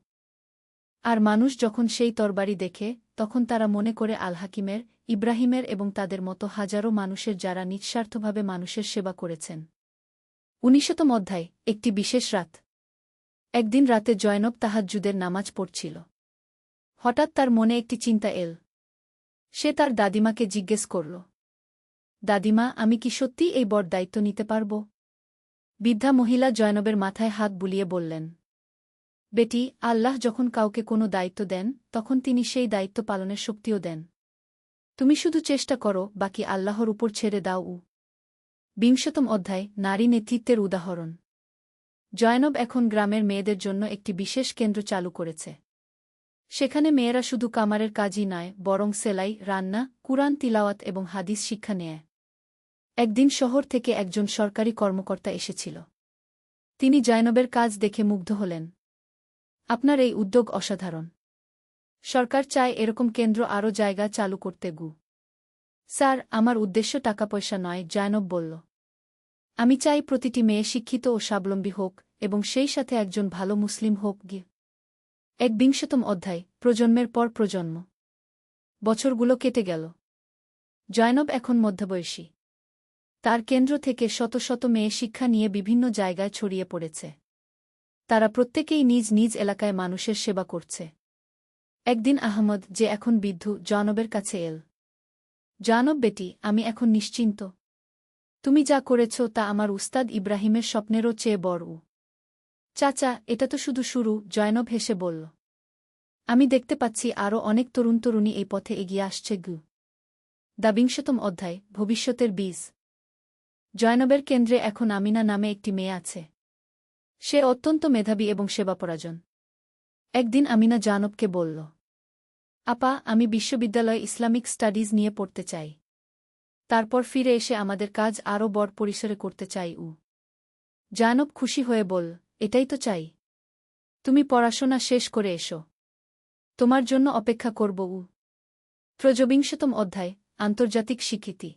আর মানুষ যখন সেই তরবারি দেখে তখন তারা মনে করে আল-হাকিমের, ইব্রাহিমের এবং তাদের মতো হাজারো মানুষের যারা নিঃস্বার্থভাবে মানুষের সেবা করেছেন। 19ম অধ্যায়, একটি বিশেষ রাত। একদিন রাতে জয়নব তাহাজ্জুদের নামাজ পড়ছিল। হঠাৎ তার মনে একটি চিন্তা এল। সে তার দাদিমাকে জিজ্ঞেস করল, দাদিমা, আমি কি সত্যি এই বড় দায়িত্ব নিতে পারব? বৃদ্ধা মহিলা জয়নবের মাথায় হাত বুলিয়ে বললেন, বেটি, আল্লাহ যখন কাউকে কোনো দায়িত্ব দেন তখন তিনি সেই দায়িত্ব পালনের শক্তিও দেন। তুমি শুধু চেষ্টা করো, বাকি আল্লাহর উপর ছেড়ে দাও। 20ম অধ্যায়, নারী নেতৃত্বের উদাহরণ। জয়নব এখন গ্রামের মেয়েদের জন্য একটি বিশেষ কেন্দ্র চালু করেছে। সেখানে মেয়েরা শুধু কামারের কাজই নয়, বরং সেলাই, রান্না, কুরআন তিলাওয়াত এবং হাদিস শিক্ষা নেয়। একদিন শহর থেকে একজন সরকারি কর্মকর্তা এসেছিল। তিনি জয়নবের কাজ দেখে মুগ্ধ হলেন। আপনার এই উদ্যোগ অসাধারণ। সরকার চায় এরকম কেন্দ্র আরও জায়গা চালু করতে। স্যার, আমার উদ্দেশ্য টাকা পয়সা নয়, জয়নব বলল। আমি চাই প্রতিটি মেয়ে শিক্ষিত ও স্বাবলম্বী হোক এবং সেই সাথে একজন ভালো মুসলিম হোক। 21ম অধ্যায়, প্রজন্মের পর প্রজন্ম। বছরগুলো কেটে গেল। জয়নব এখন মধ্যবয়সী। তার কেন্দ্র থেকে শত শত মেয়ে শিক্ষা নিয়ে বিভিন্ন জায়গায় ছড়িয়ে পড়েছে। তারা প্রত্যেকেই নিজ নিজ এলাকায় মানুষের সেবা করছে। একদিন আহমদ, যে এখন বৃদ্ধ, জয়নবের কাছে এল। জয়নব, বেটি, আমি এখন নিশ্চিন্ত। তুমি যা করেছ তা আমার উস্তাদ ইব্রাহিমের স্বপ্নেরও চেয়ে বড়। চাচা, এটা তো শুধু শুরু, জয়নব হেসে বলল। আমি দেখতে পাচ্ছি আরও অনেক তরুণ তরুণী এই পথে এগিয়ে আসছে। 22ম অধ্যায়, ভবিষ্যতের বীজ। জয়নবের কেন্দ্রে এখন আমিনা নামে একটি মেয়ে আছে। সে অত্যন্ত মেধাবী এবং সেবাপরায়ণ। একদিন আমিনা জয়নবকে বলল, আপা, আমি বিশ্ববিদ্যালয়ে ইসলামিক স্টাডিজ নিয়ে পড়তে চাই। তারপর ফিরে এসে আমাদের কাজ আরও বড় পরিসরে করতে চাই। জানব খুশি হয়ে বল, এটাই তো চাই। তুমি পড়াশোনা শেষ করে এসো। তোমার জন্য অপেক্ষা করব। ত্রয়োবিংশতম অধ্যায়, আন্তর্জাতিক স্বীকৃতি।